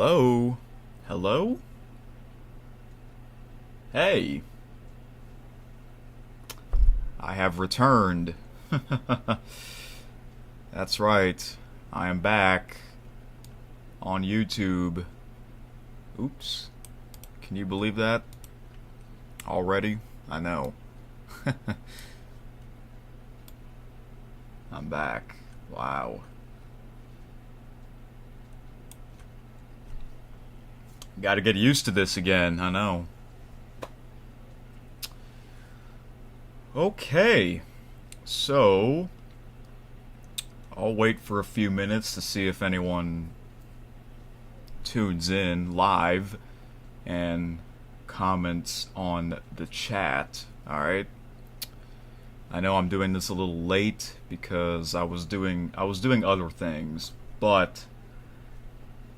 Hello? Hello? Hey, I have returned. That's right. I am back on YouTube. Oops. Can you believe that? Already? I know. I'm back. Wow. Gotta get used to this again, I know. Okay. So, I'll wait for a few minutes to see if anyone tunes in live and comments on the chat. Alright? I know I'm doing this a little late because I was doing other things, but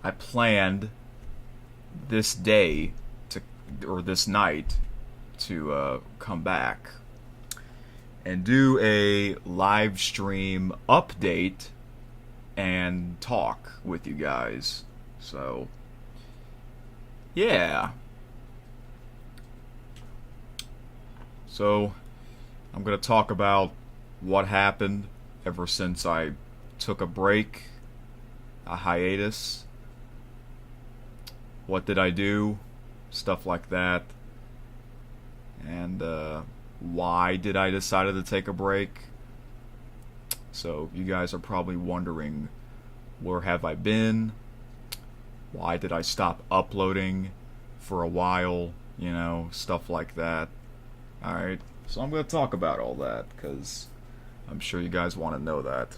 I planned this day to, or this night, to come back and do a live stream update and talk with you guys. So, yeah. So, I'm going to talk about what happened ever since I took a break, a hiatus. What did I do? Stuff like that. And why did I decide to take a break? So you guys are probably wondering, where have I been? Why did I stop uploading for a while? You know, stuff like that. Alright, so I'm going to talk about all that, because I'm sure you guys want to know that.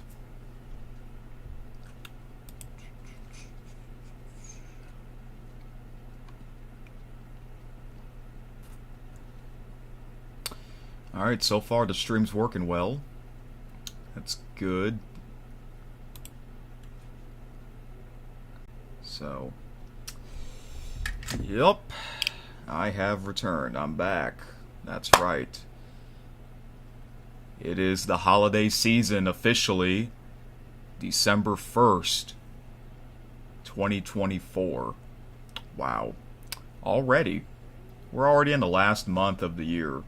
Alright, so far the stream's working well. That's good. So, yep, I have returned. I'm back. That's right. It is the holiday season officially. December 1st, 2024. Wow. Already. We're already in the last month of the year.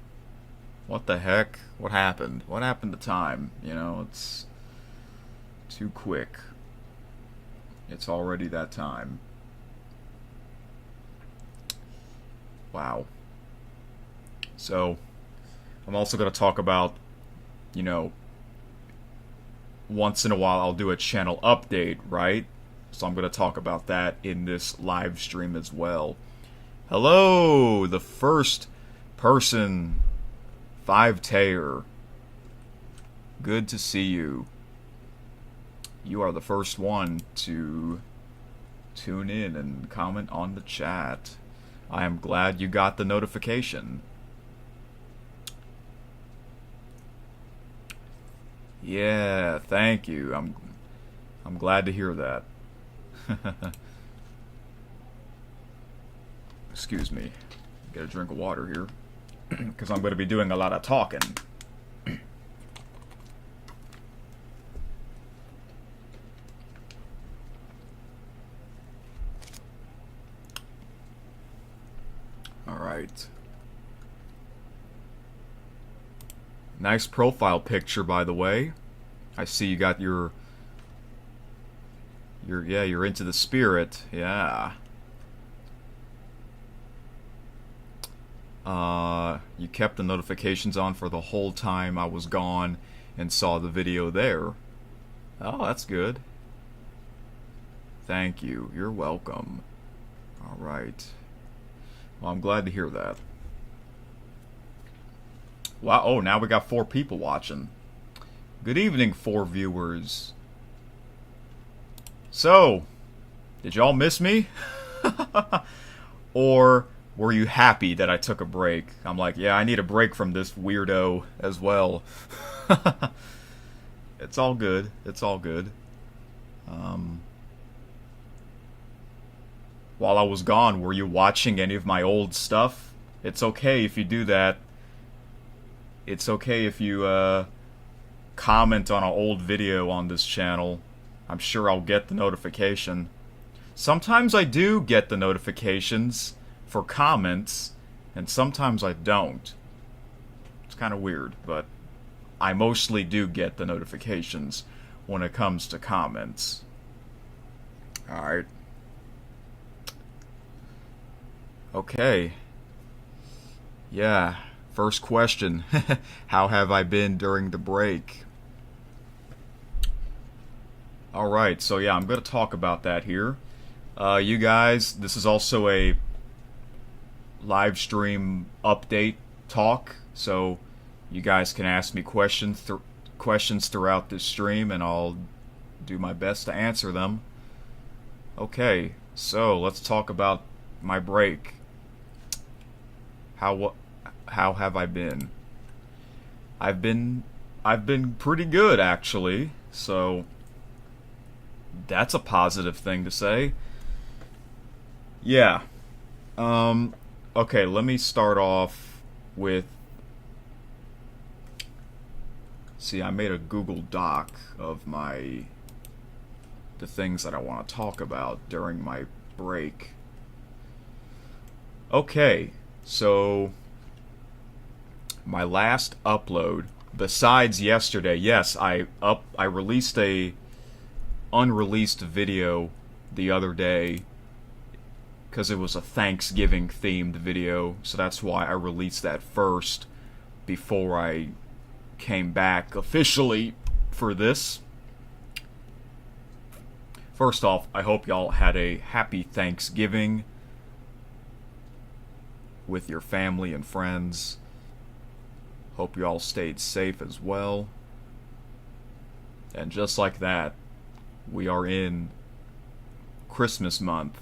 What the heck? What happened? What happened to time? You know, it's too quick. It's already that time. Wow. So, I'm also going to talk about, you know, once in a while I'll do a channel update, right? So I'm going to talk about that in this live stream as well. Hello, the first person, 5Tayer. Good to see you. You are the first one to tune in and comment on the chat. I am glad you got the notification. Yeah, thank you. I'm glad to hear that. Excuse me. Get a drink of water here, because I'm going to be doing a lot of talking. Alright. Nice profile picture, by the way. I see you got you're into the spirit. Yeah. You kept the notifications on for the whole time I was gone and saw the video there. Oh, that's good. Thank you. You're welcome. Alright. Well, I'm glad to hear that. Wow, oh, now we got 4 people watching. Good evening, 4 viewers. So, did y'all miss me? Or were you happy that I took a break? I'm like, yeah, I need a break from this weirdo as well. It's all good. It's all good. While I was gone, were you watching any of my old stuff? It's okay if you do that. It's okay if you comment on an old video on this channel. I'm sure I'll get the notification. Sometimes I do get the notifications for comments, and sometimes I don't. It's kind of weird, but I mostly do get the notifications when it comes to comments. Alright. Okay. Yeah. First question. How have I been during the break? Alright, so yeah, I'm going to talk about that here. You guys, this is also a live stream update talk, so you guys can ask me questions throughout this stream, and I'll do my best to answer them. Okay, so let's talk about my break. How have I been? I've been pretty good, actually. So that's a positive thing to say. Yeah. Okay, let me start off with... See, I made a Google Doc of the things that I want to talk about during my break. Okay, so my last upload, besides yesterday, yes, I released a unreleased video the other day because it was a Thanksgiving themed video, so that's why I released that first before I came back officially for this. First off, I hope y'all had a happy Thanksgiving with your family and friends. Hope you all stayed safe as well. And just like that, we are in Christmas month.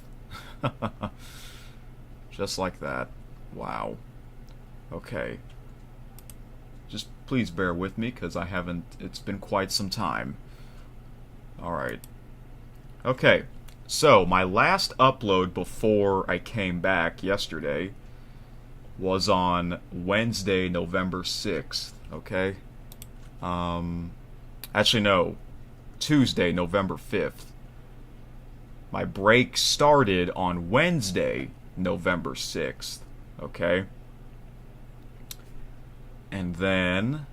Just like that. Wow. Okay. Just please bear with me, because it's been quite some time. Alright. Okay. So, my last upload before I came back yesterday was on Wednesday, November 6th, okay? Actually, no. Tuesday, November 5th. My break started on Wednesday, November 6th, okay? And then...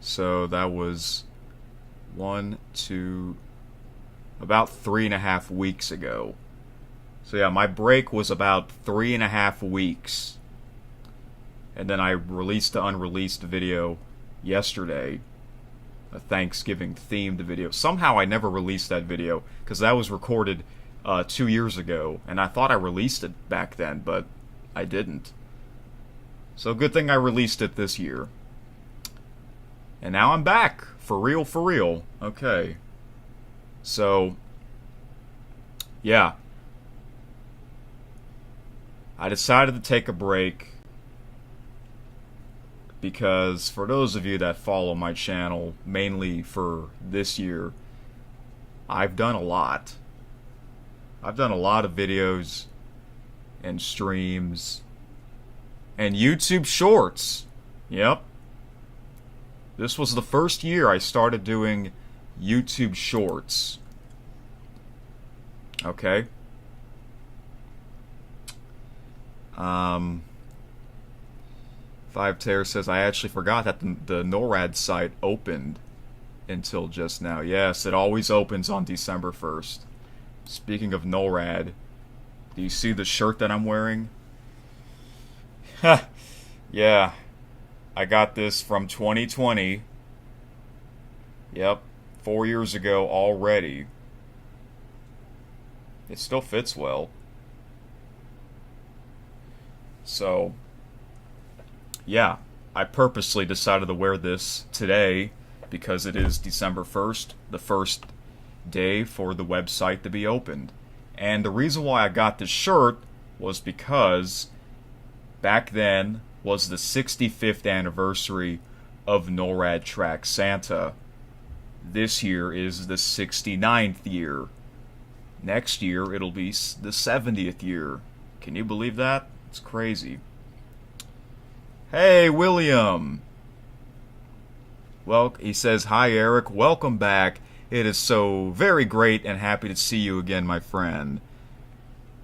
So, that was... about 3.5 weeks ago. So yeah, my break was about 3.5 weeks. And then I released the unreleased video yesterday. A Thanksgiving themed video. Somehow I never released that video, because that was recorded 2 years ago. And I thought I released it back then, but I didn't. So good thing I released it this year. And now I'm back. For real, for real. Okay. So, yeah. I decided to take a break because for those of you that follow my channel, mainly for this year, I've done a lot. I've done a lot of videos and streams and YouTube Shorts. Yep. This was the first year I started doing YouTube Shorts. Okay. Five Tear says, I actually forgot that the NORAD site opened until just now. Yes, it always opens on December 1st. Speaking of NORAD, do you see the shirt that I'm wearing? Yeah. I got this from 2020. Yep. 4 years ago already. It still fits well. So, yeah, I purposely decided to wear this today because it is December 1st, the first day for the website to be opened. And the reason why I got this shirt was because back then was the 65th anniversary of NORAD Track Santa. This year is the 69th year. Next year it'll be the 70th year. Can you believe that? It's crazy. Hey, William! Well, he says, hi, Eric. Welcome back. It is so very great and happy to see you again, my friend.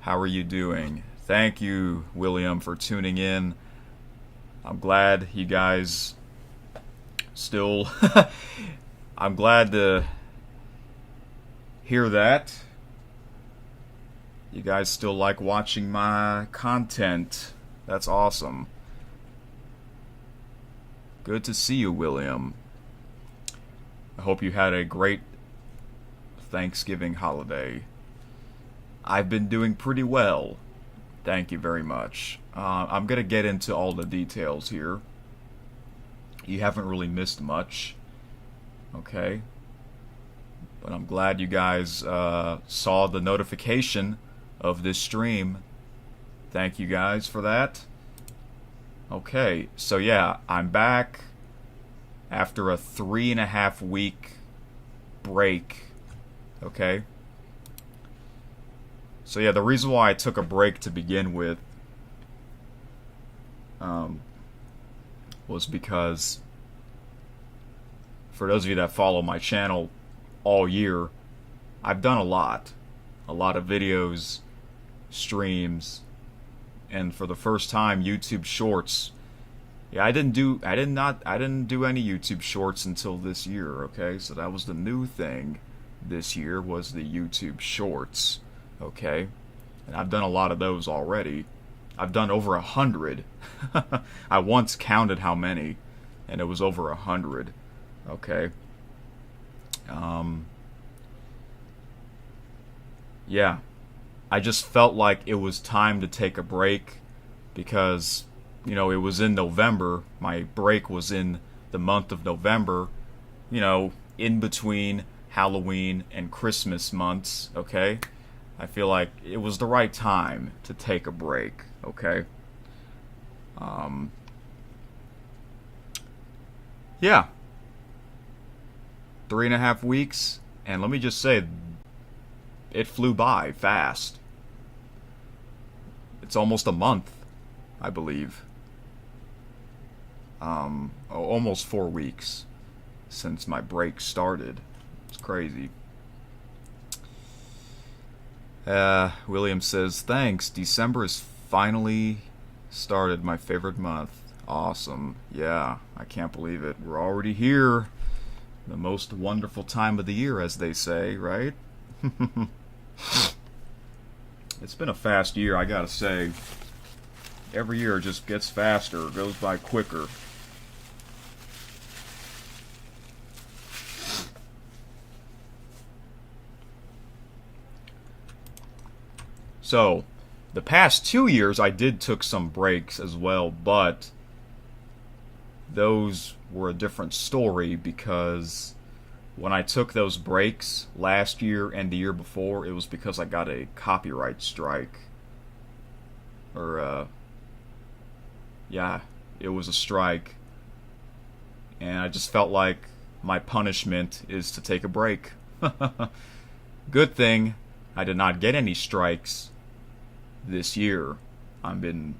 How are you doing? Thank you, William, for tuning in. I'm glad you guys still... I'm glad to hear that. You guys still like watching my content. That's awesome. Good to see you, William. I hope you had a great Thanksgiving holiday. I've been doing pretty well. Thank you very much. I'm going to get into all the details here. You haven't really missed much. Okay. But I'm glad you guys saw the notification of this stream. Thank you guys for that. Okay, so yeah, I'm back after a 3.5 week break. Okay. So yeah, the reason why I took a break to begin with was because, for those of you that follow my channel all year, I've done a lot of videos, streams, and for the first time, YouTube Shorts. Yeah, I didn't do any YouTube Shorts until this year. Okay, so that was the new thing this year, was the YouTube Shorts. Okay, and I've done a lot of those already. I've done over 100. I once counted how many, and it was over 100. Okay. Yeah, I just felt like it was time to take a break because, you know, it was in November. My break was in the month of November, you know, in between Halloween and Christmas months, okay? I feel like it was the right time to take a break, okay? Yeah. 3.5 weeks, and let me just say, it flew by fast. It's almost a month, I believe. Almost 4 weeks since my break started. It's crazy. William says, thanks. December is finally started, my favorite month. Awesome. Yeah, I can't believe it. We're already here. The most wonderful time of the year, as they say, right? It's been a fast year, I gotta say. Every year it just gets faster, goes by quicker. So, the past 2 years I took some breaks as well, but those were a different story because when I took those breaks last year and the year before, it was because I got a copyright strike. Yeah, it was a strike. And I just felt like my punishment is to take a break. Good thing I did not get any strikes this year. I've been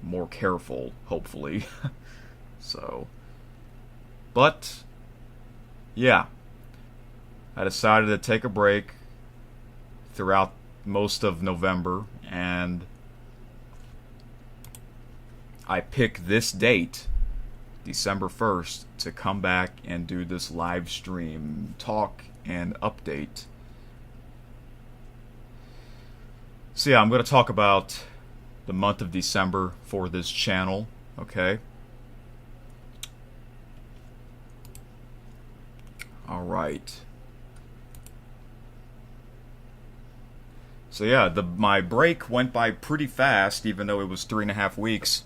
more careful, hopefully. So, but yeah, I decided to take a break throughout most of November, and I picked this date, December 1st, to come back and do this live stream talk and update. So yeah, I'm going to talk about the month of December for this channel, okay? All right. So yeah, my break went by pretty fast, even though it was 3.5 weeks.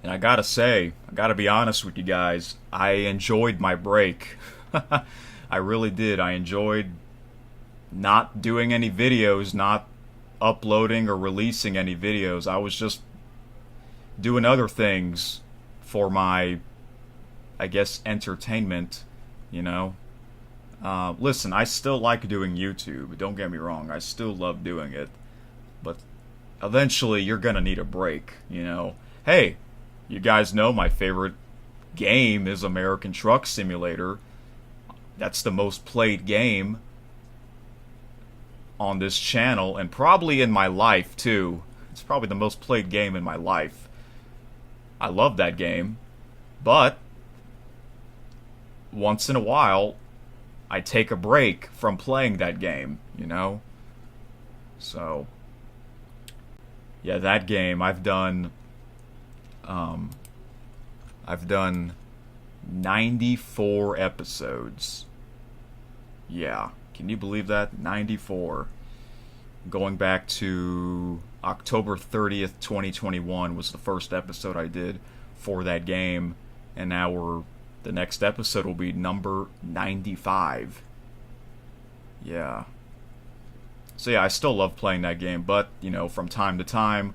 And I gotta say, I gotta be honest with you guys, I enjoyed my break. I really did. I enjoyed not doing any videos, not uploading or releasing any videos. I was just doing other things for my, I guess, entertainment, you know. Listen, I still like doing YouTube, don't get me wrong, I still love doing it, but eventually you're gonna need a break, you know. Hey, you guys know my favorite game is American Truck Simulator. that's the most played game on this channel, and probably in my life too. It's probably the most played game in my life. I love that game, but once in a while I take a break from playing that game, you know? So yeah, that game I've done 94 episodes. Yeah, can you believe that? 94. Going back to October 30th, 2021 was the first episode I did for that game, and now the next episode will be number 95. Yeah. So yeah, I still love playing that game, but, you know, from time to time,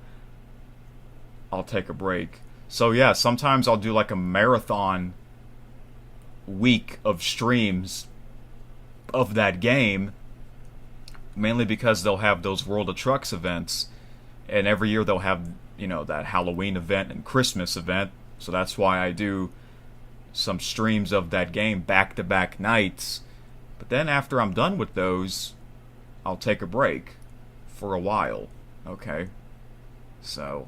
I'll take a break. So yeah, sometimes I'll do like a marathon week of streams of that game, mainly because they'll have those World of Trucks events, and every year they'll have, you know, that Halloween event and Christmas event, so that's why I do some streams of that game back-to-back nights. But then after I'm done with those, I'll take a break for a while, okay? So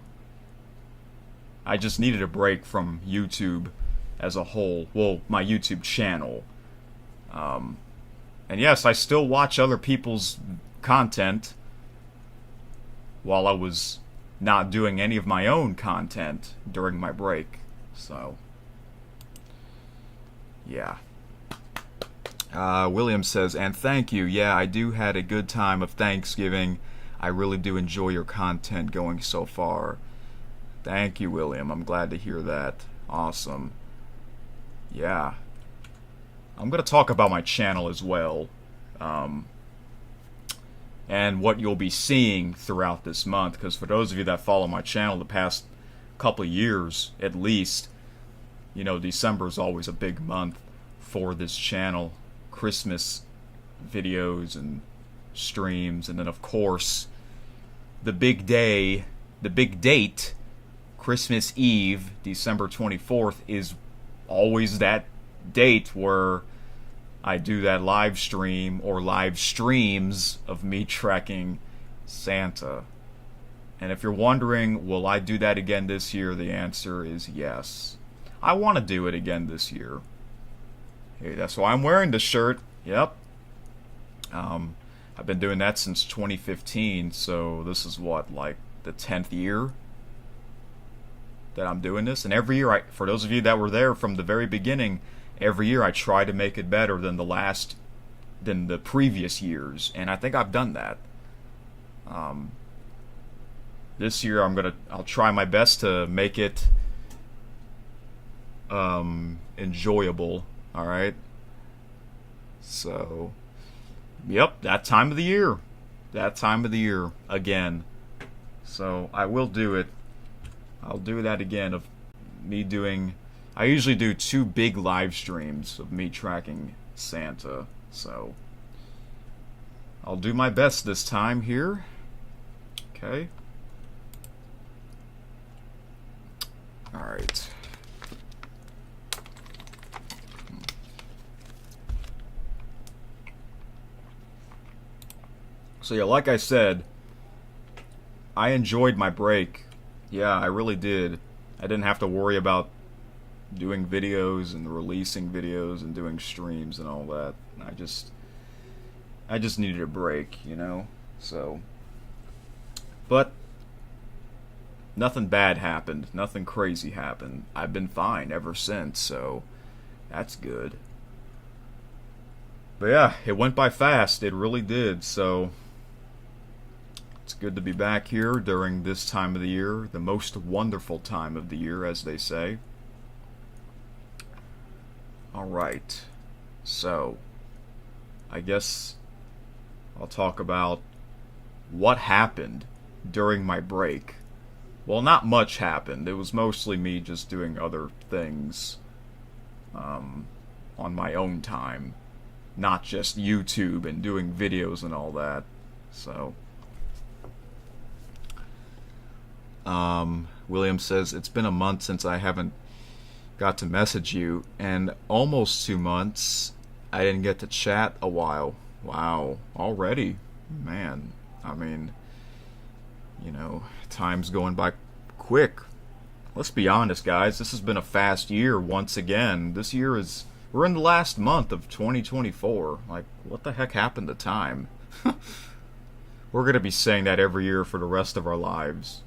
I just needed a break from YouTube as a whole. Well, my YouTube channel. And yes, I still watch other people's content while I was not doing any of my own content during my break. So yeah. William says, and thank you. Yeah, I do had a good time of Thanksgiving. I really do enjoy your content going so far. Thank you, William. I'm glad to hear that. Awesome. Yeah. I'm going to talk about my channel as well. And what you'll be seeing throughout this month. Because for those of you that follow my channel the past couple of years, at least, you know, December is always a big month for this channel. Christmas videos and streams, and then of course the big day, the big date, Christmas Eve, December 24th, is always that date where I do that live stream or live streams of me tracking Santa. And if you're wondering, will I do that again this year, the answer is yes. I want to do it again this year. Hey, that's why I'm wearing the shirt. Yep. I've been doing that since 2015, so this is what, like the 10th year that I'm doing this. And every year, for those of you that were there from the very beginning, every year I try to make it better than the previous years, and I think I've done that. This year I'll try my best to make it enjoyable. All right. So, yep, that time of the year. That time of the year again. So I will do it. I'll do that again of me doing. I usually do 2 big live streams of me tracking Santa. So I'll do my best this time here. Okay. All right. So yeah, like I said, I enjoyed my break. Yeah, I really did. I didn't have to worry about doing videos and releasing videos and doing streams and all that. I just needed a break, you know? So, but nothing bad happened. Nothing crazy happened. I've been fine ever since, so that's good. But yeah, it went by fast. It really did, so it's good to be back here during this time of the year, the most wonderful time of the year, as they say. Alright, so I guess I'll talk about what happened during my break. Well, not much happened. It was mostly me just doing other things on my own time, not just YouTube and doing videos and all that. So William says, it's been a month since I haven't got to message you, and almost 2 months. I didn't get to chat a while. Wow, already? Man, I mean, time's going by quick. Let's be honest, guys. This has been a fast year once again. This year is. We're in the last month of 2024. Like, what the heck happened to time? We're going to be saying that every year for the rest of our lives,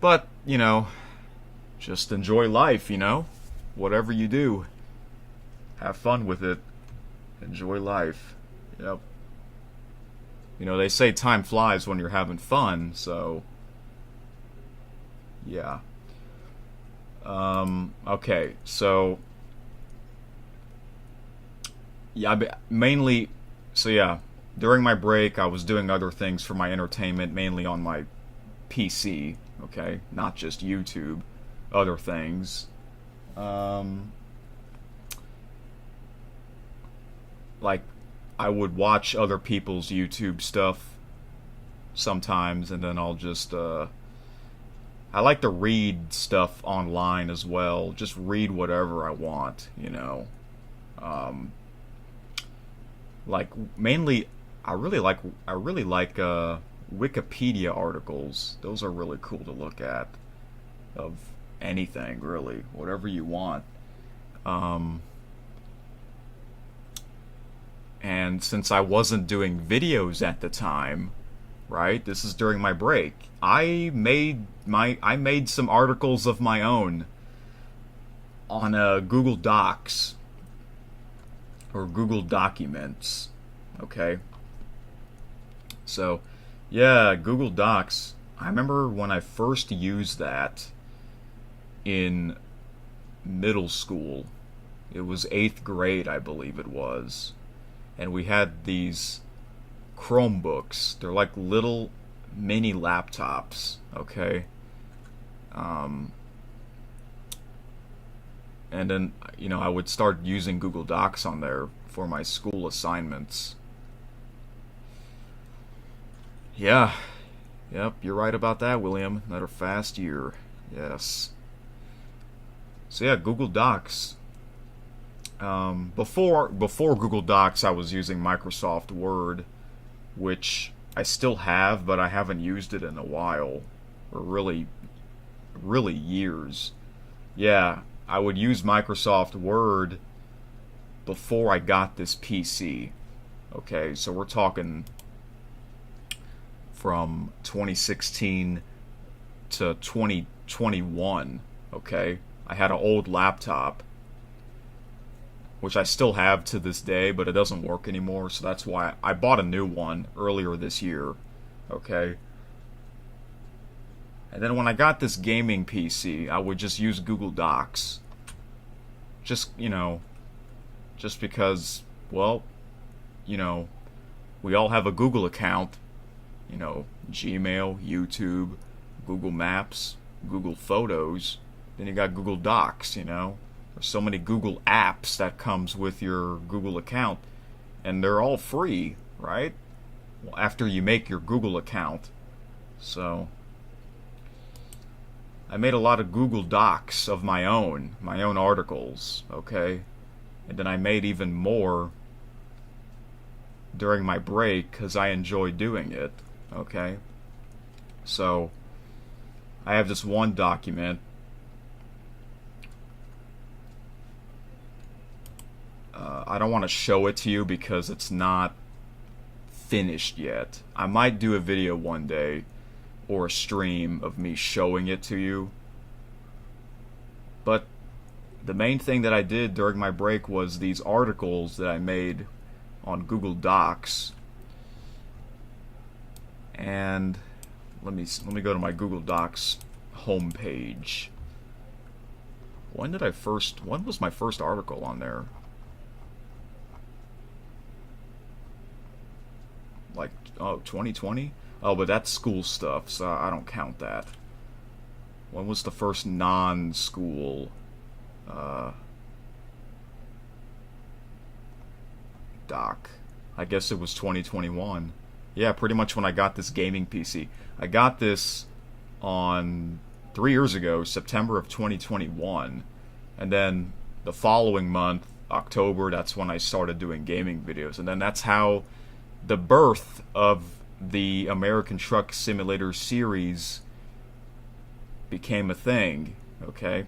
But, just enjoy life, Whatever you do, have fun with it. Enjoy life. Yep. They say time flies when you're having fun, so yeah. Okay, so yeah, mainly, so yeah, during my break, I was doing other things for my entertainment, mainly on my PC, okay, not just YouTube, other things. Like, I would watch other people's YouTube stuff sometimes, and then I'll just, I like to read stuff online as well. Just read whatever I want, Like, mainly, I really like Wikipedia articles. Those are really cool to look at. Of anything, really. Whatever you want. And since I wasn't doing videos at the time, right? This is during my break. I made some articles of my own on Google Docs or Google Documents. Okay? So, yeah, Google Docs. I remember when I first used that in middle school. It was 8th grade, I believe it was. And we had these Chromebooks. They're like little mini laptops, okay? And then, I would start using Google Docs on there for my school assignments. Yeah. Yep, you're right about that, William. Another fast year. Yes. So yeah, Google Docs. Before Google Docs, I was using Microsoft Word, which I still have, but I haven't used it in a while, or really years. Yeah, I would use Microsoft Word before I got this PC. Okay, so we're talking from 2016 to 2021. Okay, I had an old laptop, which I still have to this day, but it doesn't work anymore, so that's why I bought a new one earlier this year, okay? And then when I got this gaming PC, I would just use Google Docs. Just, just because, well, we all have a Google account, Gmail, YouTube, Google Maps, Google Photos, then you got Google Docs, There's so many Google apps that comes with your Google account, and they're all free, right? Well, after you make your Google account. So, I made a lot of Google Docs of my own articles, okay? And then I made even more during my break because I enjoy doing it, okay? So, I have this one document. I don't want to show it to you because it's not finished yet. I might do a video one day or a stream of me showing it to you. But the main thing that I did during my break was these articles that I made on Google Docs. And let me go to my Google Docs homepage. When was my first article on there? Like, 2020? Oh, but that's school stuff, so I don't count that. When was the first non-school doc? I guess it was 2021. Yeah, pretty much when I got this gaming PC. I got this on 3 years ago, September of 2021. And then the following month, October, that's when I started doing gaming videos. And then that's how the birth of the American Truck Simulator series became a thing, okay?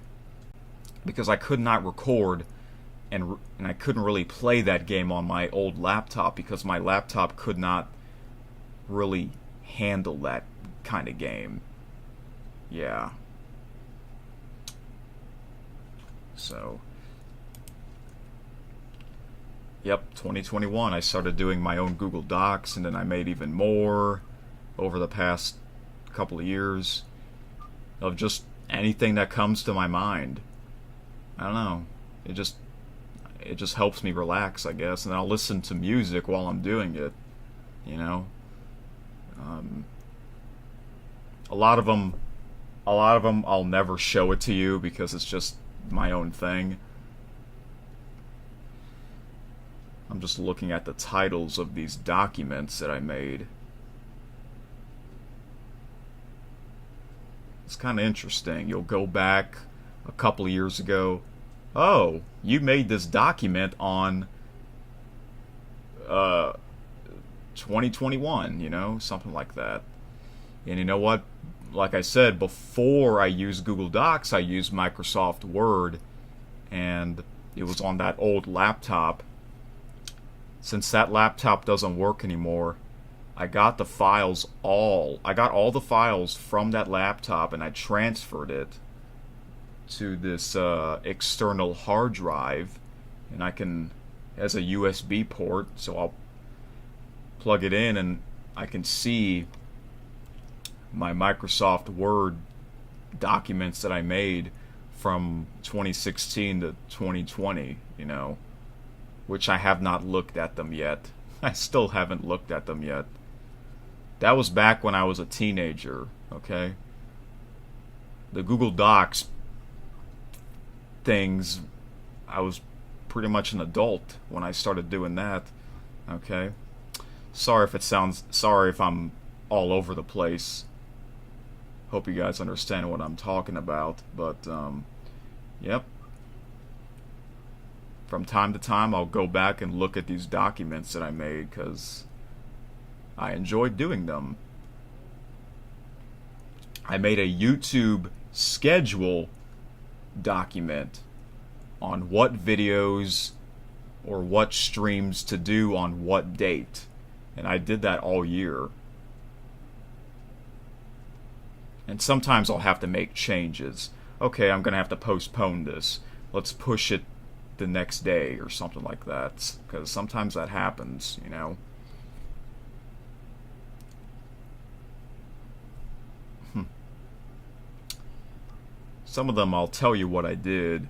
Because I could not record and I couldn't really play that game on my old laptop because my laptop could not really handle that kind of game. Yeah. So, yep, 2021 I started doing my own Google Docs, and then I made even more over the past couple of years of just anything that comes to my mind. I don't know. It just helps me relax, I guess, and I'll listen to music while I'm doing it. You know, a lot of them I'll never show it to you because it's just my own thing. I'm just looking at the titles of these documents that I made. It's kind of interesting. You'll go back a couple of years ago. Oh, you made this document on 2021, you know, something like that. And you know what? Like I said, before I used Google Docs, I used Microsoft Word, and it was on that old laptop. Since that laptop doesn't work anymore, I got all the files from that laptop, and I transferred it to this external hard drive, and I can, as a USB port, so I'll plug it in and I can see my Microsoft Word documents that I made from 2016 to 2020, you know, which I have not looked at them yet. I still haven't looked at them yet. That was back when I was a teenager, okay? The Google Docs things, I was pretty much an adult when I started doing that, okay? Sorry if I'm all over the place. Hope you guys understand what I'm talking about, but yep. From time to time, I'll go back and look at these documents that I made because I enjoyed doing them. I made a YouTube schedule document on what videos or what streams to do on what date, and I did that all year. And sometimes I'll have to make changes. Okay, I'm gonna have to postpone this. Let's push it the next day or something like that, because sometimes that happens, you know. Some of them I'll tell you what I did.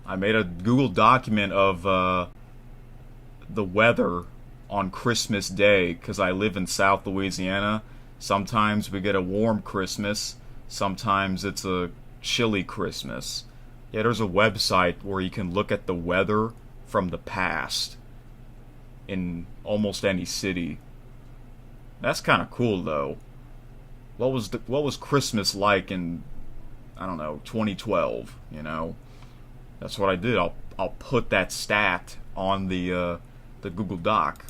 I made a Google document of the weather on Christmas Day, because I live in South Louisiana. Sometimes we get a warm Christmas, sometimes it's a chilly Christmas. Yeah, there's a website where you can look at the weather from the past in almost any city. That's kind of cool, though. What was Christmas like in, I don't know, 2012? You know, that's what I did. I'll put that stat on the Google Doc.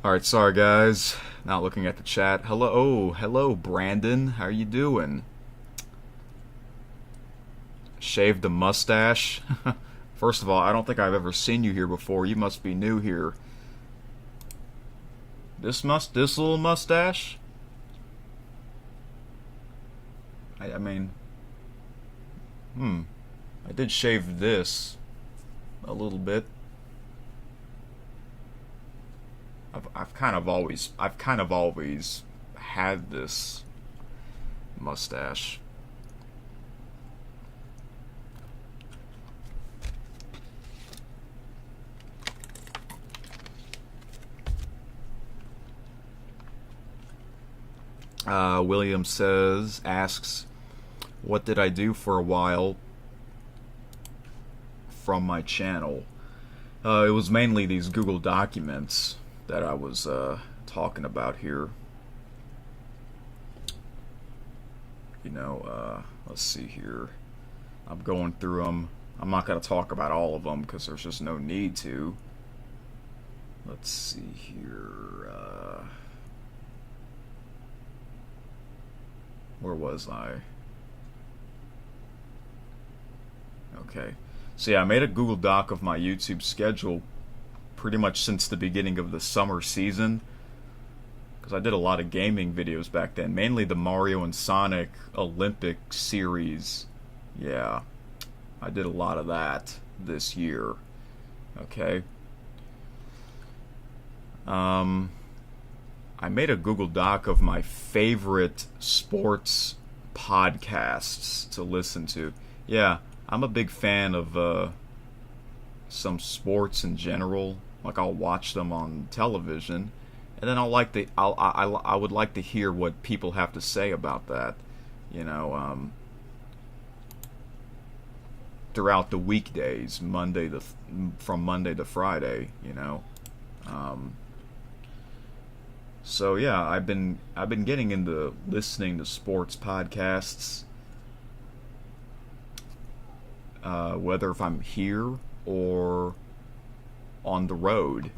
All right, sorry guys, not looking at the chat. Hello, Brandon. How are you doing? Shaved the mustache. First of all, I don't think I've ever seen you here before. You must be new here. This little mustache? I mean, I did shave this a little bit. I've kind of always had this mustache. William asks, what did I do for a while from my channel? It was mainly these Google documents that I was talking about here. Let's see here. I'm going through them. I'm not going to talk about all of them because there's just no need to. Let's see here. Where was I? Okay. So yeah, I made a Google Doc of my YouTube schedule pretty much since the beginning of the summer season. Because I did a lot of gaming videos back then. Mainly the Mario and Sonic Olympic series. Yeah. I did a lot of that this year. Okay. I made a Google Doc of my favorite sports podcasts to listen to. Yeah, I'm a big fan of some sports in general. Like I'll watch them on television, and then I would like to hear what people have to say about that. You know, throughout the weekdays, from Monday to Friday. So yeah, I've been getting into listening to sports podcasts, whether if I'm here or on the road.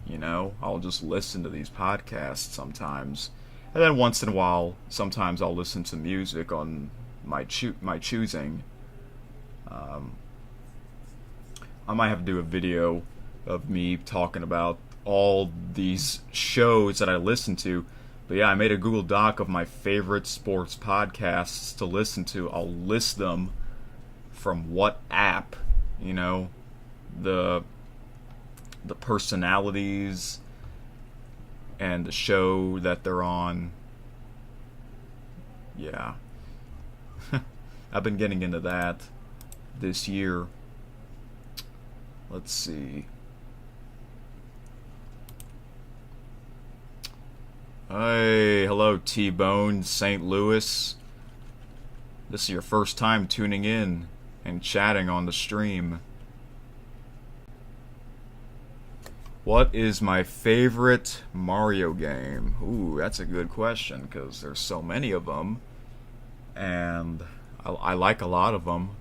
I'll just listen to these podcasts sometimes, and then once in a while, sometimes I'll listen to music on my choosing. I might have to do a video of me talking about all these shows that I listen to. But yeah, I made a Google Doc of my favorite sports podcasts to listen to. I'll list them from what app, the personalities and the show that they're on. Yeah. I've been getting into that this year. Let's see. Hey, hello T-Bone, St. Louis. This is your first time tuning in and chatting on the stream. What is my favorite Mario game? Ooh, that's a good question because there's so many of them, and I like a lot of them.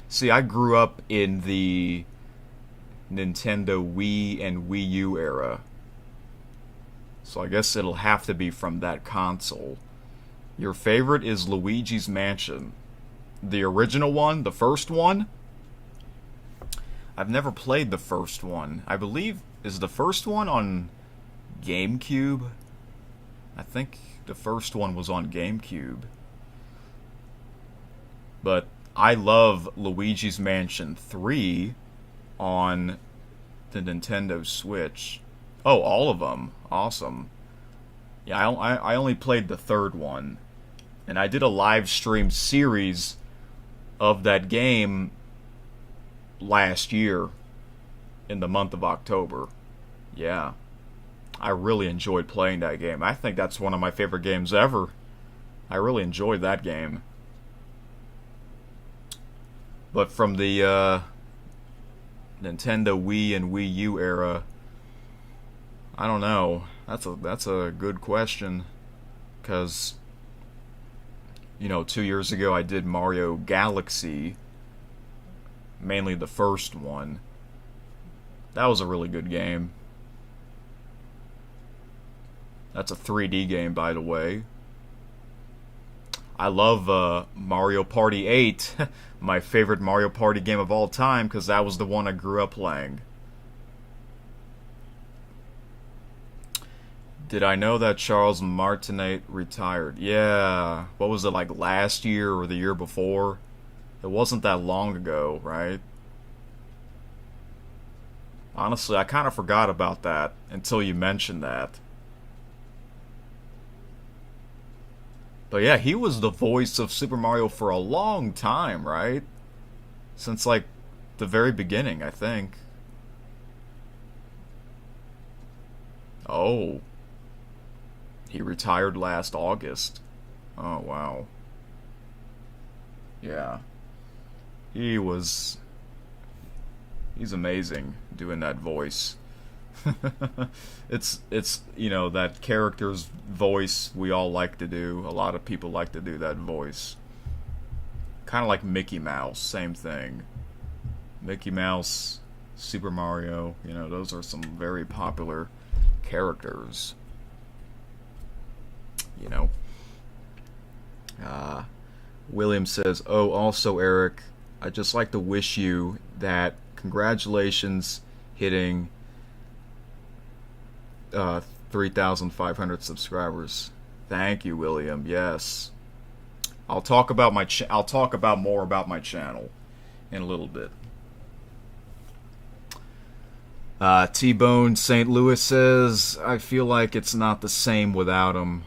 See, I grew up in the Nintendo Wii and Wii U era, so I guess it'll have to be from that console. Your favorite is Luigi's Mansion. The original one, the first one? I've never played the first one. I believe, is the first one on GameCube? I think the first one was on GameCube. But I love Luigi's Mansion 3 on the Nintendo Switch. Oh, all of them. Awesome. Yeah, I only played the third one. And I did a live stream series of that game last year in the month of October. Yeah. I really enjoyed playing that game. I think that's one of my favorite games ever. I really enjoyed that game. But from the Nintendo Wii and Wii U era, I don't know. That's a good question, because 2 years ago I did Mario Galaxy, mainly the first one. That was a really good game. That's a 3D game, by the way. I love Mario Party 8, my favorite Mario Party game of all time, because that was the one I grew up playing. Did I know that Charles Martinet retired? Yeah, what was it, like last year or the year before? It wasn't that long ago, right? Honestly, I kind of forgot about that until you mentioned that. But yeah, he was the voice of Super Mario for a long time, right? Since, like, the very beginning, I think. Oh. He retired last August. Oh, wow. Yeah. He's amazing doing that voice. It's you know, that character's voice we all like to do. A lot of people like to do that voice. Kind of like Mickey Mouse, same thing. Mickey Mouse, Super Mario, you know, those are some very popular characters. You know. Uh, William says, "Oh, also Eric, I'd just like to wish you that congratulations hitting 3,500 subscribers." Thank you, William. Yes, I'll talk about I'll talk about more about my channel in a little bit. T-Bone St. Louis says, "I feel like it's not the same without him.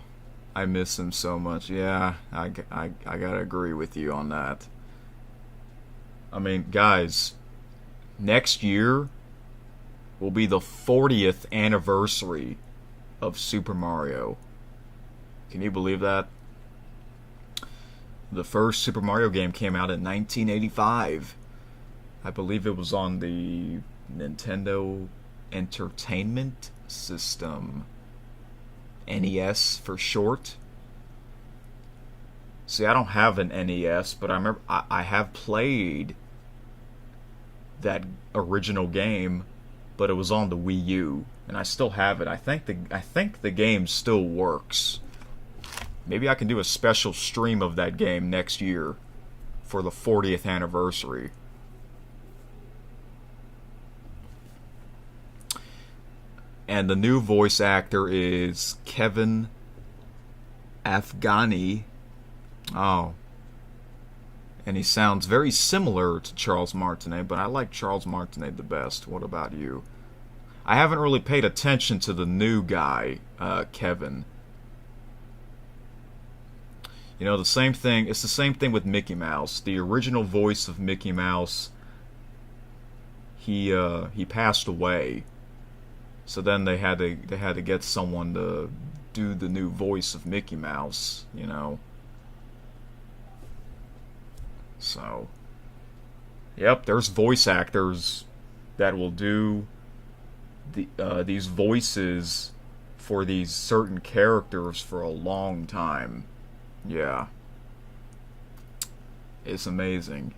I miss him so much." Yeah, I gotta agree with you on that. I mean, guys, next year will be the 40th anniversary of Super Mario. Can you believe that? The first Super Mario game came out in 1985. I believe it was on the Nintendo Entertainment System. NES for short. See, I don't have an NES, but I remember I have played that original game, but it was on the Wii U, and I still have it. I think the game still works. Maybe I can do a special stream of that game next year for the 40th anniversary. And the new voice actor is Kevin Afghani. Oh. And he sounds very similar to Charles Martinet, but I like Charles Martinet the best. What about you? I haven't really paid attention to the new guy, Kevin. You know, the same thing. It's the same thing with Mickey Mouse. The original voice of Mickey Mouse, he passed away. So then they had to get someone to do the new voice of Mickey Mouse, you know. So, yep, there's voice actors that will do these voices for these certain characters for a long time. Yeah. It's amazing.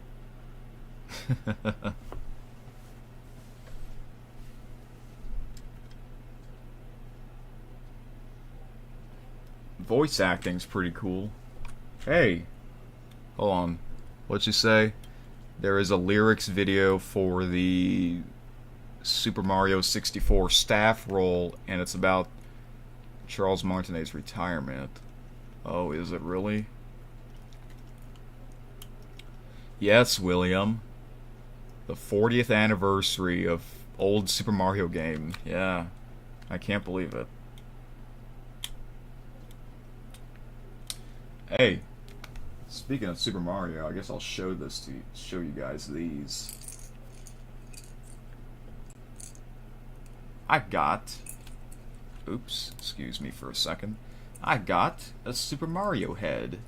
Voice acting's pretty cool. Hey, hold on. What'd you say? There is a lyrics video for the Super Mario 64 staff roll, and it's about Charles Martinet's retirement. Oh, is it really? Yes, William. The 40th anniversary of old Super Mario game. Yeah, I can't believe it. Hey, speaking of Super Mario, I guess I'll show you guys these. I got, oops, excuse me for a second. I got a Super Mario head.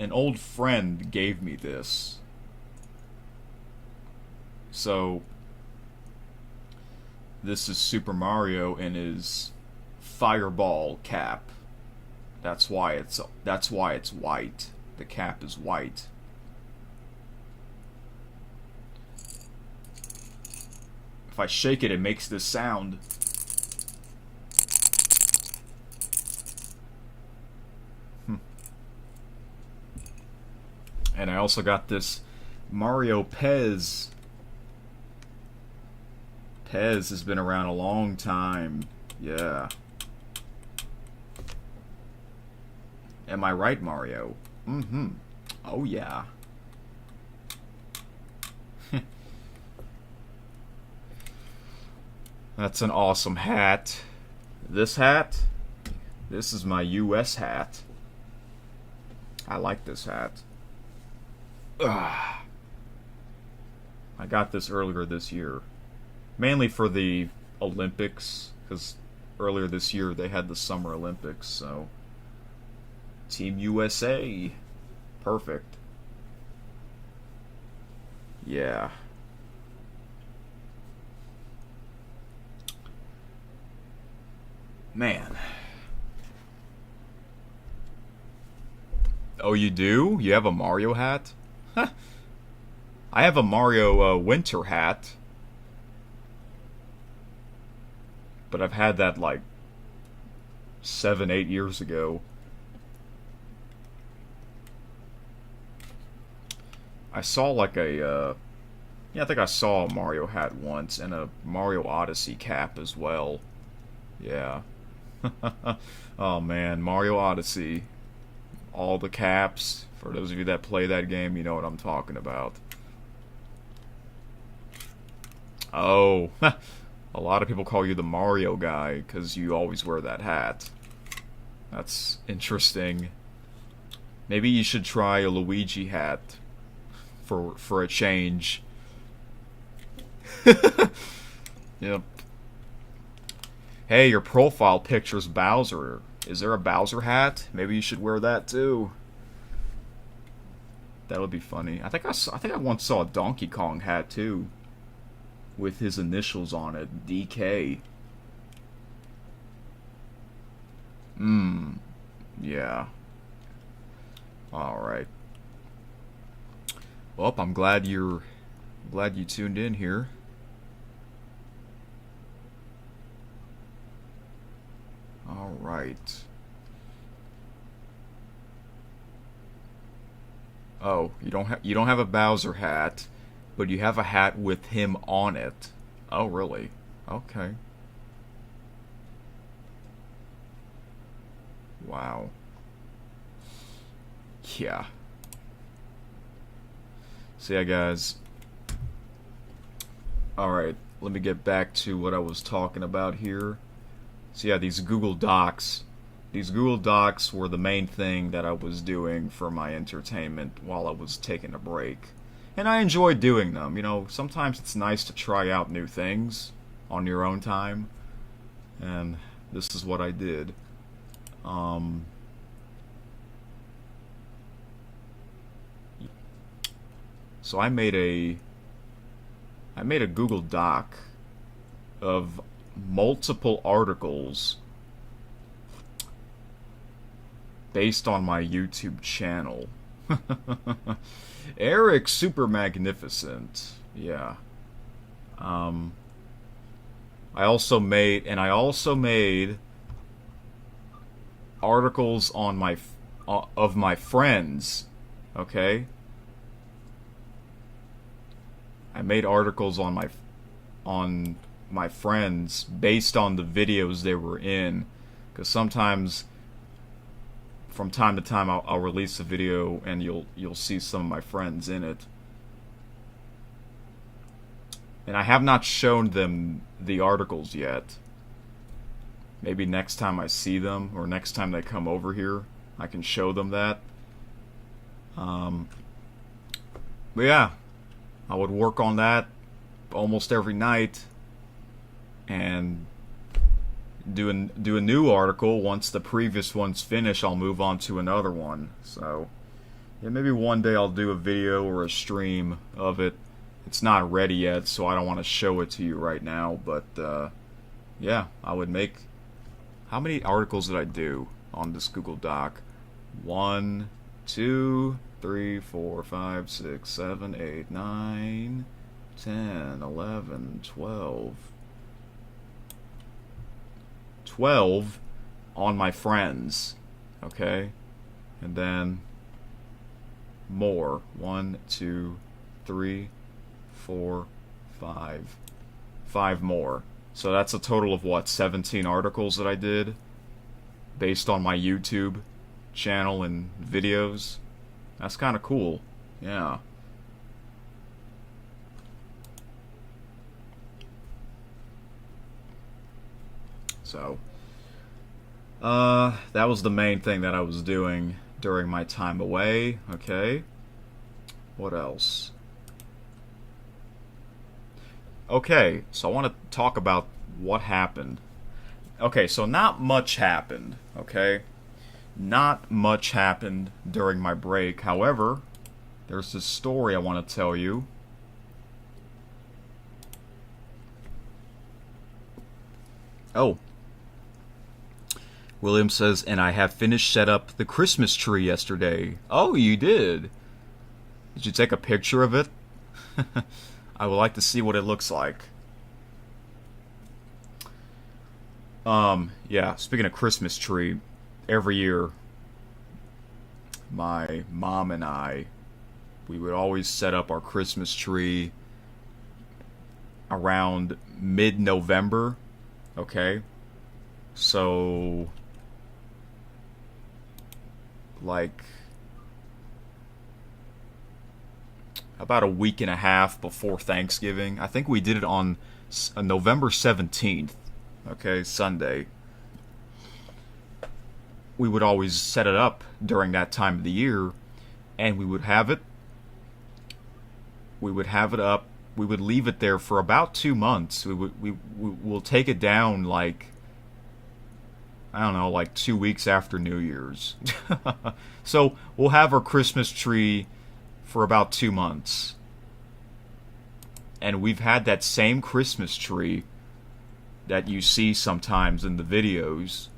An old friend gave me this. So, this is Super Mario in his fireball cap. That's why it's white. The cap is white. If I shake it, it makes this sound. And I also got this Mario Pez. Pez has been around a long time. Yeah. Am I right, Mario? Mm-hmm. Oh, yeah. That's an awesome hat. This hat? This is my US hat. I like this hat. Ugh. I got this earlier this year. Mainly for the Olympics, because earlier this year they had the Summer Olympics, so... Team USA. Perfect. Yeah. Man. Oh, you do? You have a Mario hat? Huh. I have a Mario winter hat. But I've had that like 7, 8 years ago. I saw like a, yeah, I think I saw a Mario hat once and a Mario Odyssey cap as well. Yeah. Oh man, Mario Odyssey. All the caps. For those of you that play that game, you know what I'm talking about. Oh, a lot of people call you the Mario guy because you always wear that hat. That's interesting. Maybe you should try a Luigi hat for a change. Yep. Hey, your profile picture's Bowser. Is there a Bowser hat? Maybe you should wear that too. That would be funny. I think I once saw a Donkey Kong hat too, with his initials on it, DK. Yeah. All right. Well, I'm glad you tuned in here. All right. Oh, you don't have a Bowser hat, but you have a hat with him on it. Oh, really? Okay. Wow. Yeah. So yeah, guys. Alright, let me get back to what I was talking about here. So yeah, these Google Docs. These Google Docs were the main thing that I was doing for my entertainment while I was taking a break. And I enjoyed doing them. You know, sometimes it's nice to try out new things on your own time. And this is what I did. So I made a Google Doc of multiple articles based on my YouTube channel. Eric Super Magnificent. Yeah. I also made articles on of my friends. Okay? I made articles on my friends based on the videos they were in, because sometimes from time to time I'll release a video and you'll see some of my friends in it. And I have not shown them the articles yet. Maybe next time I see them, or next time they come over here, I can show them that. But yeah, I would work on that almost every night and do a new article. Once the previous one's finished, I'll move on to another one. So yeah, maybe one day I'll do a video or a stream of it. It's not ready yet, so I don't want to show it to you right now, but yeah, I would make... How many articles did I do on this Google Doc? 1, 2, 3, 4, 5, 6, 7, 8, 9, 10, 11, 12. 12 on my friends, okay? And then more. 1, 2, 3, 4, 5. 5 more. So that's a total of what, 17 articles that I did based on my YouTube channel and videos. That's kind of cool. Yeah. So that was the main thing that I was doing during my time away. Okay. What else? Okay, so I want to talk about what happened. Okay, so not much happened, okay? Not much happened during my break. However, there's this story I want to tell you. Oh. William says, and I have finished set up the Christmas tree yesterday. Oh, you did? Did you take a picture of it? I would like to see what it looks like. Yeah, speaking of Christmas tree, every year, my mom and I, we would always set up our Christmas tree around mid-November, okay? So, like, about a week and a half before Thanksgiving. I think we did it on November 17th, okay, Sunday. We would always set it up during that time of the year, and we would have it up. We would leave it there for about 2 months. We'll take it down like, I don't know, like 2 weeks after New Year's. So we'll have our Christmas tree for about 2 months. And we've had that same Christmas tree that you see sometimes in the videos.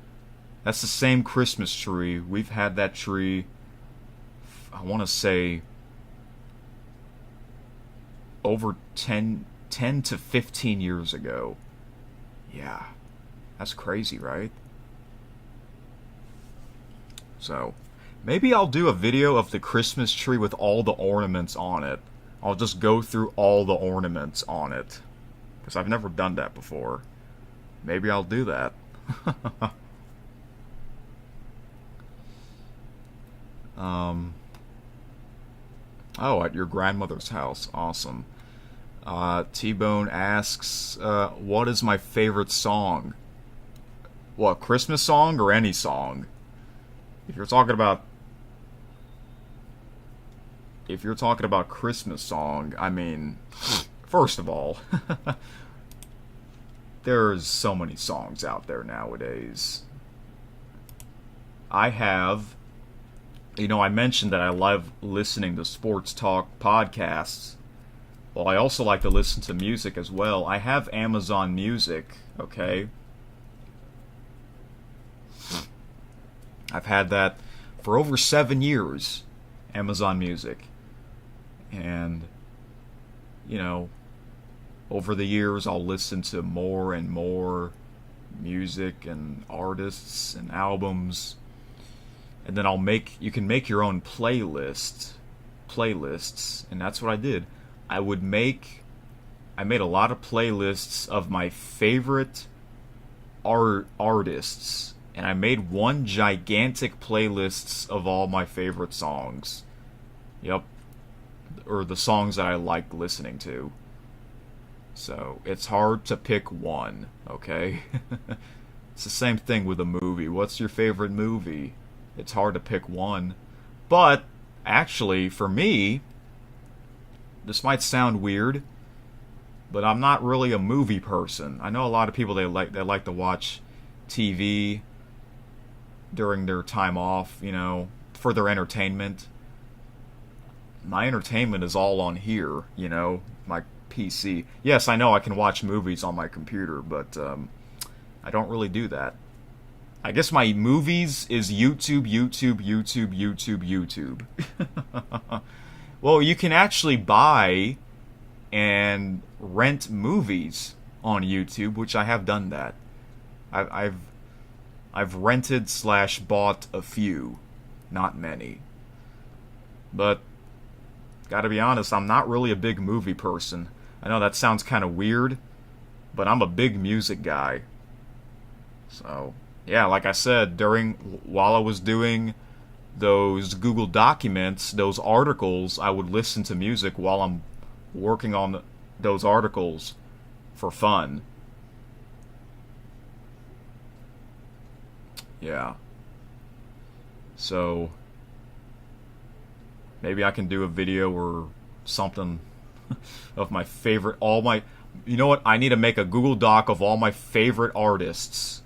That's the same Christmas tree. We've had that tree, I want to say, over 10 to 15 years ago. Yeah, that's crazy, right? So, maybe I'll do a video of the Christmas tree with all the ornaments on it. I'll just go through all the ornaments on it. Because I've never done that before. Maybe I'll do that. Oh, at your grandmother's house. Awesome. T-Bone asks, what is my favorite song? What, Christmas song or any song? If you're talking about Christmas song, I mean, first of all, there's so many songs out there nowadays. I mentioned that I love listening to sports talk podcasts. Well, I also like to listen to music as well. I have Amazon Music, okay? I've had that for over 7 years, Amazon Music. And, over the years I'll listen to more and more music and artists and albums. And then you can make your own playlists, and that's what I did. I made a lot of playlists of my favorite artists, and I made one gigantic playlist of all my favorite songs. Yep. Or the songs that I like listening to. So, it's hard to pick one, okay? It's the same thing with a movie. What's your favorite movie? It's hard to pick one. But, actually, for me, this might sound weird, but I'm not really a movie person. I know a lot of people, they like to watch TV during their time off, for their entertainment. My entertainment is all on here, my PC. Yes, I know I can watch movies on my computer, but I don't really do that. I guess my movies is YouTube. Well, you can actually buy and rent movies on YouTube, which I have done that. I've rented / bought a few, not many. But gotta be honest, I'm not really a big movie person. I know that sounds kind of weird, but I'm a big music guy. So, yeah, like I said, while I was doing those Google Documents, those articles, I would listen to music while I'm working on those articles for fun. Yeah. So, maybe I can do a video or something of my favorite, you know what? I need to make a Google Doc of all my favorite artists.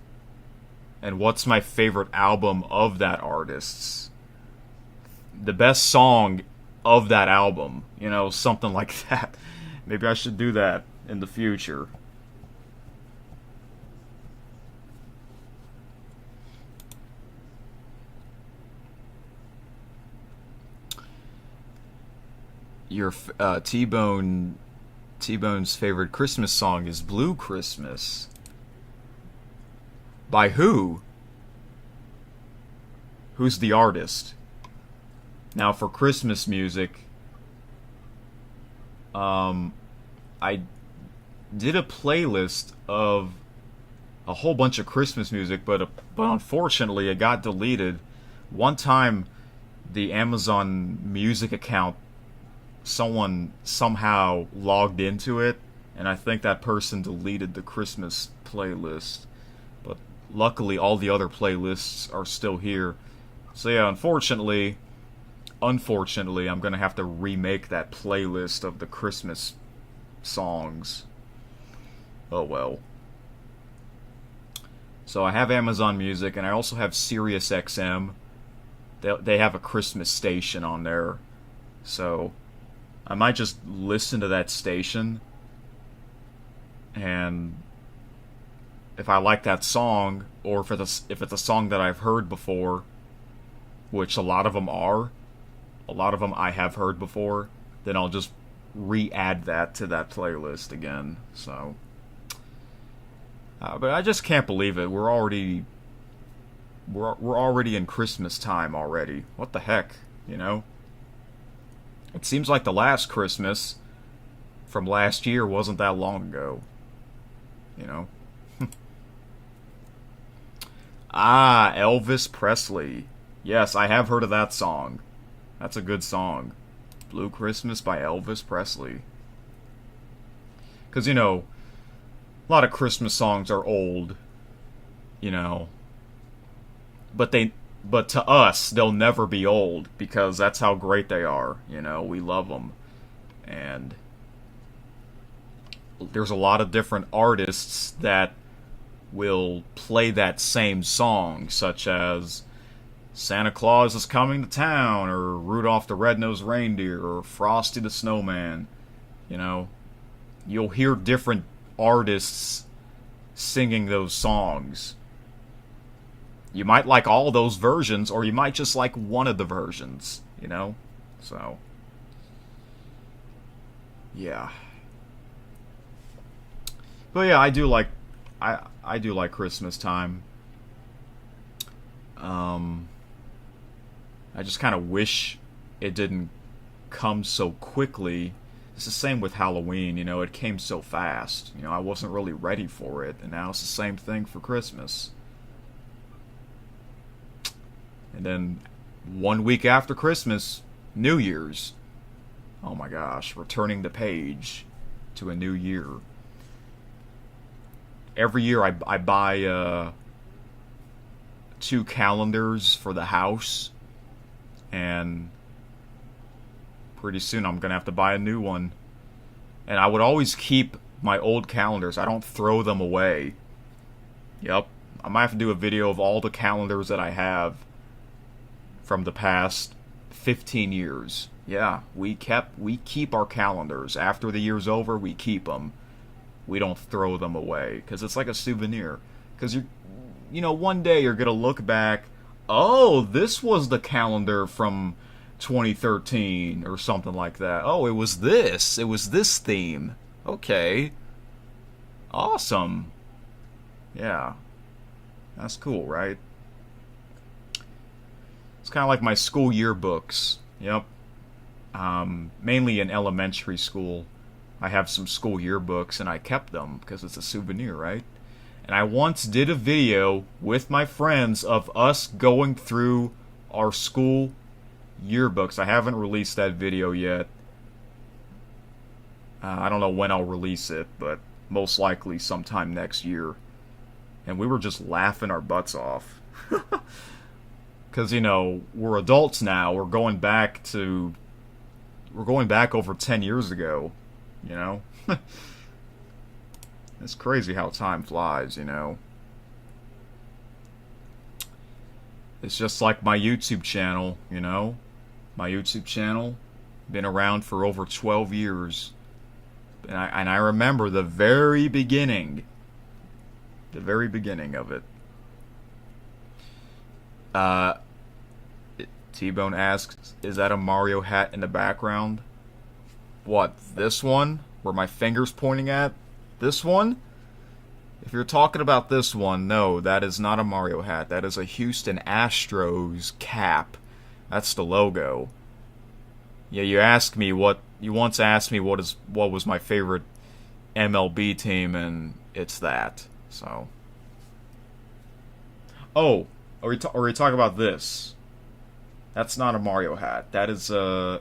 And what's my favorite album of that artist's? The best song of that album. Something like that. Maybe I should do that in the future. your T-Bone's favorite Christmas song is Blue Christmas. By who? Who's the artist? Now for Christmas music, I did a playlist of a whole bunch of Christmas music, but unfortunately it got deleted. One time, the Amazon Music account, someone somehow logged into it, and I think that person deleted the Christmas playlist. But luckily, all the other playlists are still here. So yeah, unfortunately, I'm gonna have to remake that playlist of the Christmas songs. Oh well. So I have Amazon Music, and I also have Sirius XM. They have a Christmas station on there, so I might just listen to that station, and if I like that song, or if it's a song that I've heard before, which a lot of them I have heard before, then I'll just re-add that to that playlist again. So, but I just can't believe it. We're already in Christmas time already. What the heck, you know? It seems like the last Christmas from last year wasn't that long ago. You know? Ah, Elvis Presley. Yes, I have heard of that song. That's a good song. Blue Christmas by Elvis Presley. Because, you know, a lot of Christmas songs are old, you know. But to us, they'll never be old, because that's how great they are, you know. We love them. And there's a lot of different artists that will play that same song, such as Santa Claus is Coming to Town, or Rudolph the Red-Nosed Reindeer, or Frosty the Snowman. You know, you'll hear different artists singing those songs. You might like all those versions, or you might just like one of the versions, you know? So, yeah. But yeah, I do like Christmas time. I just kind of wish it didn't come so quickly. It's the same with Halloween, you know, it came so fast. You know, I wasn't really ready for it, and now it's the same thing for Christmas. And then 1 week after Christmas, New Year's. Oh my gosh, returning the page to a new year. Every year I buy 2 calendars for the house, and pretty soon I'm gonna have to buy a new one. And I would always keep my old calendars. I don't throw them away. Yep, I might have to do a video of all the calendars that I have from the past 15 years. Yeah, we keep our calendars. After the year's over, we keep them. We don't throw them away, because it's like a souvenir. Because you know, one day you're gonna look back, oh, this was the calendar from 2013 or something like that. Oh, it was this theme. Okay, awesome. Yeah, that's cool, right? It's kind of like my school yearbooks. Yep. Mainly in elementary school, I have some school yearbooks, and I kept them because it's a souvenir, right? And I once did a video with my friends of us going through our school yearbooks. I haven't released that video yet. I don't know when I'll release it, but most likely sometime next year. And we were just laughing our butts off. Because, you know, we're adults now. We're going back over 10 years ago, you know? It's crazy how time flies, you know? It's just like my YouTube channel, you know? My YouTube channel, been around for over 12 years. And I remember the very beginning of it. T-Bone asks, is that a Mario hat in the background? What, this one? Where my finger's pointing at? This one? If you're talking about this one, no, that is not a Mario hat. That is a Houston Astros cap. That's the logo. Yeah, you once asked me what was my favorite MLB team, and it's that. So. Oh, are we talking about this? That's not a Mario hat. That is a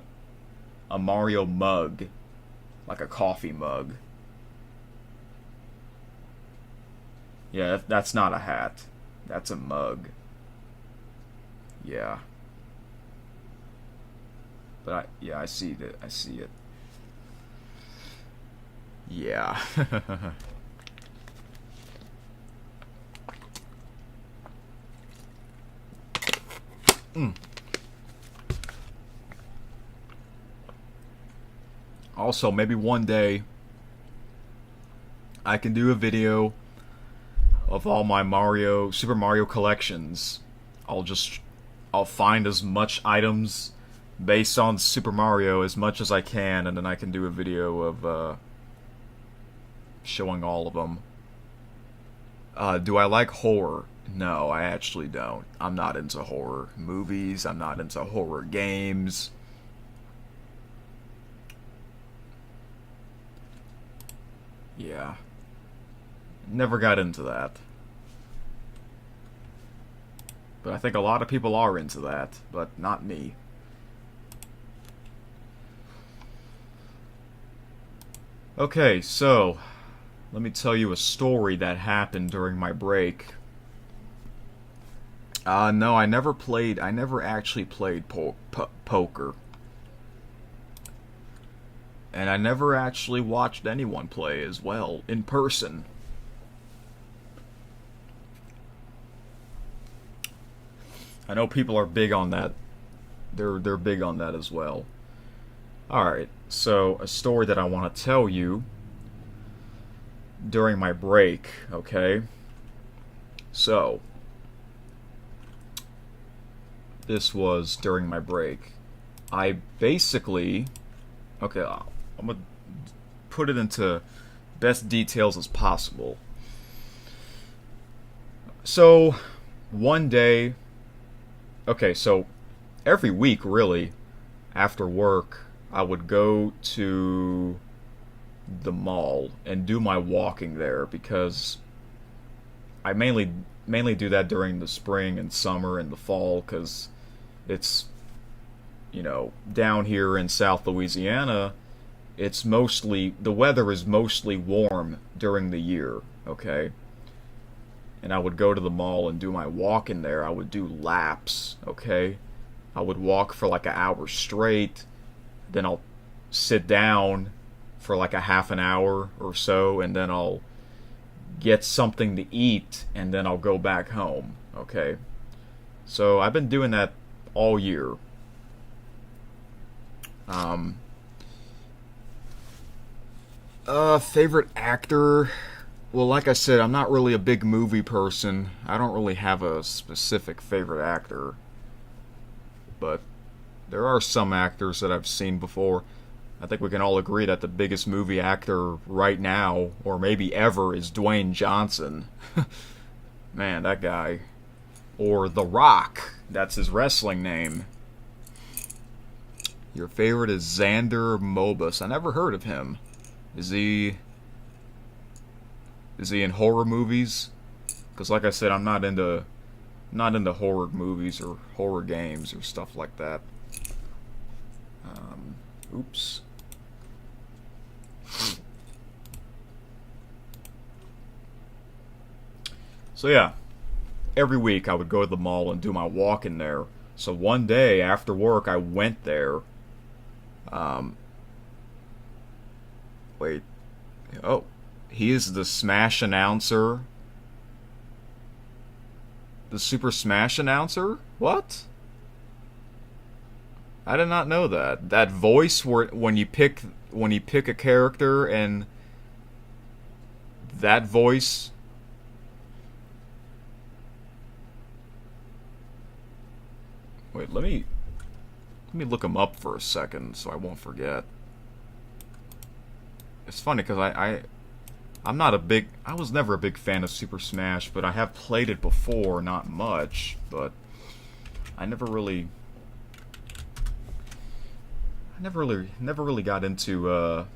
Mario mug, like a coffee mug. Yeah, that's not a hat. That's a mug. Yeah. But I see it. I see it. Yeah. mm. Also, maybe one day I can do a video of all my Super Mario collections. I'll find as much items based on Super Mario as much as I can, and then I can do a video of showing all of them. Do I like horror? No, I actually don't. I'm not into horror movies. I'm not into horror games. Yeah. Never got into that. But I think a lot of people are into that, but not me. Okay, so let me tell you a story that happened during my break. No, I never actually played poker. And I never actually watched anyone play as well, in person. I know people are big on that. They're big on that as well. Alright, so a story that I want to tell you during my break, okay? So, this was during my break. I basically... Okay, I'm going to put it into best details as possible. So, one day... Okay, so every week, really, after work, I would go to the mall and do my walking there because I mainly do that during the spring and summer and the fall because it's, down here in South Louisiana, the weather is mostly warm during the year, okay? And I would go to the mall and do my walk in there. I would do laps, okay? I would walk for like an hour straight, then I'll sit down for like a half an hour or so, and then I'll get something to eat, and then I'll go back home, okay? So I've been doing that all year. Favorite actor? Well, like I said, I'm not really a big movie person. I don't really have a specific favorite actor. But there are some actors that I've seen before. I think we can all agree that the biggest movie actor right now, or maybe ever, is Dwayne Johnson. Man, that guy. Or The Rock. That's his wrestling name. Your favorite is Xander Mobus. I never heard of him. Is he in horror movies? Because like I said, I'm not into horror movies or horror games or stuff like that. Oops. So yeah, every week I would go to the mall and do my walk in there. So one day after work, I went there. Wait. Oh, he is the Smash announcer. The Super Smash announcer? What? I did not know that. That voice where when you pick a character and that voice. Wait, let me look him up for a second so I won't forget. it's funny because I'm not a big. I was never a big fan of Super Smash, but I have played it before, not much. But I never really got into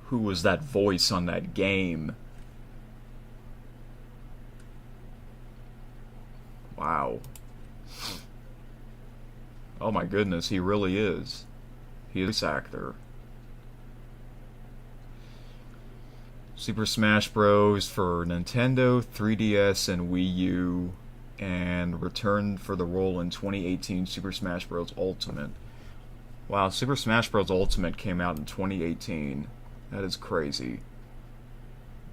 who was that voice on that game. Wow. Oh my goodness, he really is. He is a voice actor. Super Smash Bros. For Nintendo, 3DS, and Wii U, and returned for the role in 2018 Super Smash Bros. Ultimate. Wow, Super Smash Bros. Ultimate came out in 2018. That is crazy.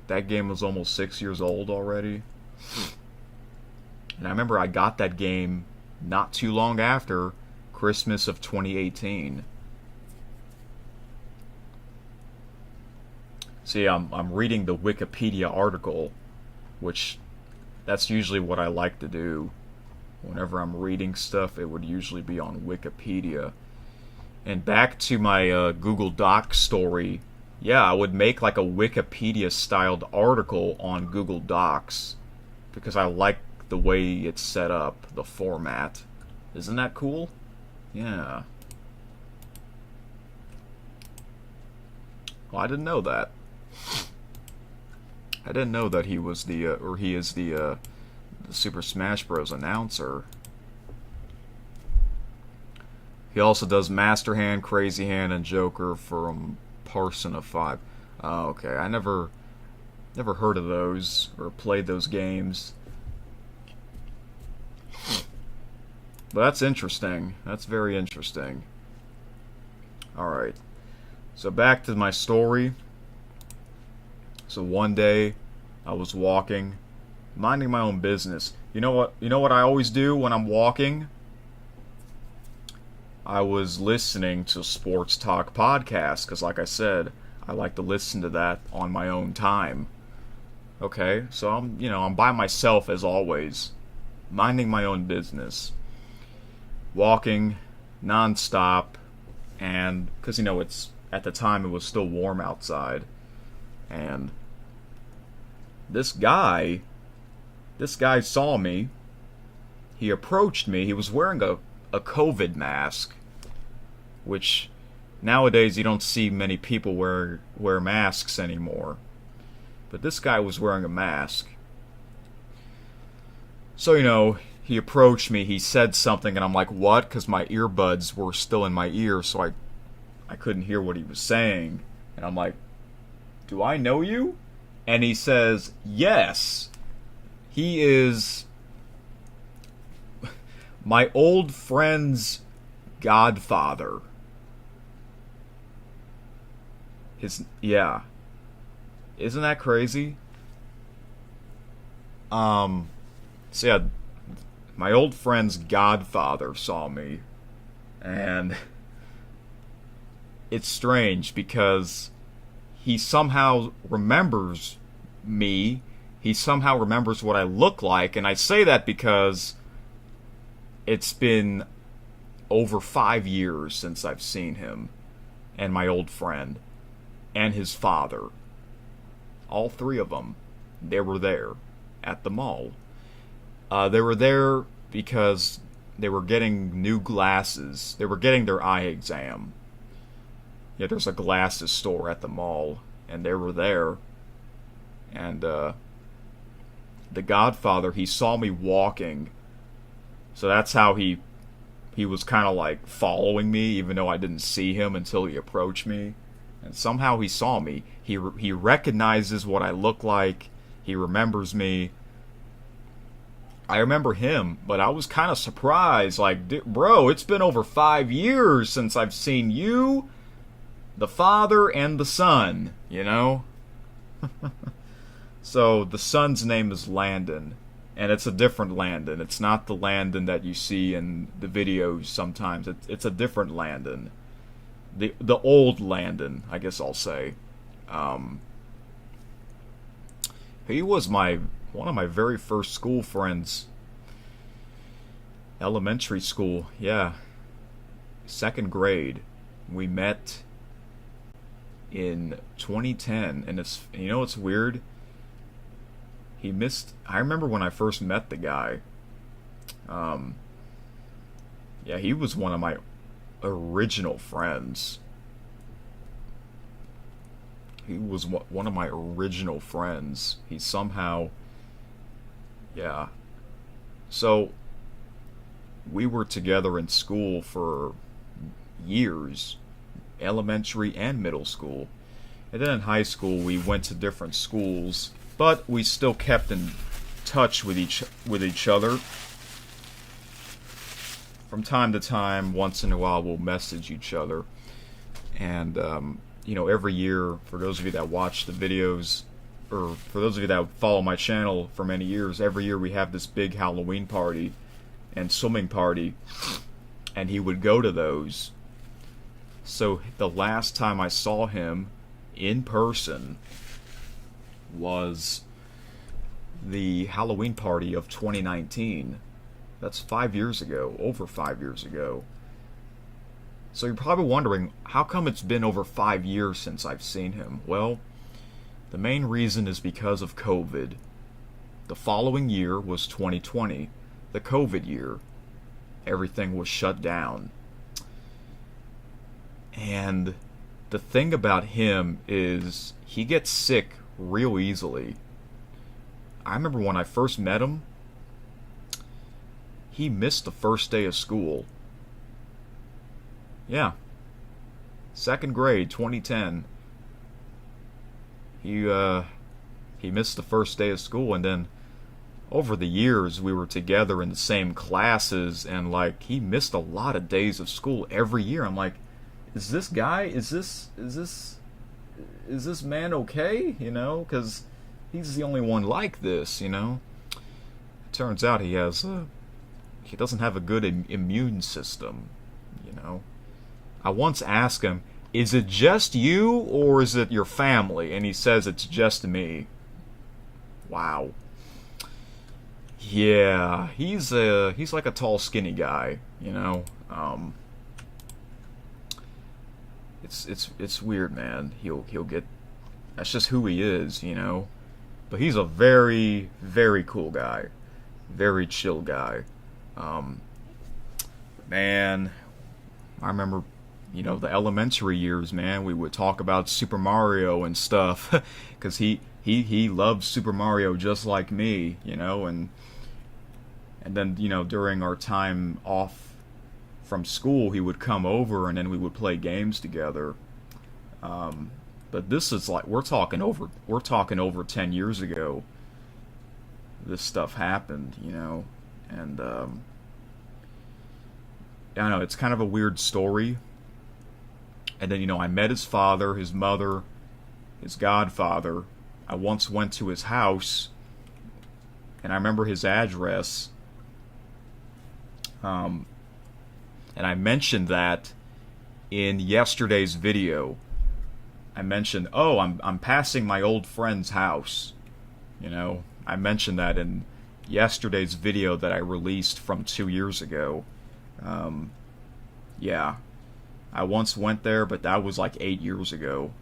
That game was almost 6 years old already. And I remember I got that game not too long after Christmas of 2018. See, I'm reading the Wikipedia article, which that's usually what I like to do. Whenever I'm reading stuff, it would usually be on Wikipedia. And back to my Google Docs story, yeah, I would make like a Wikipedia-styled article on Google Docs because I like the way it's set up, the format. Isn't that cool? Yeah. Well, I didn't know that. I didn't know that he was he is the Super Smash Bros. Announcer. He also does Master Hand, Crazy Hand, and Joker from Persona 5. Oh, okay. I never heard of those or played those games. But that's interesting. That's very interesting. Alright. So back to my story. So one day, I was walking, minding my own business. You know what? You know what I always do when I'm walking? I was listening to Sports Talk podcast because, like I said, I like to listen to that on my own time. Okay, so I'm by myself as always, minding my own business, walking nonstop, and because it's at the time it was still warm outside. And this guy saw me. He approached me. He was wearing a COVID mask, which nowadays you don't see many people wear masks anymore. But this guy was wearing a mask. So, he approached me. He said something, and I'm like, what? Because my earbuds were still in my ear, so I couldn't hear what he was saying. And I'm like, do I know you? And he says, yes. He is my old friend's godfather. Yeah. Isn't that crazy? So yeah, my old friend's godfather saw me. And it's strange because he somehow remembers me. He somehow remembers what I look like. And I say that because it's been over 5 years since I've seen him and my old friend and his father. All three of them. They were there at the mall. They were there because they were getting new glasses. They were getting their eye exam. Yeah, there's a glasses store at the mall, and they were there. And the Godfather, he saw me walking, so that's how he was kind of like following me, even though I didn't see him until he approached me. And somehow he saw me. He recognizes what I look like. He remembers me. I remember him, but I was kind of surprised. Like, bro, it's been over 5 years since I've seen you, the father, and the son, So, the son's name is Landon, and it's a different Landon. It's not the Landon that you see in the videos sometimes. It's a different Landon. The old Landon, I guess I'll say. He was one of my very first school friends. Elementary school, yeah. 2nd grade. We met in 2010, and it's weird. I remember when I first met the guy. Um, yeah, he was one of my original friends. He was one of my original friends. He somehow, yeah. So we were together in school for years, elementary and middle school. And then in high school we went to different schools, but we still kept in touch with each other. From time to time, once in a while, we'll message each other. And every year, for those of you that watch the videos, or for those of you that follow my channel for many years, every year we have this big Halloween party and swimming party, and he would go to those. So the last time I saw him in person was the Halloween party of 2019. That's 5 years ago, over 5 years ago. So you're probably wondering, how come it's been over 5 years since I've seen him? Well, the main reason is because of COVID. The following year was 2020, the COVID year. Everything was shut down. And the thing about him is he gets sick real easily. I remember when I first met him, he missed the first day of school. Yeah. Second grade, 2010. He missed the first day of school, and then over the years we were together in the same classes, and like he missed a lot of days of school every year. I'm like, is this man okay? Because he's the only one like this. It turns out he doesn't have a good immune system. I once asked him, is it just you or is it your family? And he says it's just me. Wow. Yeah, he's like a tall, skinny guy. It's weird, man. He'll get. That's just who he is. But he's a very, very cool guy, very chill guy. Man, I remember, the elementary years, man, we would talk about Super Mario and stuff, because he loved Super Mario just like me, and then, during our time off from school, he would come over and then we would play games together. But this is like, we're talking over 10 years ago this stuff happened, and I know it's kind of a weird story. And then, I met his father, his mother, his godfather. I once went to his house, and I remember his address. And I mentioned that in yesterday's video. I mentioned, I'm passing my old friend's house. I mentioned that in yesterday's video that I released from 2 years ago. Yeah. I once went there, but that was like 8 years ago.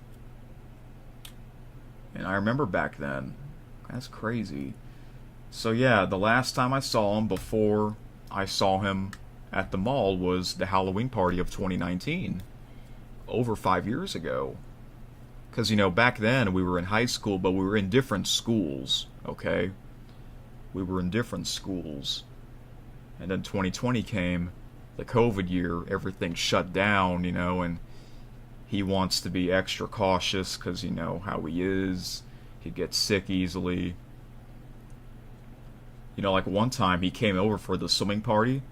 And I remember back then. That's crazy. So yeah, the last time I saw him before I saw him at the mall was the Halloween party of 2019. Over 5 years ago. Because, back then we were in high school, but we were in different schools, okay? We were in different schools. And then 2020 came, the COVID year, everything shut down, and he wants to be extra cautious because how he is. He gets sick easily. Like one time he came over for the swimming party,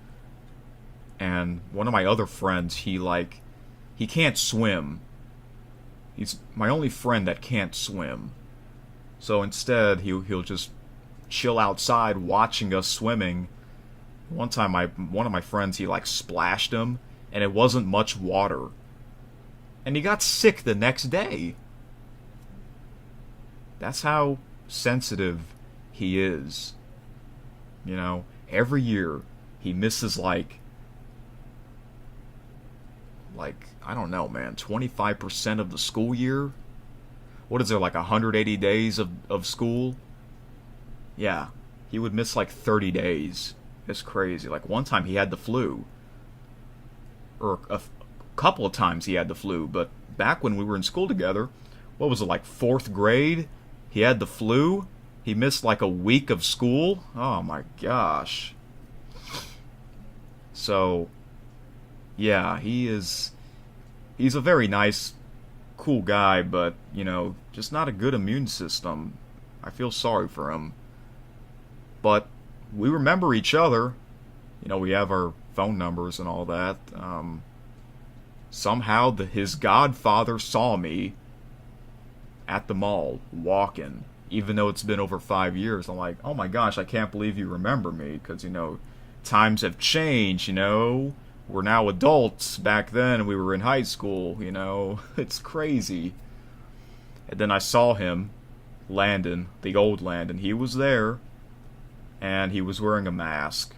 and one of my other friends, he can't swim. He's my only friend that can't swim. So instead, he'll just chill outside watching us swimming. One time, one of my friends, he splashed him, and it wasn't much water. And he got sick the next day. That's how sensitive he is. Every year, he misses like, I don't know, man, 25% of the school year? What is there, like 180 days of school? Yeah, he would miss like 30 days. It's crazy. Like one time he had the flu, or a couple of times he had the flu, but back when we were in school together, what was it, like fourth grade? He had the flu. He missed like a week of school. Oh my gosh. So, yeah, he's a very nice, cool guy, but, just not a good immune system. I feel sorry for him. But we remember each other. We have our phone numbers and all that. Somehow his godfather saw me at the mall walking, even though it's been over 5 years. I'm like, oh my gosh, I can't believe you remember me, because times have changed. We're now adults. Back then we were in high school. It's crazy. And then I saw him, Landon, the old Landon. He was there, and he was wearing a mask.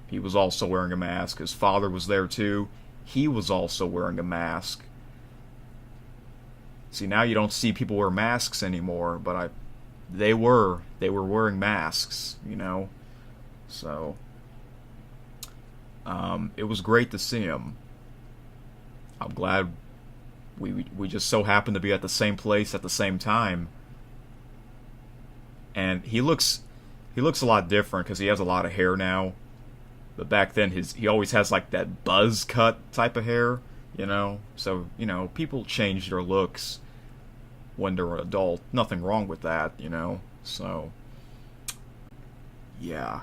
He was also wearing a mask. His father was there too. He was also wearing a mask. See, now you don't see people wear masks anymore, but they were wearing masks, So, it was great to see him. I'm glad we just so happened to be at the same place at the same time. And he looks a lot different because he has a lot of hair now. But back then he always has like that buzz cut type of hair, So, people change their looks when they're an adult. Nothing wrong with that, So, yeah.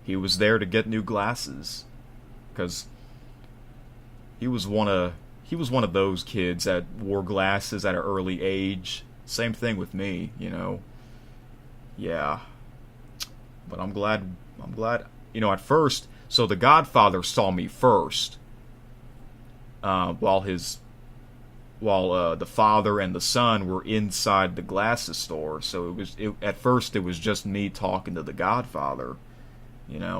He was there to get new glasses, because he was one of those kids that wore glasses at an early age. Same thing with me, Yeah. But I'm glad, at first, so the Godfather saw me first, while the father and the son were inside the glasses store. So at first it was just me talking to the Godfather, And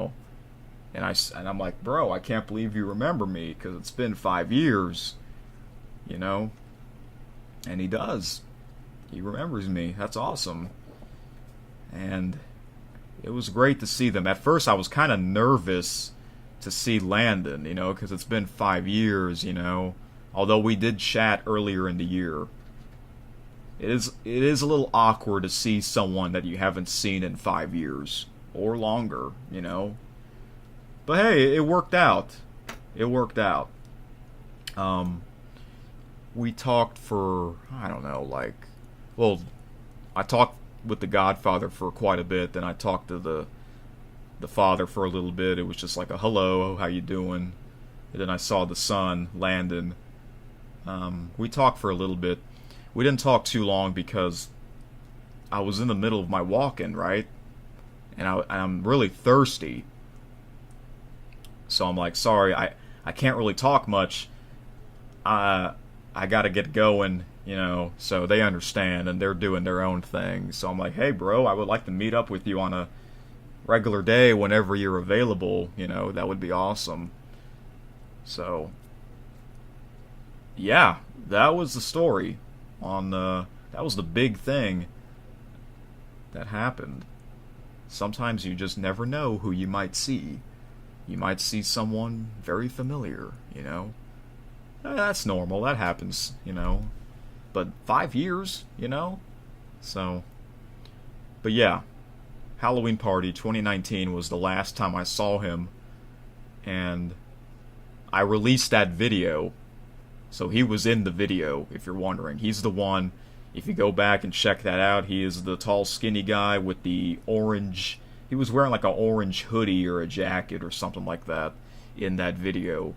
I'm like, bro, I can't believe you remember me, because it's been 5 years, And he does. He remembers me. That's awesome. And it was great to see them. At first I was kind of nervous to see Landon, because it's been 5 years, Although we did chat earlier in the year. It is a little awkward to see someone that you haven't seen in 5 years or longer, But hey, it worked out. It worked out. We talked for, I don't know, I talked with the Godfather for quite a bit, then I talked to the father for a little bit. It was just like a hello, how you doing? And then I saw the son, Landon. We talked for a little bit. We didn't talk too long because I was in the middle of my walking, right? And I'm really thirsty. So I'm like, sorry, I can't really talk much. I gotta get going, so they understand, and they're doing their own thing. So I'm like, hey bro, I would like to meet up with you on a regular day whenever you're available, that would be awesome. So, yeah, that was the story that was the big thing that happened. Sometimes you just never know who you might see. You might see someone very familiar, That's normal, that happens, But 5 years, So, but yeah, Halloween Party 2019 was the last time I saw him, and I released that video. So he was in the video, if you're wondering. He's the one, if you go back and check that out, he is the tall, skinny guy with the orange... He was wearing like an orange hoodie or a jacket or something like that in that video.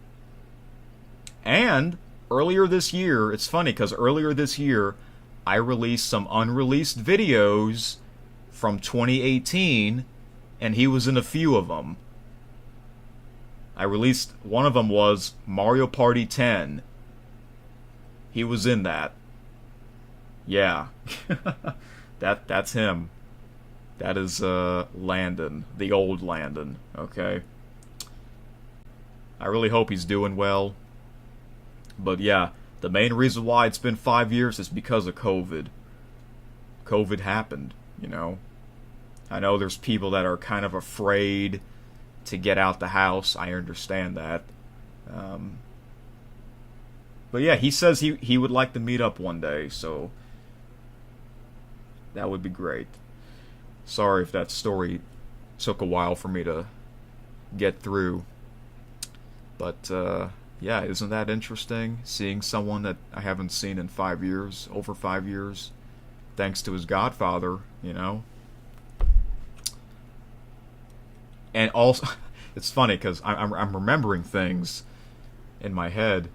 And earlier this year, it's funny because earlier this year, I released some unreleased videos from 2018, and he was in a few of them. I released, one of them was Mario Party 10. He was in that. Yeah. That's him. That is Landon, the old Landon, okay? I really hope he's doing well. But yeah, the main reason why it's been 5 years is because of COVID. COVID happened, you know. I know there's people that are kind of afraid to get out the house. I understand that. Um, but yeah, he says he would like to meet up one day, so that would be great. Sorry if that story took a while for me to get through. But yeah, isn't that interesting? Seeing someone that I haven't seen in 5 years, over 5 years, thanks to his godfather, you know? And also, it's funny because I'm remembering things in my head.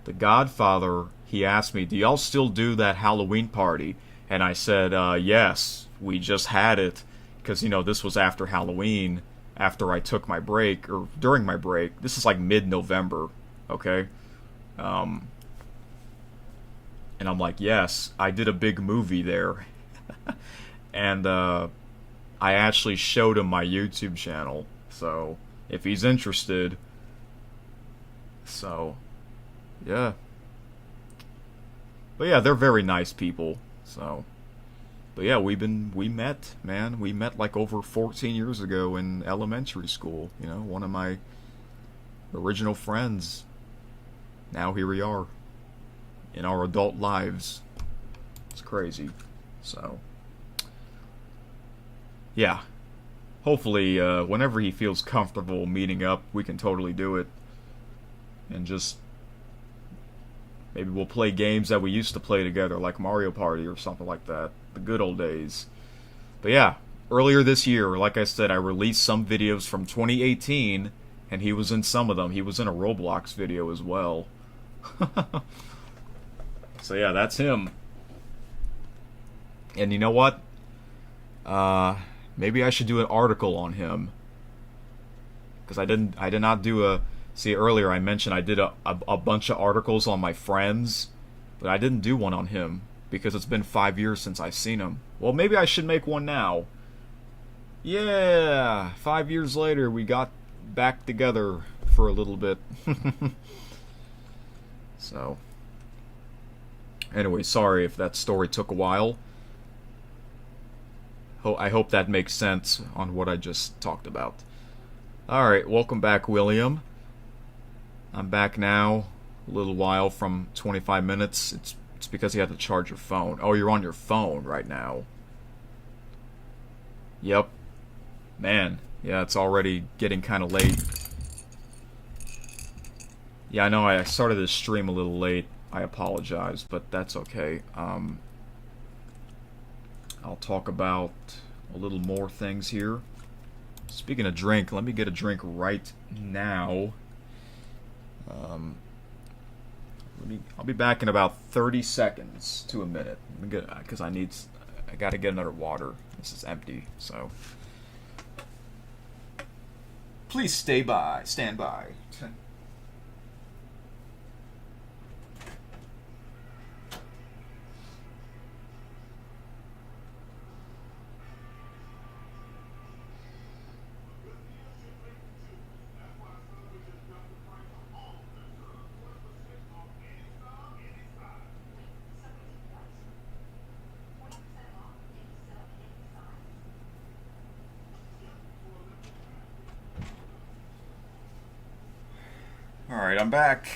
The Godfather, he asked me, "Do y'all still do that Halloween party?" And I said, "Yes, we just had it because you know this was after Halloween, after I took my break or during my break. This is like mid-November, okay?" Um, and I'm like, "Yes, I did a big movie there," and I actually showed him my YouTube channel. So if he's interested, so yeah. But yeah, they're very nice people. So, but yeah, we met, man. We met like over 14 years ago in elementary school. You know, one of my original friends. Now here we are in our adult lives. It's crazy. So, yeah. Hopefully, whenever he feels comfortable meeting up, we can totally do it. And just maybe we'll play games that we used to play together, like Mario Party or something like that. The good old days. But yeah, earlier this year, like I said, I released some videos from 2018, and he was in some of them. He was in a Roblox video as well. So yeah, that's him. And you know what? Maybe I should do an article on him. Because I did not do a... See, earlier I mentioned I did a bunch of articles on my friends, but I didn't do one on him, because it's been 5 years since I've seen him. Well, maybe I should make one now. Yeah, 5 years later, we got back together for a little bit. So, anyway, sorry if that story took a while. I hope that makes sense on what I just talked about. Alright, welcome back, William. I'm back now, a little while from 25 minutes. It's because you have to charge your phone. Oh, you're on your phone right now. Yep. Man, yeah, it's already getting kind of late. Yeah, I know I started this stream a little late. I apologize, but that's okay. I'll talk about a little more things here. Speaking of drink, let me get a drink right now. I'll be back in about 30 seconds to a minute. Because I gotta get another water. This is empty, so. Please stand by. Alright, I'm back.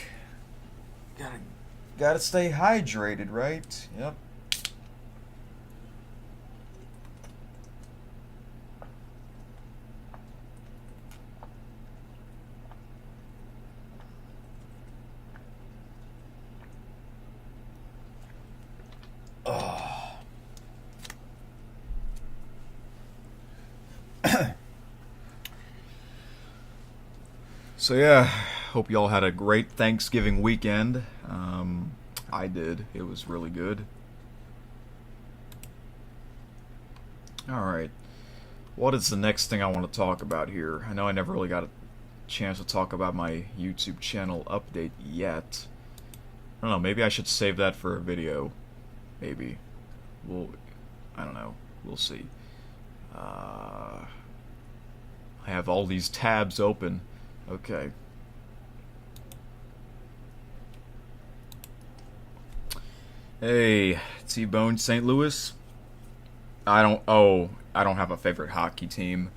Gotta stay hydrated, right? Yep. So yeah, hope y'all had a great Thanksgiving weekend. I did. It was really good. Alright. What is the next thing I want to talk about here? I know I never really got a chance to talk about my YouTube channel update yet. I don't know, maybe I should save that for a video. Maybe. I don't know. We'll see. I have all these tabs open. Okay. Hey, T-Bone St. Louis. I don't have a favorite hockey team.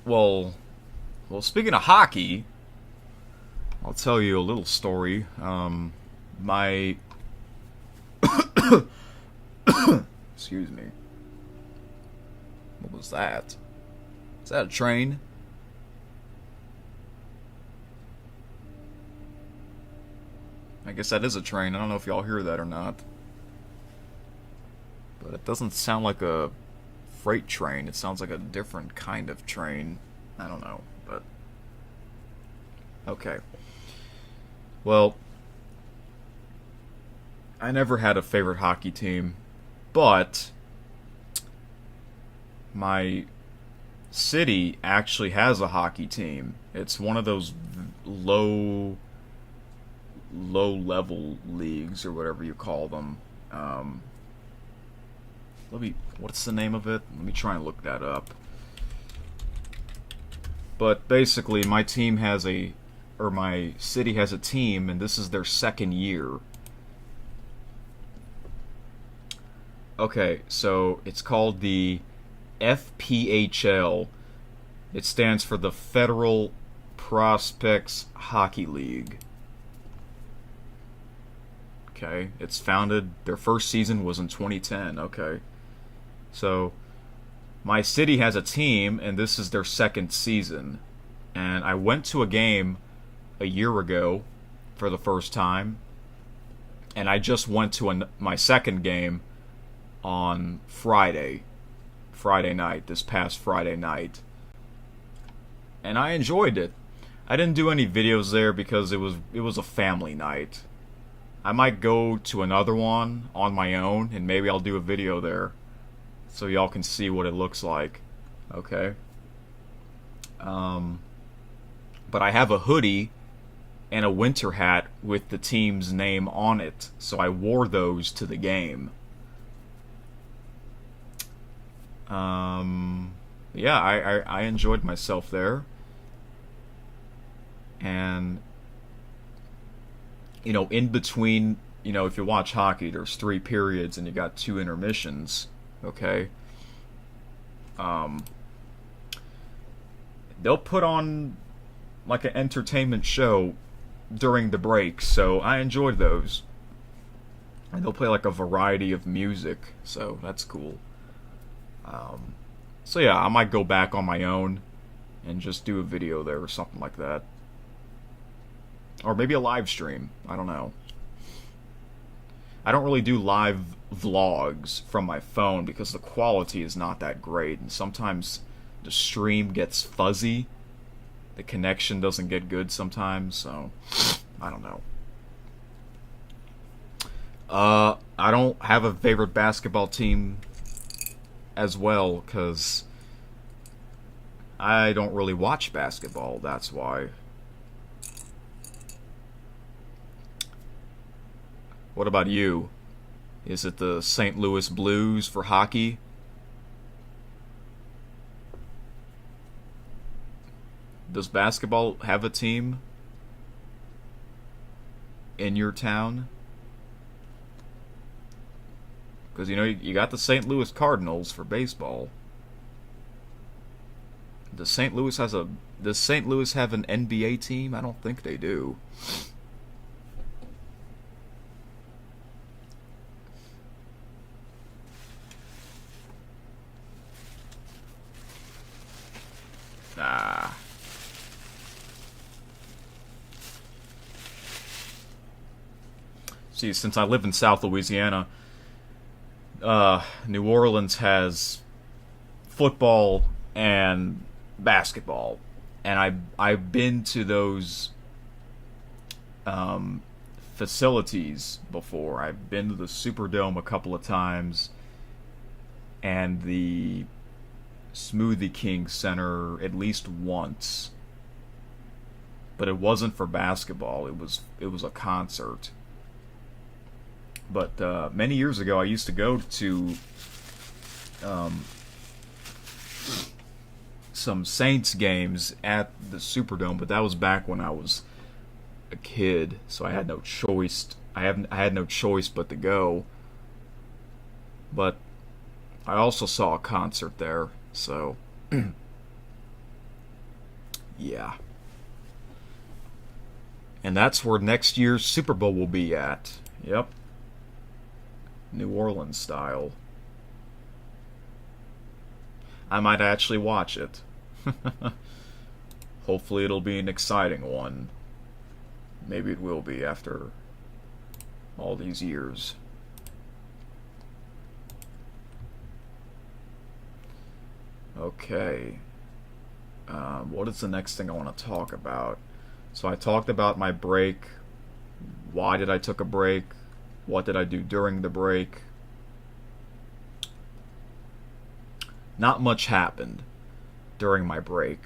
Well, speaking of hockey, I'll tell you a little story. My excuse me. What was that? Is that a train? I guess that is a train. I don't know if y'all hear that or not. But it doesn't sound like a freight train. It sounds like a different kind of train. I don't know, but okay. Well, I never had a favorite hockey team, but my city actually has a hockey team. It's one of those low level leagues or whatever you call them. Um, what's the name of it? Let me try and look that up. But basically, my city has a team, and this is their second year. Okay, so it's called the FPHL. It stands for the Federal Prospects Hockey League. Okay, their first season was in 2010. Okay, so my city has a team, and this is their second season. And I went to a game a year ago for the first time, and I just went to my second game on Friday night, this past Friday night, and I enjoyed it. I didn't do any videos there because it was a family night. I might go to another one on my own, and maybe I'll do a video there so y'all can see what it looks like. Okay. But I have a hoodie and a winter hat with the team's name on it, so I wore those to the game. Yeah, I enjoyed myself there. And, in between, if you watch hockey, there's 3 periods and you got 2 intermissions, okay? Um, they'll put on, like, an entertainment show during the breaks, so I enjoyed those. And they'll play, like, a variety of music, so that's cool. So yeah, I might go back on my own and just do a video there or something like that. Or maybe a live stream. I don't know. I don't really do live vlogs from my phone because the quality is not that great, and sometimes the stream gets fuzzy. The connection doesn't get good sometimes, so I don't know. I don't have a favorite basketball team as well, because I don't really watch basketball, that's why. What about you? Is it the St. Louis Blues for hockey? Does basketball have a team in your town? Because, you got the St. Louis Cardinals for baseball. Does St. Louis have an NBA team? I don't think they do. Ah. See, since I live in South Louisiana, New Orleans has football and basketball, and I've been to those facilities before. I've been to the Superdome a couple of times, and the Smoothie King Center at least once. But it wasn't for basketball. It was a concert. But many years ago, I used to go to some Saints games at the Superdome, but that was back when I was a kid, so I had no choice. I had no choice but to go. But I also saw a concert there, so yeah. And that's where next year's Super Bowl will be at. Yep. New Orleans style. I might actually watch it. Hopefully it'll be an exciting one. Maybe it will be after all these years. Okay. What is the next thing I want to talk about? So I talked about my break. Why did I took a break? What did I do during the break? Not much happened during my break.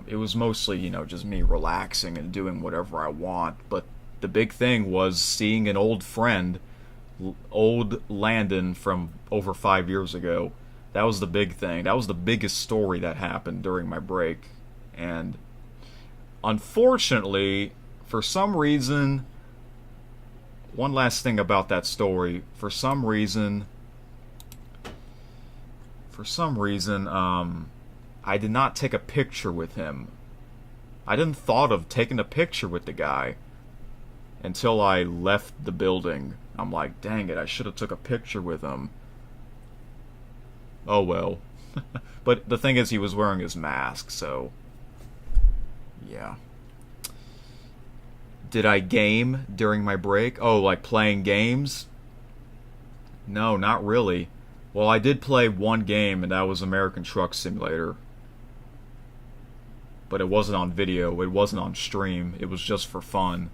It was mostly, just me relaxing and doing whatever I want. But the big thing was seeing an old friend, old Landon from over 5 years ago. That was the big thing. That was the biggest story that happened during my break. And unfortunately, for some reason, one last thing about that story, for some reason, I did not take a picture with him. I didn't thought of taking a picture with the guy until I left the building. I'm like, dang it, I should have took a picture with him. Oh well. But the thing is, he was wearing his mask, so yeah. Did I game during my break? Oh, like playing games? No, not really. Well, I did play one game, and that was American Truck Simulator. But it wasn't on video, it wasn't on stream, it was just for fun.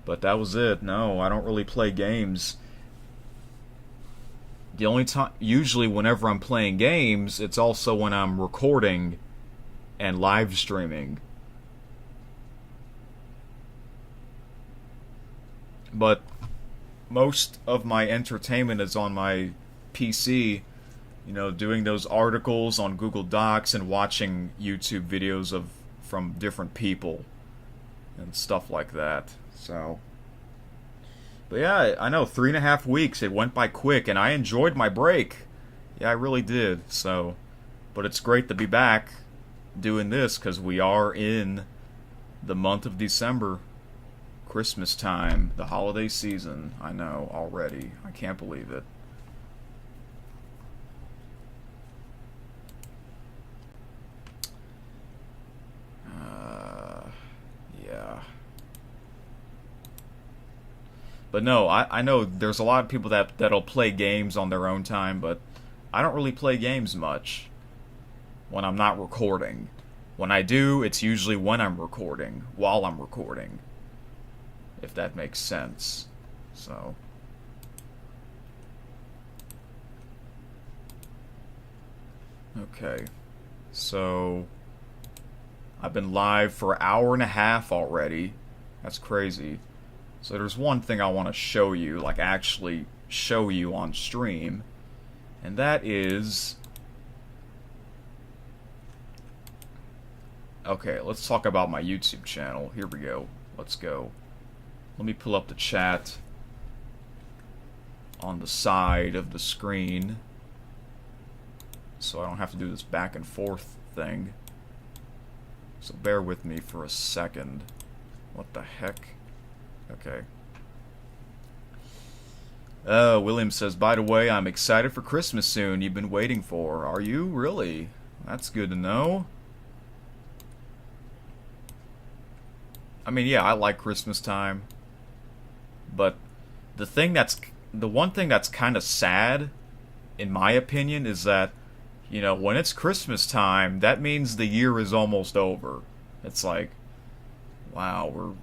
But that was it. No, I don't really play games. The only time, usually whenever I'm playing games, it's also when I'm recording and live streaming. But most of my entertainment is on my PC, doing those articles on Google Docs and watching YouTube videos from different people and stuff like that. So, but yeah, I know 3.5 weeks, it went by quick, and I enjoyed my break. Yeah, I really did. So, but it's great to be back doing this because we are in the month of December. Christmas time, the holiday season. I know already. I can't believe it. Yeah. But no, I know there's a lot of people that'll play games on their own time, but I don't really play games much when I'm not recording. When I do, it's usually when I'm recording, while I'm recording. If that makes sense. So okay. So I've been live for an hour and a half already. That's crazy. So there's one thing I want to show you, like actually show you on stream, and that is, okay, let's talk about my YouTube channel. Here we go. Let's go. Let me pull up the chat on the side of the screen so I don't have to do this back and forth thing. So bear with me for a second. What the heck? Okay. William says, by the way, I'm excited for Christmas soon. You've been waiting for. Are you? Really? That's good to know. I mean, yeah, I like Christmas time. But the one thing that's kind of sad, in my opinion, is that, when it's Christmas time, that means the year is almost over. It's like, wow,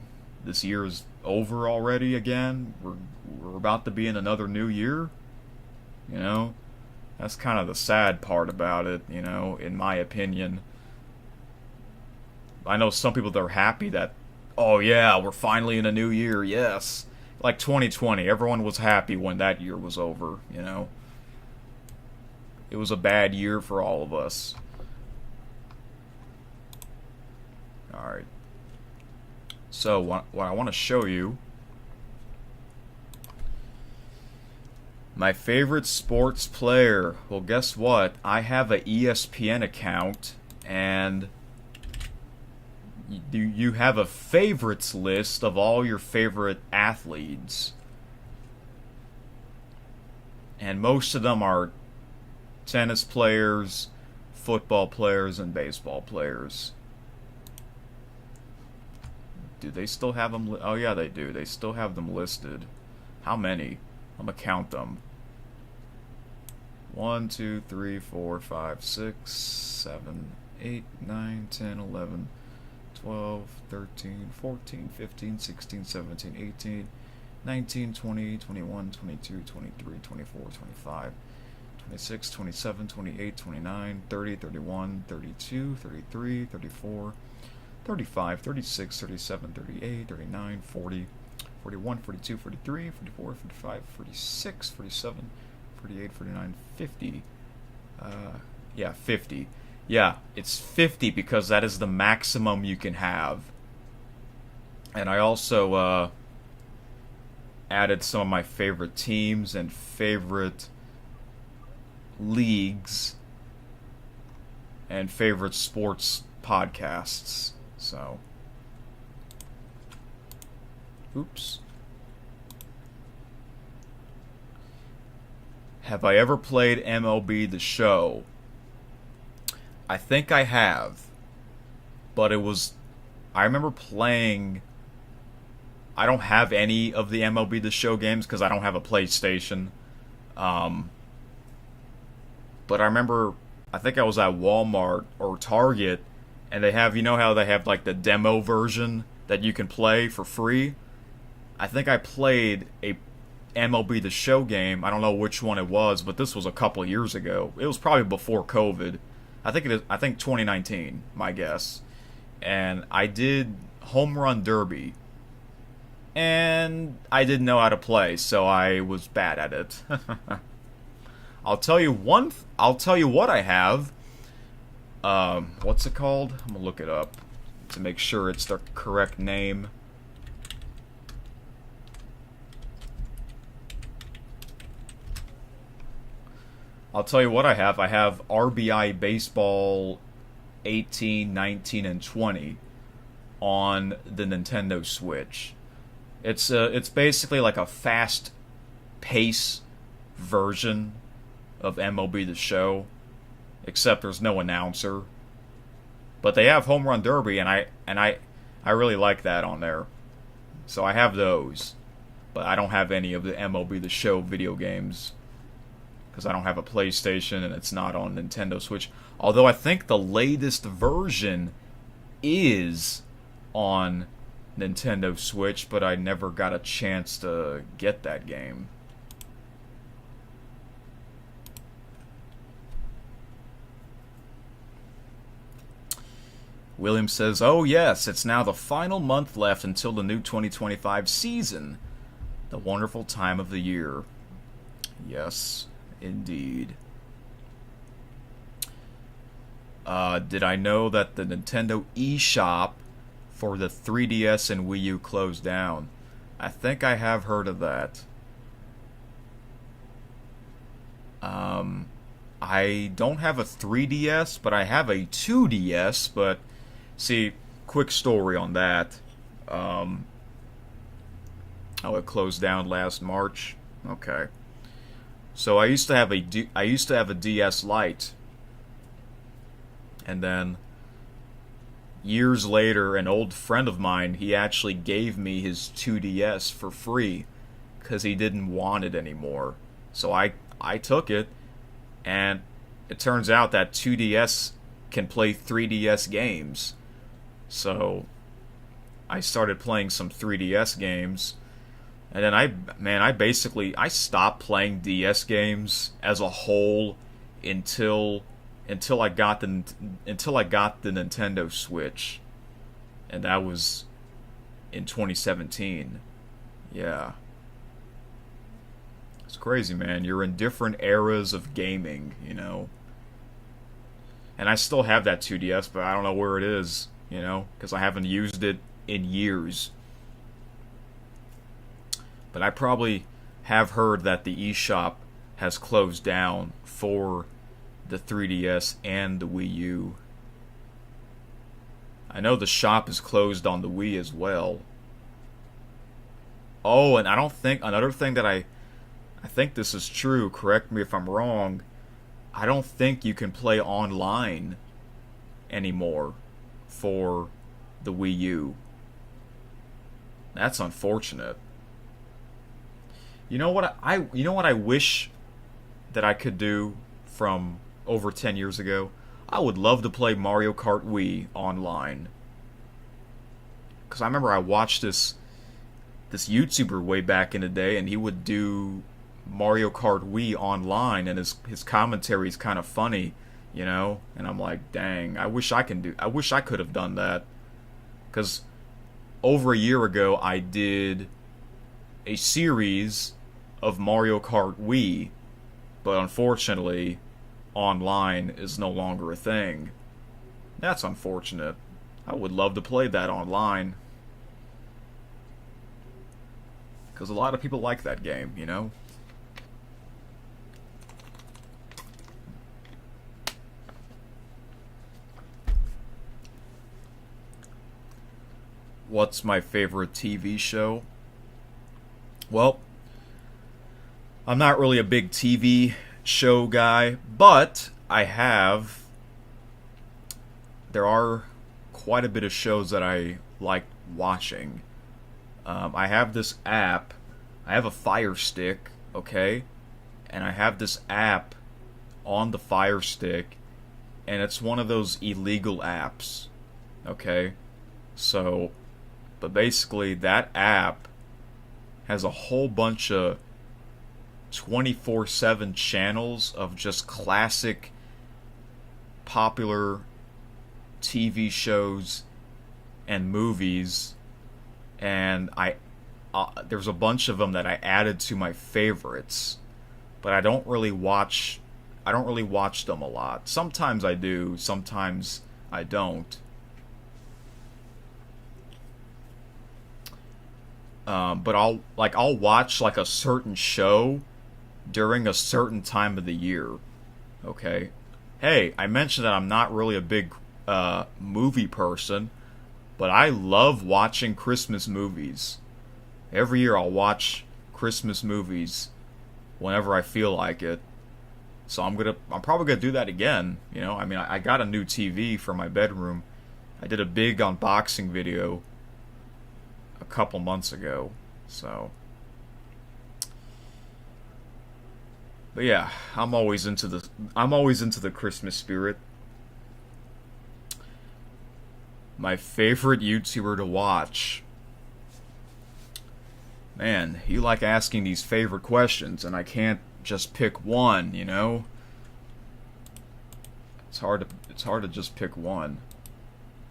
this year is over already again. We're about to be in another new year. That's kind of the sad part about it, in my opinion. I know some people that are happy that, oh yeah, we're finally in a new year, yes. Like 2020, everyone was happy when that year was over, It was a bad year for all of us. Alright. So, what I want to show you My favorite sports player. Well, guess what? I have a ESPN account, and you have a favorites list of all your favorite athletes. And most of them are tennis players, football players, and baseball players. Do they still have them? Oh, yeah, they do. They still have them listed. How many? I'm going to count them. 1, 2, 3, 4, 5, 6, 7, 8, 9, 10, 11, 12, 13, 14, 15, 16, 17, 18, 19, 20, 21, 22, 23, 24, 25, 26, 27, 28, 29, 30, 31, 32, 33, 34, 35, 36, 37, 38, 39, 40, 41, 42, 43, 44, 45, 46, 47, 48, 49, 50. Yeah, 50. Yeah, it's 50 because that is the maximum you can have. And I also added some of my favorite teams and favorite leagues and favorite sports podcasts. So, oops. Have I ever played MLB The Show? I think I have. But I remember playing. I don't have any of the MLB The Show games because I don't have a PlayStation. But I remember, I think I was at Walmart or Target, and they have, you know how they have like the demo version that you can play for free? I think I played a MLB The Show game. I don't know which one it was, but this was a couple years ago. It was probably before COVID. I think 2019, my guess. And I did Home Run Derby. And I didn't know how to play, so I was bad at it. I'll tell you what I have. What's it called? I'm gonna look it up to make sure it's the correct name. I'll tell you what I have. I have RBI Baseball 18, 19, and 20 on the Nintendo Switch. It's basically like a fast pace version of MLB The Show, except there's no announcer. But they have Home Run Derby, and I really like that on there. So I have those, but I don't have any of the MLB The Show video games because I don't have a PlayStation and it's not on Nintendo Switch. Although I think the latest version is on Nintendo Switch, but I never got a chance to get that game. William says, "Oh yes, it's now the final month left until the new 2025 season. The wonderful time of the year." Yes, indeed. Did I know that the Nintendo eShop for the 3DS and Wii U closed down? I think I have heard of that. I don't have a 3DS, but I have a 2DS, but see, quick story on that. Oh, it closed down last March. Okay. So I used to have a DS Lite, and then years later, an old friend of mine, he actually gave me his 2DS for free because he didn't want it anymore. So I took it, and it turns out that 2DS can play 3DS games. So I started playing some 3DS games, and then I stopped playing DS games as a whole until I got the Nintendo Switch, and that was in 2017. Yeah. It's crazy, man. You're in different eras of gaming, you know. And I still have that 2DS, but I don't know where it is, you know, because I haven't used it in years. But I probably have heard that the eShop has closed down for the 3DS and the Wii U. I know the shop is closed on the Wii as well. Oh, and I don't think another thing that I think this is true, correct me if I'm wrong. I don't think you can play online anymore for the Wii U. That's unfortunate. You know what I wish that I could do from over 10 years ago? I would love to play Mario Kart Wii online. Cuz I remember I watched this YouTuber way back in the day, and he would do Mario Kart Wii online, and his commentary is kind of funny, you know? And I'm like, dang, I wish I could have done that. Cuz over a year ago I did a series of Mario Kart Wii, but unfortunately online is no longer a thing. That's unfortunate. I would love to play that online. Because a lot of people like that game, you know? What's my favorite TV show? Well, I'm not really a big TV show guy, but there are quite a bit of shows that I like watching. I have this app. I have a Fire Stick, okay? And I have this app on the Fire Stick, and it's one of those illegal apps, okay? So, but basically that app has a whole bunch of 24/7 channels of just classic popular TV shows and movies, and there's a bunch of them that I added to my favorites, but I don't really watch them a lot. Sometimes I do, sometimes I don't. But I'll watch like a certain show during a certain time of the year. Okay. Hey, I mentioned that I'm not really a big movie person, but I love watching Christmas movies. Every year I'll watch Christmas movies whenever I feel like it. So I'm probably gonna do that again. You know, I mean, I got a new TV for my bedroom. I did a big unboxing video a couple months ago. So, but yeah, I'm always into the Christmas spirit. My favorite YouTuber to watch. Man, you like asking these favorite questions, and I can't just pick one, you know? It's hard to just pick one.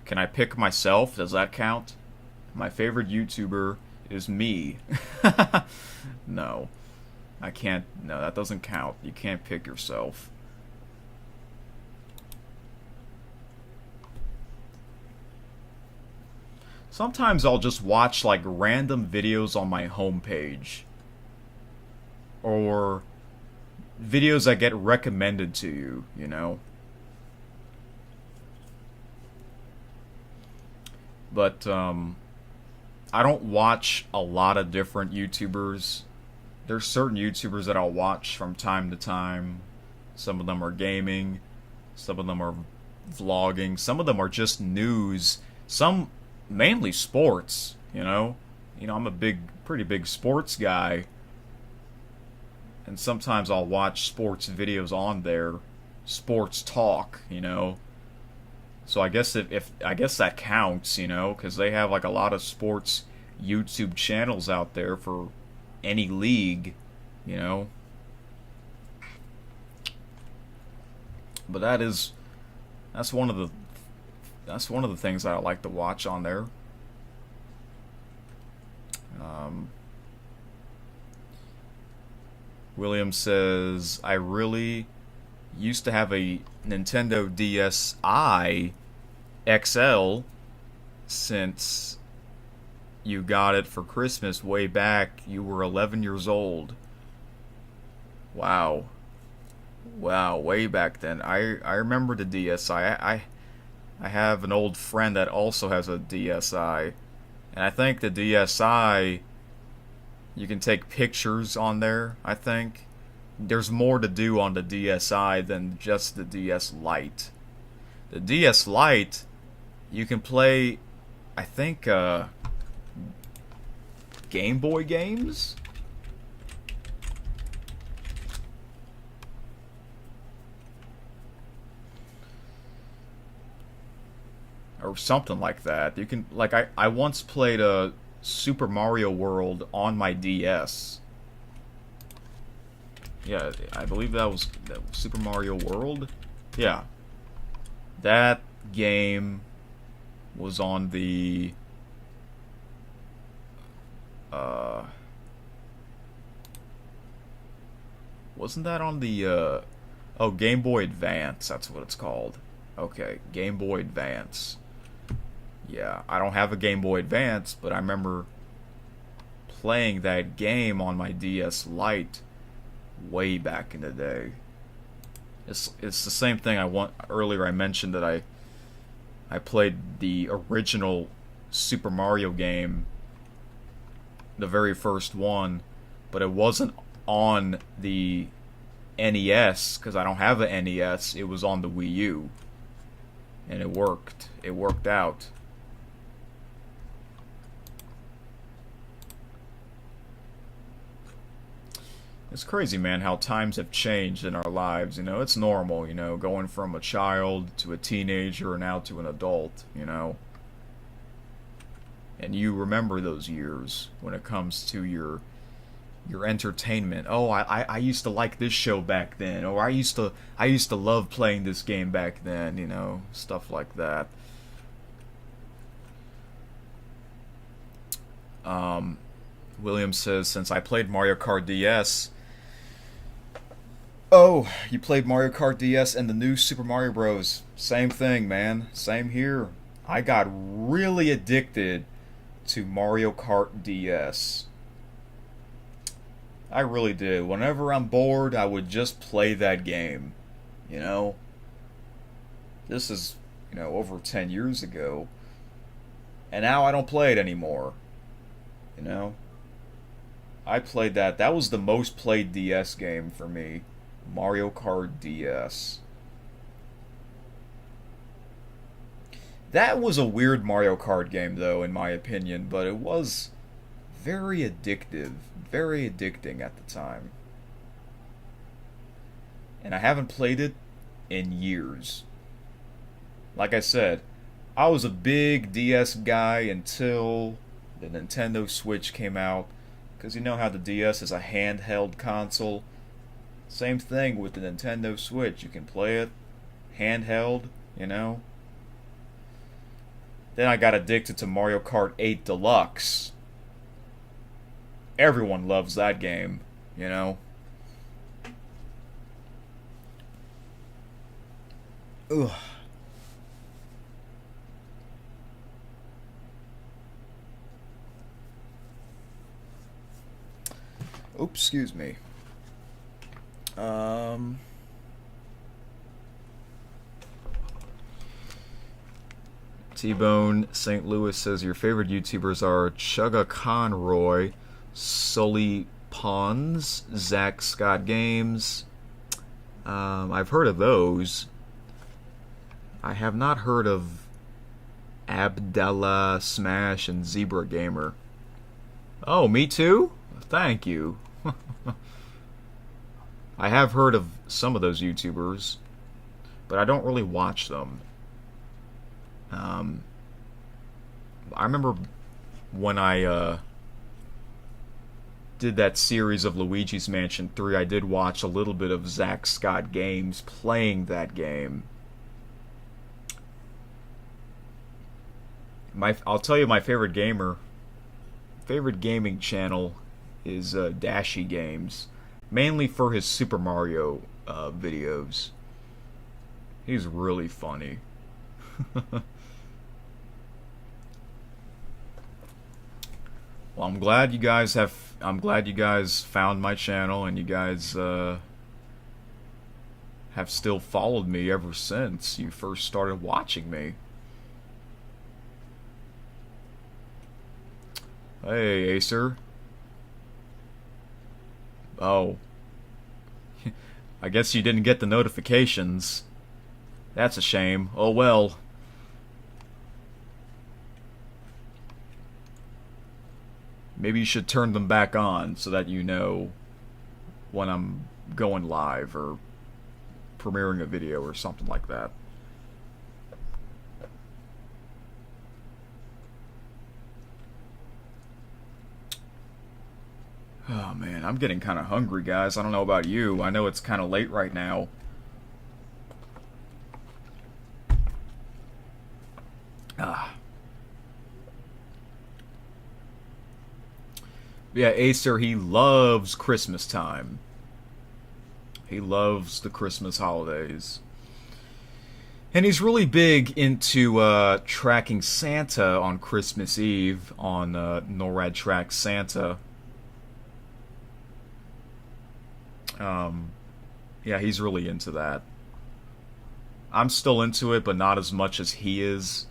Can I pick myself? Does that count? My favorite YouTuber is me. No. I can't. No, that doesn't count. You can't pick yourself. Sometimes I'll just watch like random videos on my homepage, or videos that get recommended to you, you know? But I don't watch a lot of different YouTubers. There's certain YouTubers that I'll watch from time to time. Some of them are gaming, some of them are vlogging, some of them are just news, some mainly sports, you know? I'm a pretty big sports guy, and sometimes I'll watch sports videos on there, sports talk, you know? So I guess I guess that counts, you know, because they have like a lot of sports YouTube channels out there for any league, you know. But that's one of the things that I like to watch on there. William says, I really used to have a Nintendo DSi XL since you got it for Christmas way back. You were 11 years old. Wow. Wow, way back then. I remember the DSi. I have an old friend that also has a DSi. And I think the DSi, you can take pictures on there, I think. There's more to do on the DSi than just the DS Lite. The DS Lite, you can play, I think, Game Boy games? Or something like that. You can, like, I once played a Super Mario World on my DS. Yeah, I believe that was Super Mario World. Yeah, that game was on the uh wasn't that on the oh, Game Boy Advance, that's what it's called. Okay, Game Boy Advance. Yeah, I don't have a Game Boy Advance, but I remember playing that game on my DS Lite way back in the day. It's the same thing. Earlier I mentioned that I played the original Super Mario game, the very first one, but it wasn't on the NES because I don't have an NES. It was on the Wii U, and it worked. It worked out. It's crazy, man, how times have changed in our lives. You know, it's normal, you know, going from a child to a teenager and now to an adult, you know. And you remember those years when it comes to your entertainment. Oh, I used to like this show back then, or I used to love playing this game back then, you know, stuff like that. William says, since I played Mario Kart DS. Oh, you played Mario Kart DS and the new Super Mario Bros. Same thing, man. Same here. I got really addicted to Mario Kart DS. I really did. Whenever I'm bored, I would just play that game. You know? This is, you know, over 10 years ago. And now I don't play it anymore. You know? I played that. That was the most played DS game for me. Mario Kart DS. That was a weird Mario Kart game, though, in my opinion, but it was very addictive. Very addicting at the time. And I haven't played it in years. Like I said, I was a big DS guy until the Nintendo Switch came out. Because you know how the DS is a handheld console. Same thing with the Nintendo Switch. You can play it handheld, you know. Then I got addicted to Mario Kart 8 Deluxe. Everyone loves that game, you know. Ugh. Oops, excuse me. T-Bone St. Louis says your favorite YouTubers are Chugga Conroy, Sully Pons, Zach Scott Games. I've heard of those. I have not heard of Abdallah Smash and Zebra Gamer. Oh, me too? Thank you. I have heard of some of those YouTubers, but I don't really watch them. I remember when I did that series of Luigi's Mansion 3, I did watch a little bit of Zach Scott Games playing that game. I'll tell you my favorite gaming channel is Dashy Games. Mainly for his Super Mario videos. He's really funny. Well, I'm glad you guys found my channel and you guys have still followed me ever since you first started watching me. Hey, Acer. Oh. I guess you didn't get the notifications. That's a shame. Oh well. Maybe you should turn them back on so that you know when I'm going live or premiering a video or something like that. Oh man, I'm getting kind of hungry, guys. I don't know about you. I know it's kind of late right now. Ah. Yeah, Acer, he loves Christmas time. He loves the Christmas holidays. And he's really big into tracking Santa on Christmas Eve on NORAD Track Santa. Yeah, he's really into that. I'm still into it, but not as much as he is.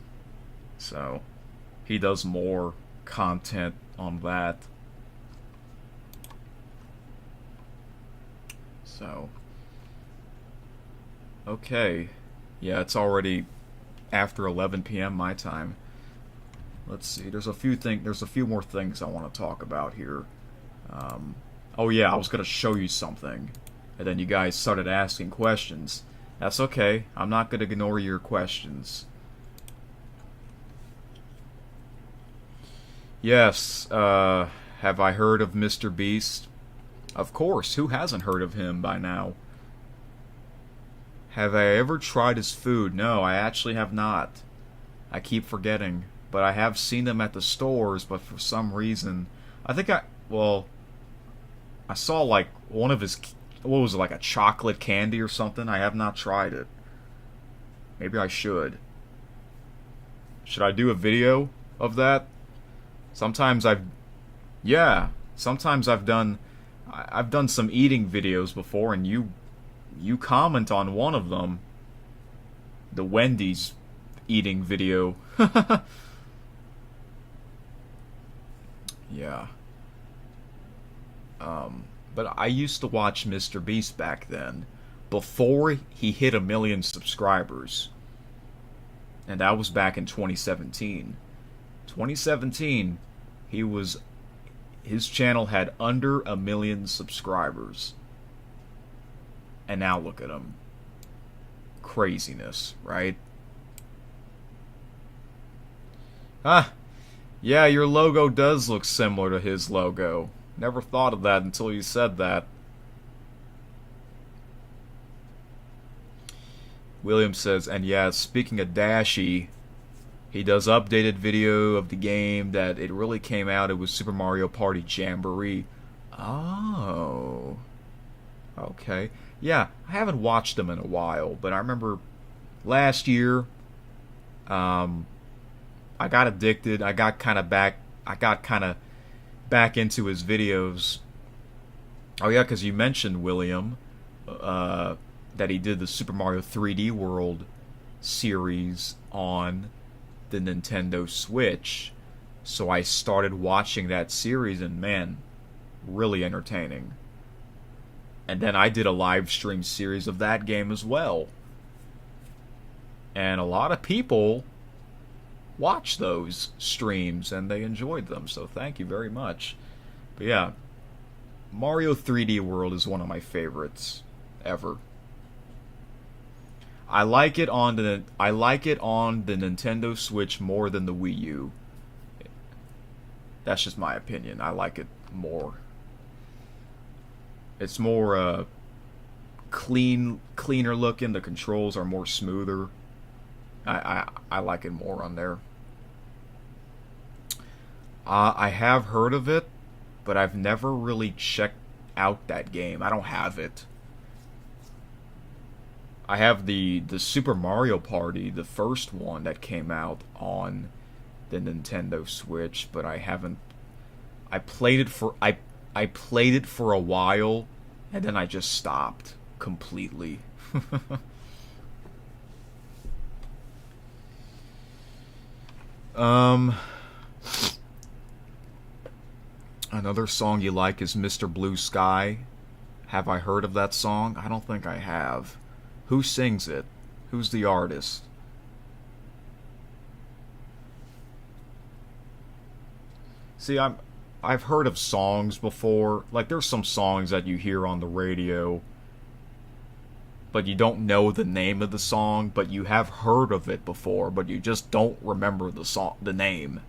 So, he does more content on that. So, okay. Yeah, it's already after 11 p.m. my time. Let's see. There's a few more things I want to talk about here. Oh yeah, I was gonna show you something, and then you guys started asking questions. That's okay. I'm not gonna ignore your questions. Yes. Have I heard of Mr. Beast? Of course. Who hasn't heard of him by now? Have I ever tried his food? No, I actually have not. I keep forgetting. But I have seen him at the stores, but for some reason... I saw like one of his... What was it, like a chocolate candy or something? I have not tried it. Maybe I should. Should I do a video of that? Sometimes I've done some eating videos before, and you comment on one of them. The Wendy's eating video. Yeah. But I used to watch Mr. Beast back then, before he hit 1 million subscribers. And that was back in 2017. 2017, his channel had under 1 million subscribers. And now look at him. Craziness, right? Ah, yeah, your logo does look similar to his logo. Never thought of that until you said that. William says, and yeah, speaking of Dashie, he does updated video of the game that it really came out. It was Super Mario Party Jamboree. Oh. Okay. Yeah, I haven't watched them in a while, but I remember last year, I got addicted. I got kind of back into his videos. Oh yeah, because you mentioned, William, that he did the Super Mario 3D World series on the Nintendo Switch. So I started watching that series, and man, really entertaining. And then I did a live stream series of that game as well. And a lot of people watched those streams and they enjoyed them, so thank you very much. But yeah, Mario 3D World is one of my favorites ever. I like it on the Nintendo Switch more than the Wii U. That's just my opinion. I like it more. It's more cleaner looking. The controls are more smoother. I like it more on there. I have heard of it, but I've never really checked out that game. I don't have it. I have the Super Mario Party, the first one that came out on the Nintendo Switch, but I haven't. I played it for a while, and then I just stopped completely. um, Another song you like is Mr. Blue Sky. Have I heard of that song? I don't think I have. Who sings it? Who's the artist? See, I've heard of songs before. Like there's some songs that you hear on the radio, but you don't know the name of the song, but you have heard of it before, but you just don't remember the name.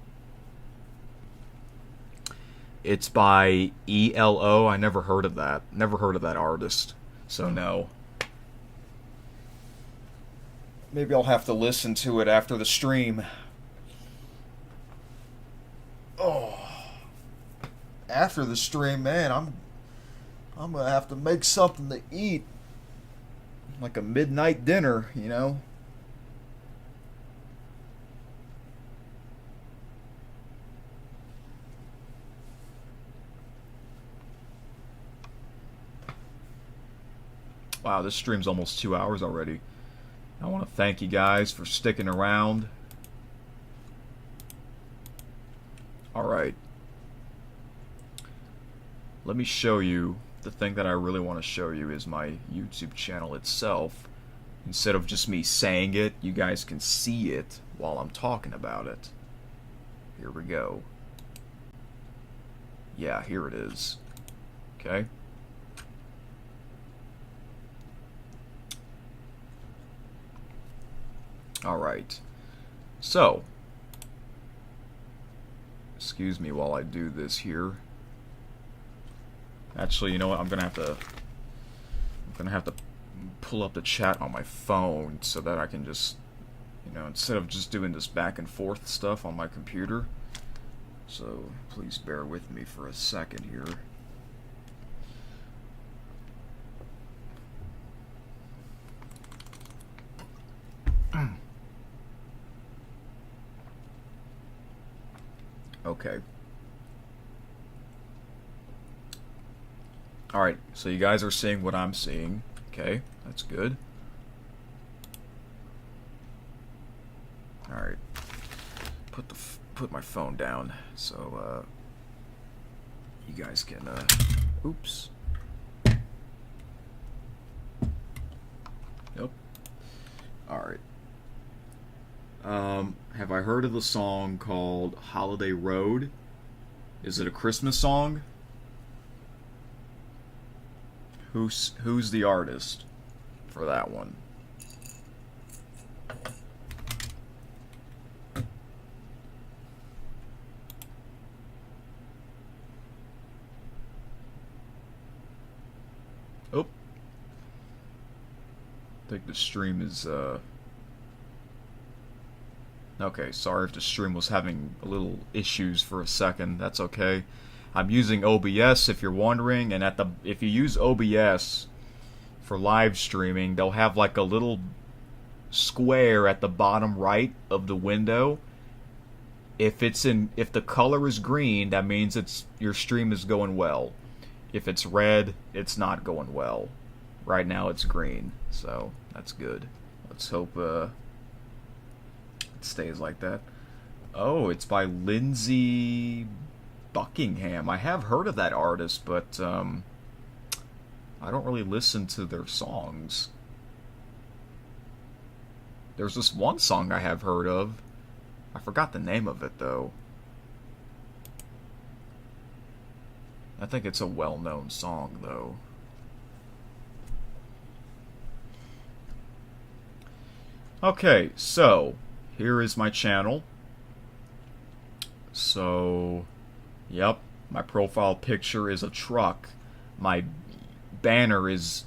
It's by ELO. I never heard of that. Never heard of that artist. So no. Maybe I'll have to listen to it after the stream. Oh. After the stream, man, I'm gonna have to make something to eat. Like a midnight dinner, you know? Wow, this stream's almost 2 hours already. I want to thank you guys for sticking around. Alright. Let me show you. The thing that I really want to show you is my YouTube channel itself. Instead of just me saying it, you guys can see it while I'm talking about it. Here we go. Yeah, here it is. Okay. Alright. So, excuse me while I do this here. Actually, you know what? I'm gonna have to pull up the chat on my phone so that I can just, you know, instead of just doing this back and forth stuff on my computer. So please bear with me for a second here. Okay. Alright, so you guys are seeing what I'm seeing. Okay, that's good. Alright. Put my phone down so you guys can oops. Nope. Alright. Have I heard of the song called Holiday Road? Is it a Christmas song? Who's the artist for that one? Oh. I think the stream is okay, sorry if the stream was having a little issues for a second. That's okay. I'm using OBS if you're wondering, and if you use OBS for live streaming, they'll have like a little square at the bottom right of the window. If the color is green, that means your stream is going well. If it's red, it's not going well. Right now it's green, so that's good. Let's hope it stays like that. Oh, it's by Lindsey Buckingham. I have heard of that artist, but I don't really listen to their songs. There's this one song I have heard of. I forgot the name of it, though. I think it's a well-known song, though. Okay, so here is my channel. So, yep, my profile picture is a truck. My banner is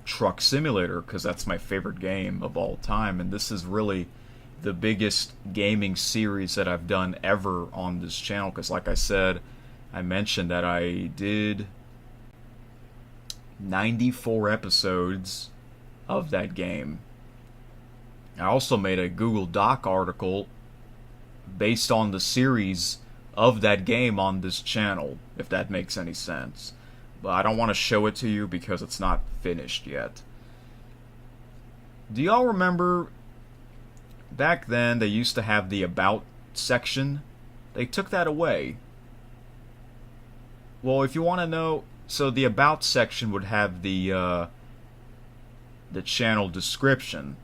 Truck Simulator, because that's my favorite game of all time, and this is really the biggest gaming series that I've done ever on this channel, because like I said, I mentioned that I did 94 episodes of that game. I also made a Google Doc article based on the series of that game on this channel, if that makes any sense. But I don't want to show it to you because it's not finished yet. Do y'all remember back then they used to have the About section? They took that away. Well, if you want to know, so the About section would have the channel description.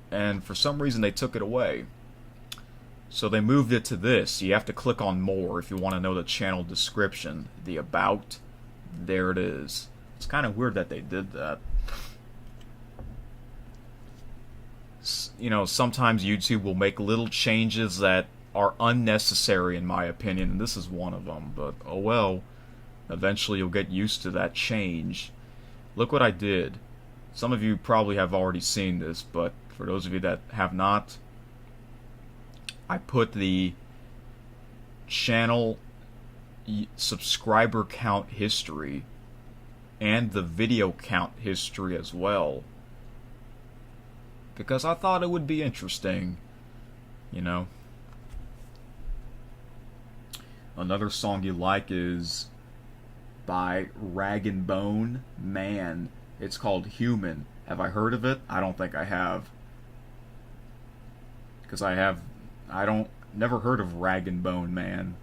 And for some reason they took it away. So they moved it to this. You have to click on more if you want to know the channel description. The About. There it is. It's kind of weird that they did that. You know, sometimes YouTube will make little changes that are unnecessary in my opinion, and this is one of them. But oh well, eventually you'll get used to that change. Look what I did. Some of you probably have already seen this, but for those of you that have not, I put the channel subscriber count history and the video count history as well, because I thought it would be interesting, you know. Another song you like is by Rag and Bone Man. It's called Human. Have I heard of it? I don't think I have. Because I don't, never heard of Rag and Bone Man.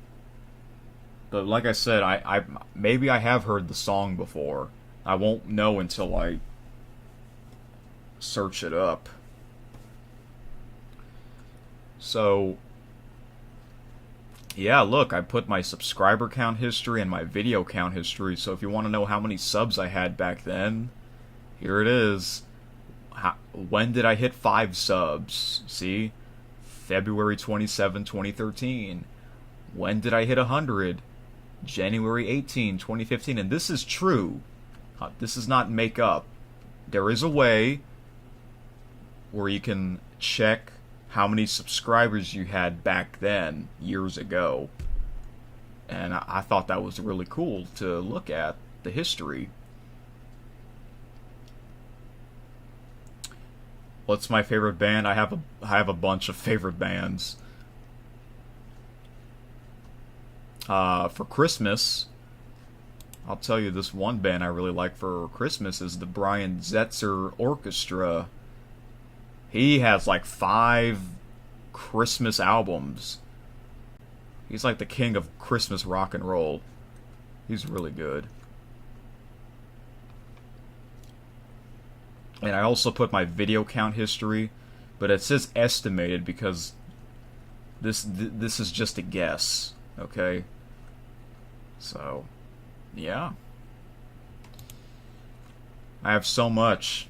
But like I said, I maybe I have heard the song before. I won't know until I search it up. So, yeah, look, I put my subscriber count history and my video count history, so if you want to know how many subs I had back then, here it is. When did I hit 5 subs? See? February 27, 2013. When did I hit 100? January 18, 2015. And this is true. This is not make up. There is a way where you can check how many subscribers you had back then, years ago. And I thought that was really cool to look at, the history. What's my favorite band? I have a bunch of favorite bands. For Christmas, I'll tell you this one band I really like for Christmas is the Brian Setzer Orchestra. He has like 5 Christmas albums. He's like the king of Christmas rock and roll. He's really good. And I also put my video count history, but it says estimated because this is just a guess, okay? So, yeah. I have so much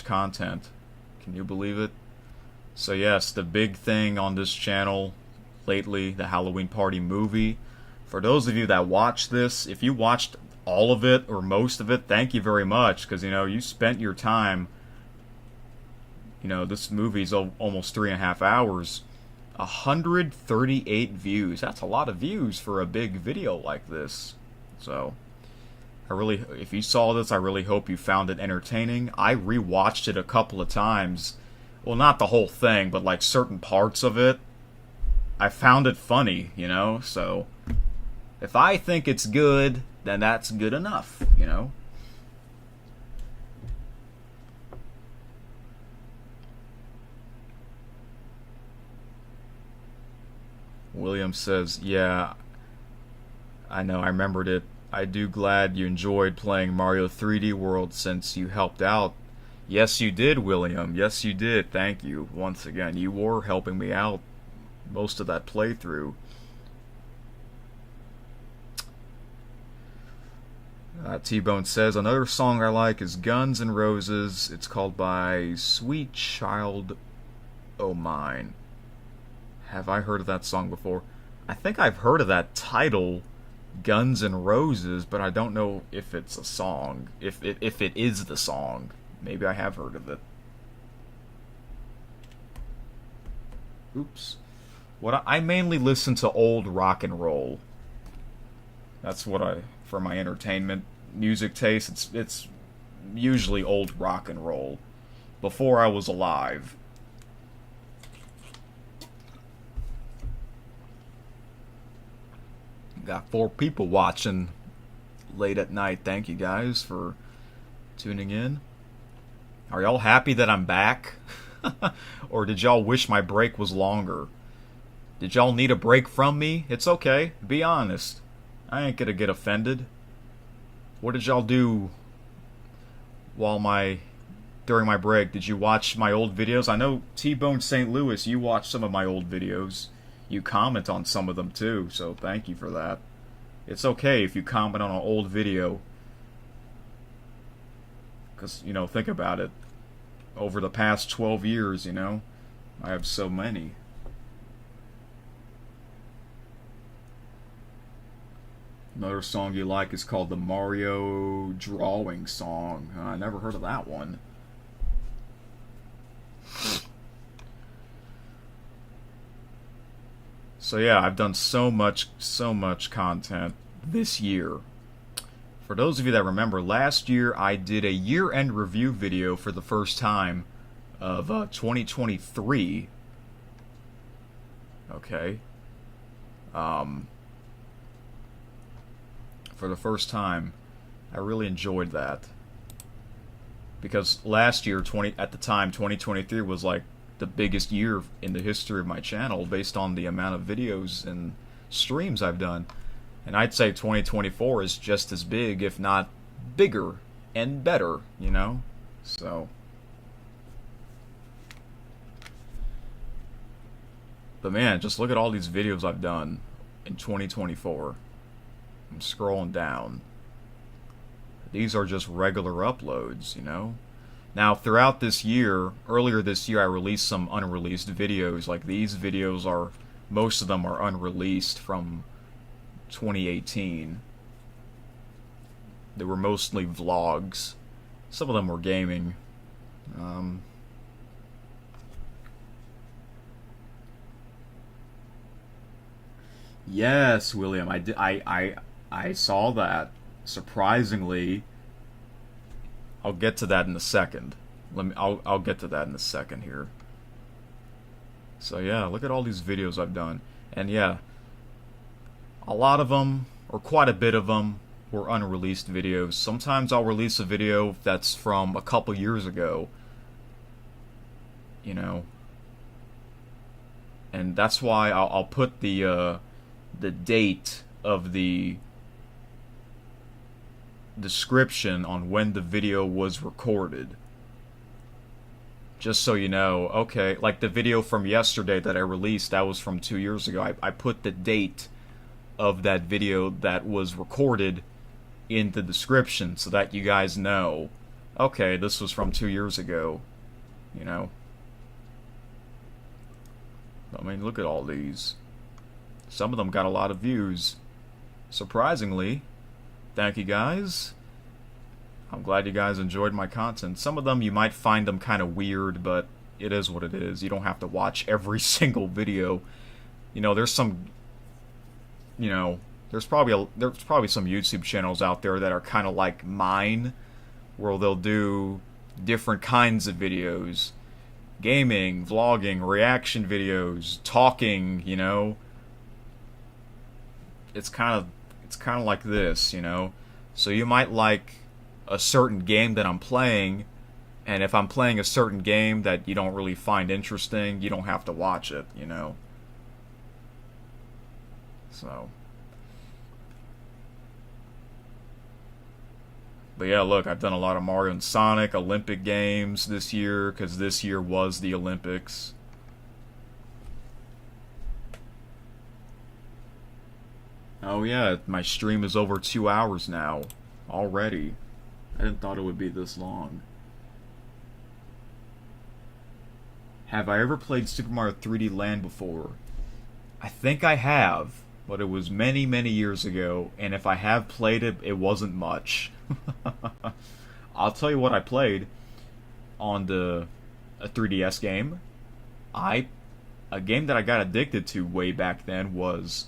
content. Can you believe it? So yes, the big thing on this channel lately, the Halloween Party movie. For those of you that watch this, if you watched all of it or most of it, thank you very much, because you know you spent your time. You know, this movie's almost 3.5 hours. 138 views. That's a lot of views for a big video like this. So, if you saw this, I really hope you found it entertaining. I rewatched it a couple of times. Well, not the whole thing, but like certain parts of it. I found it funny, you know? So, if I think it's good, then that's good enough, you know? William says, yeah, I know, I remembered it. I do glad you enjoyed playing Mario 3D World since you helped out. Yes, you did, William. Yes, you did. Thank you. Once again, you were helping me out most of that playthrough. T-Bone says, another song I like is Guns N' Roses. It's called by Sweet Child O' Mine. Have I heard of that song before? I think I've heard of that title, Guns N' Roses, but I don't know if it's a song. If it is the song. Maybe I have heard of it. Oops. I mainly listen to old rock and roll. That's what for my entertainment music taste, it's usually old rock and roll. Before I was alive. Got 4 people watching late at night. Thank you guys for tuning in. Are y'all happy that I'm back? Or did y'all wish my break was longer? Did y'all need a break from me? It's okay. Be honest. I ain't gonna get offended. What did y'all do during my break? Did you watch my old videos? I know T-Bone St. Louis, you watched some of my old videos. You comment on some of them too, so thank you for that. It's okay if you comment on an old video. Because, you know, think about it. Over the past 12 years, you know, I have so many. Another song you like is called the Mario Drawing Song. I never heard of that one. So yeah, I've done so much content this year. For those of you that remember, last year I did a year-end review video for the first time of 2023. Okay. For the first time, I really enjoyed that. Because last year, at the time, 2023 was like the biggest year in the history of my channel based on the amount of videos and streams I've done. And I'd say 2024 is just as big, if not bigger and better, you know? So. But man, just look at all these videos I've done in 2024. I'm scrolling down. These are just regular uploads, you know? Now, throughout this year, earlier this year, I released some unreleased videos. Like, these videos are, most of them are unreleased from 2018. They were mostly vlogs. Some of them were gaming. Yes, William, I saw that. Surprisingly, I'll get to that in a second. I'll get to that in a second here. So yeah, look at all these videos I've done. And yeah, a lot of them, or quite a bit of them, were unreleased videos. Sometimes I'll release a video that's from a couple years ago. You know. And that's why I'll put the date of the description on when the video was recorded. Just so you know, okay, like the video from yesterday that I released, that was from 2 years ago. I put the date of that video that was recorded in the description so that you guys know, okay, this was from 2 years ago, you know. I mean, look at all these. Some of them got a lot of views. Surprisingly. Thank you guys. I'm glad you guys enjoyed my content. Some of them you might find them kind of weird, but it is what it is. You don't have to watch every single video. You know, there's some, you know, there's probably some YouTube channels out there that are kind of like mine, where they'll do different kinds of videos. Gaming, vlogging, reaction videos, talking, you know. It's kind of like this, you know. So you might like a certain game that I'm playing, and if I'm playing a certain game that you don't really find interesting, you don't have to watch it, you know. So. But yeah, look, I've done a lot of Mario and Sonic Olympic games this year, because this year was the Olympics. Oh yeah, my stream is over 2 hours now. Already. I didn't thought it would be this long. Have I ever played Super Mario 3D Land before? I think I have, but it was many, many years ago, and if I have played it, it wasn't much. I'll tell you what I played on a 3DS game. A game that I got addicted to way back then was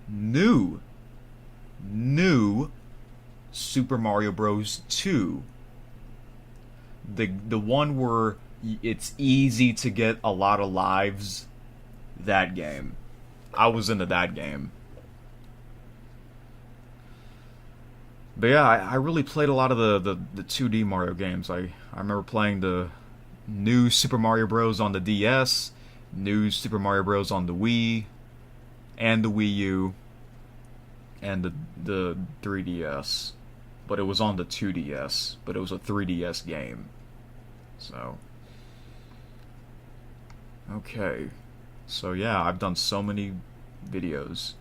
new Super Mario Bros. 2. The one where it's easy to get a lot of lives. That game. I was into that game. But yeah, I really played a lot of the 2D Mario games. I remember playing the new Super Mario Bros. On the DS, new Super Mario Bros. On the Wii, and the Wii U, and the 3DS. But it was on the 2DS, but it was a 3DS game. So, okay. So yeah, I've done so many videos.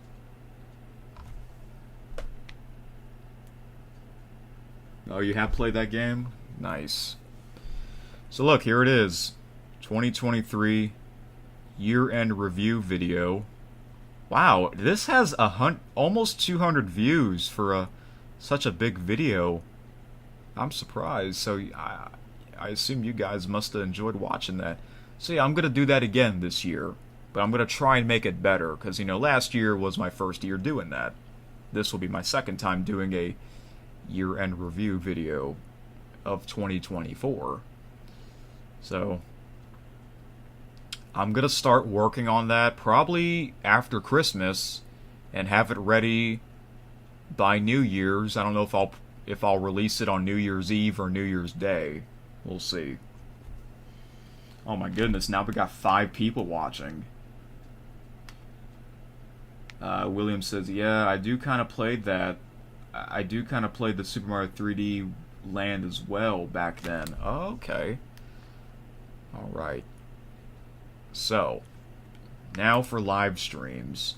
Oh, you have played that game? Nice. So look, here it is. 2023 year-end review video. Wow, this has almost 200 views for such a big video. I'm surprised. So I assume you guys must have enjoyed watching that. So yeah, I'm gonna do that again this year, but I'm gonna try and make it better because last year was my first year doing that. This will be my second time doing a year-end review video of 2024. So I'm gonna start working on that probably after Christmas and have it ready by New Year's. I don't know if I'll release it on New Year's Eve or New Year's Day. We'll see. Oh my goodness, now we got 5 people watching. William says, yeah, I do kind of played that. I do kind of play the Super Mario 3D Land as well back then. Oh, okay. Alright. So, now for live streams.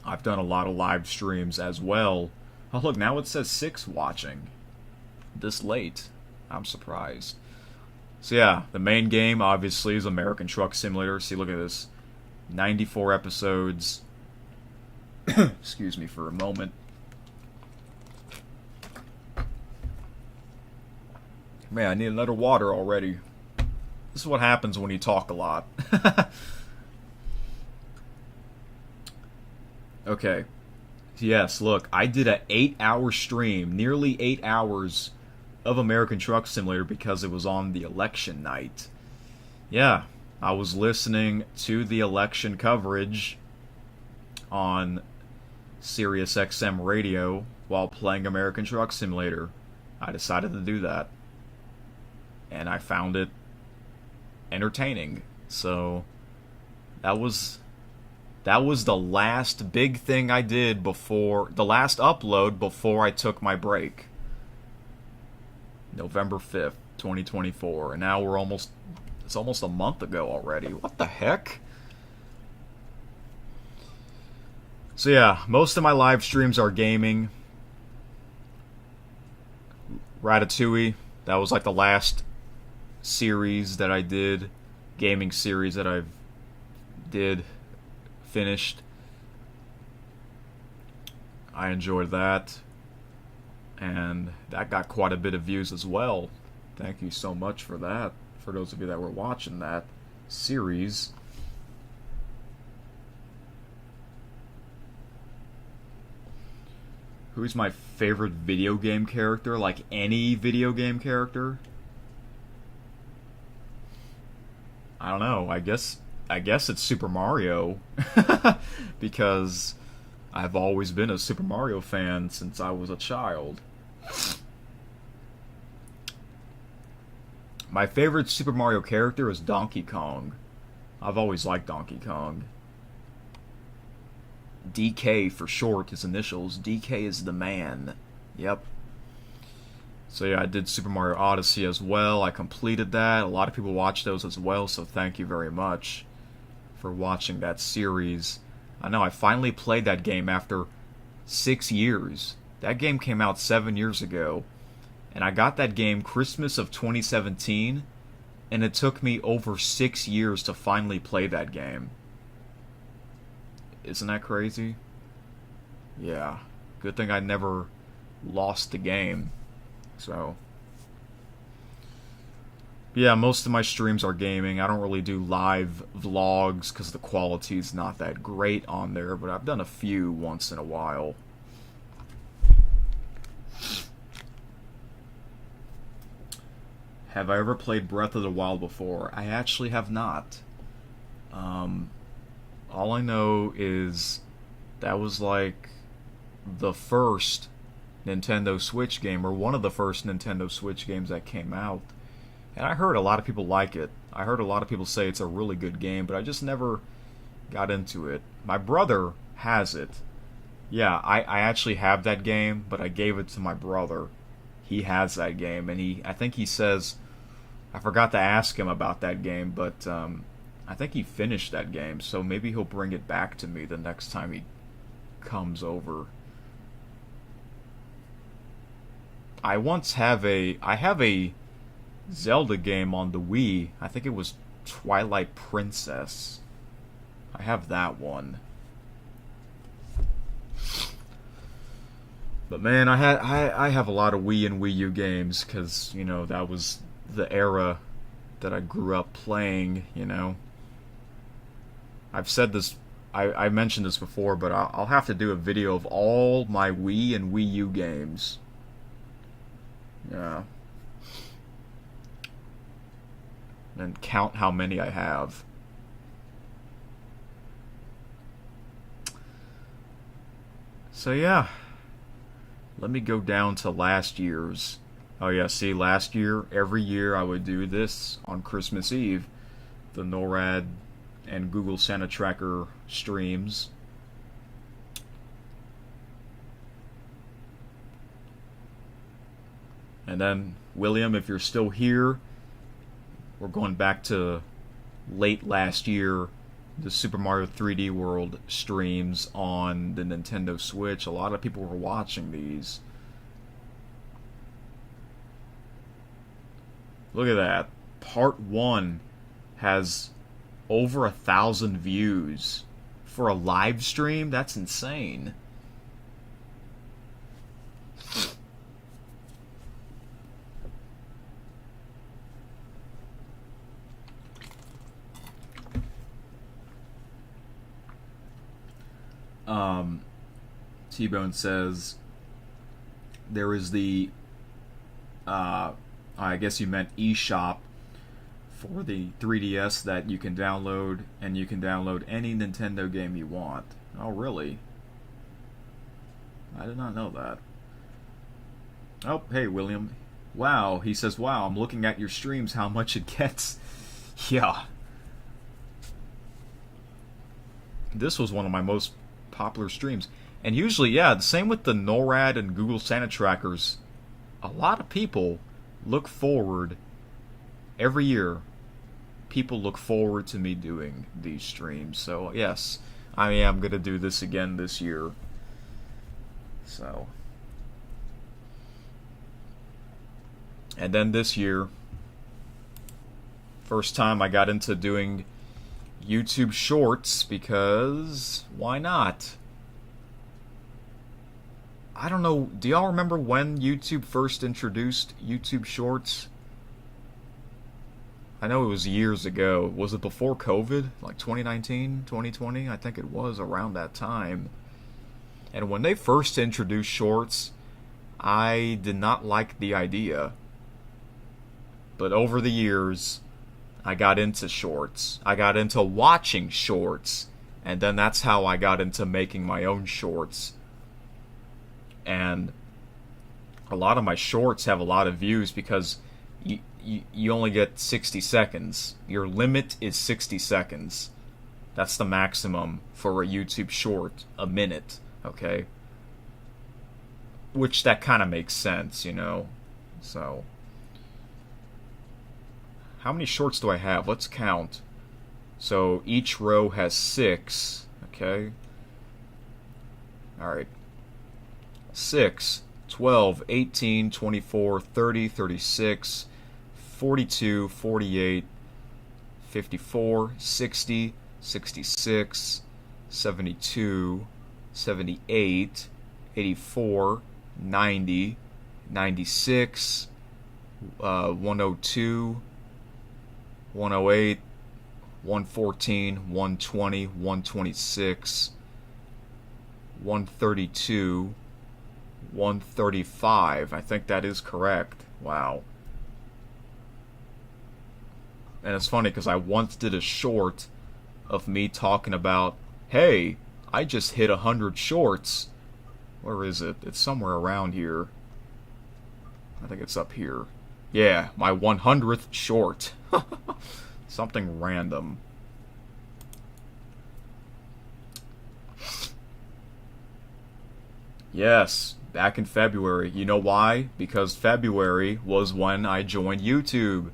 I've done a lot of live streams as well. Oh, look, now it says 6 watching. This late. I'm surprised. So yeah, the main game, obviously, is American Truck Simulator. See, look at this. 94 episodes. Excuse me for a moment. Man, I need another water already. This is what happens when you talk a lot. Okay. Yes, look, I did an 8-hour stream, nearly 8 hours of American Truck Simulator because it was on the election night. Yeah, I was listening to the election coverage on Sirius XM radio while playing American Truck Simulator. I decided to do that. And I found it entertaining. So that was the last big thing I did before the last upload before I took my break. November 5th, 2024. And now it's almost a month ago already. What the heck? So yeah, most of my live streams are gaming. Ratatouille, that was like the last series that I did, gaming series that I finished. I enjoyed that, and that got quite a bit of views as well. Thank you so much for that, for those of you that were watching that series. Who's my favorite video game character? Like any video game character? I don't know. I guess it's Super Mario because I've always been a Super Mario fan since I was a child. My favorite Super Mario character is Donkey Kong. I've always liked Donkey Kong. DK for short, his initials. DK is the man. Yep. So yeah, I did Super Mario Odyssey as well. I completed that. A lot of people watched those as well, so thank you very much for watching that series. I know, I finally played that game after 6 years. That game came out 7 years ago. And I got that game Christmas of 2017, and it took me over 6 years to finally play that game. Isn't that crazy? Yeah. Good thing I never lost the game. So, yeah, most of my streams are gaming. I don't really do live vlogs because the quality's not that great on there, but I've done a few once in a while. Have I ever played Breath of the Wild before? I actually have not. All I know is that was like the first Nintendo Switch game, or one of the first Nintendo Switch games that came out. And I heard a lot of people like it. I heard a lot of people say it's a really good game, but I just never got into it. My brother has it. Yeah, I actually have that game, but I gave it to my brother. He has that game, and I think he says, I forgot to ask him about that game, but I think he finished that game, so maybe he'll bring it back to me the next time he comes over. I have a Zelda game on the Wii. I think it was Twilight Princess. I have that one. But man, I have a lot of Wii and Wii U games because, you know, that was the era that I grew up playing, you know. I've said this, I mentioned this before, but I'll have to do a video of all my Wii and Wii U games. Yeah. And count how many I have. So yeah. Let me go down to last year's. Oh yeah, see, last year, every year I would do this on Christmas Eve. The NORAD and Google Santa Tracker streams. And then, William, if you're still here, we're going back to late last year, the Super Mario 3D World streams on the Nintendo Switch. A lot of people were watching these. Look at that. Part 1 has over 1,000 views. For a live stream? That's insane. T-Bone says there is the I guess you meant eShop for the 3DS that you can download, and you can download any Nintendo game you want. Oh, really? I did not know that. Oh, hey, William. Wow, he says, wow, I'm looking at your streams, how much it gets. Yeah. This was one of my most popular streams. And usually, yeah, the same with the NORAD and Google Santa Trackers. A lot of people look forward, every year, people look forward to me doing these streams. So, yes, I am going to do this again this year. So. And then this year, first time I got into doing YouTube Shorts, because why not? I don't know, do y'all remember when YouTube first introduced YouTube Shorts? I know it was years ago. Was it before COVID? Like 2019, 2020? I think it was around that time. And when they first introduced Shorts, I did not like the idea. But over the years, I got into Shorts. I got into watching Shorts. And then that's how I got into making my own Shorts. And a lot of my Shorts have a lot of views because you only get 60 seconds. Your limit is 60 seconds. That's the maximum for a YouTube Short, a minute, okay? Which that kind of makes sense, you know? So, how many Shorts do I have? Let's count. So, each row has 6, okay? Alright. 6, 12, 18, 24, 30, 36, 42, 48, 54, 60, 66, 72, 78, 84, 90, 96, 102, 108, 114, 120, 126, 132, 135. I think that is correct. Wow. And it's funny because I once did a short of me talking about, hey, I just hit 100 shorts. Where is it? It's somewhere around here. I think it's up here. Yeah, my 100th short. Something random. Yes, back in February. You know why? Because February was when I joined YouTube.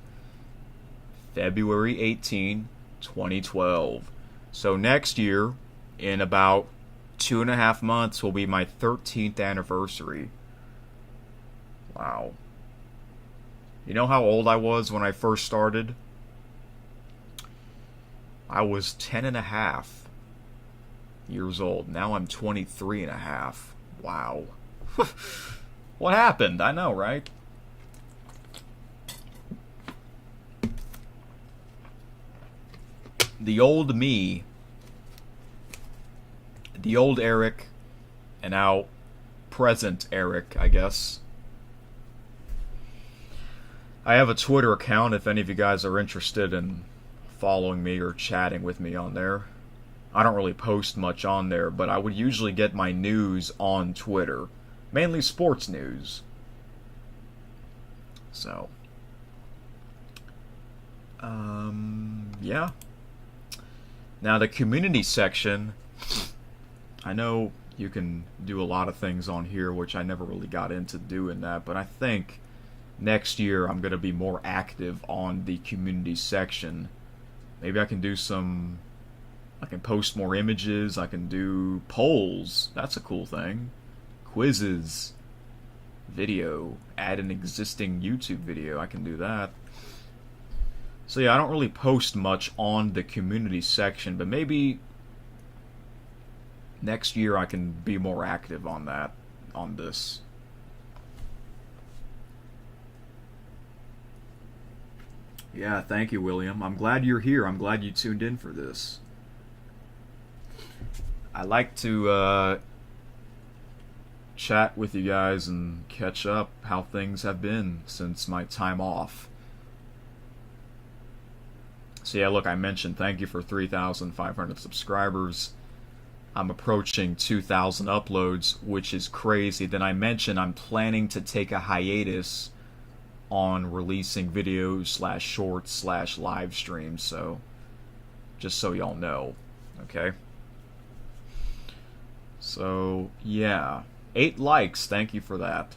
February 18, 2012. So next year, in about 2.5 months, will be my 13th anniversary. Wow. You know how old I was when I first started? I was 10.5 years old. Now I'm 23.5. Wow. What happened? I know, right? The old me, the old Eric, and now present Eric, I guess. I have a Twitter account if any of you guys are interested in following me or chatting with me on there. I don't really post much on there, but I would usually get my news on Twitter. Mainly sports news. So, yeah. Now the community section, I know you can do a lot of things on here, which I never really got into doing that, but I think next year I'm going to be more active on the community section. Maybe I can do I can post more images, I can do polls, that's a cool thing. Quizzes, video, add an existing YouTube video, I can do that. So yeah, I don't really post much on the community section, but maybe next year I can be more active on that, on this. Yeah, thank you, William. I'm glad you're here. I'm glad you tuned in for this. I like to chat with you guys and catch up how things have been since my time off. So yeah, look, I mentioned thank you for 3,500 subscribers. I'm approaching 2,000 uploads, which is crazy. Then I mentioned I'm planning to take a hiatus on releasing videos / shorts / live streams, so just so y'all know, okay? So yeah, 8 likes, thank you for that.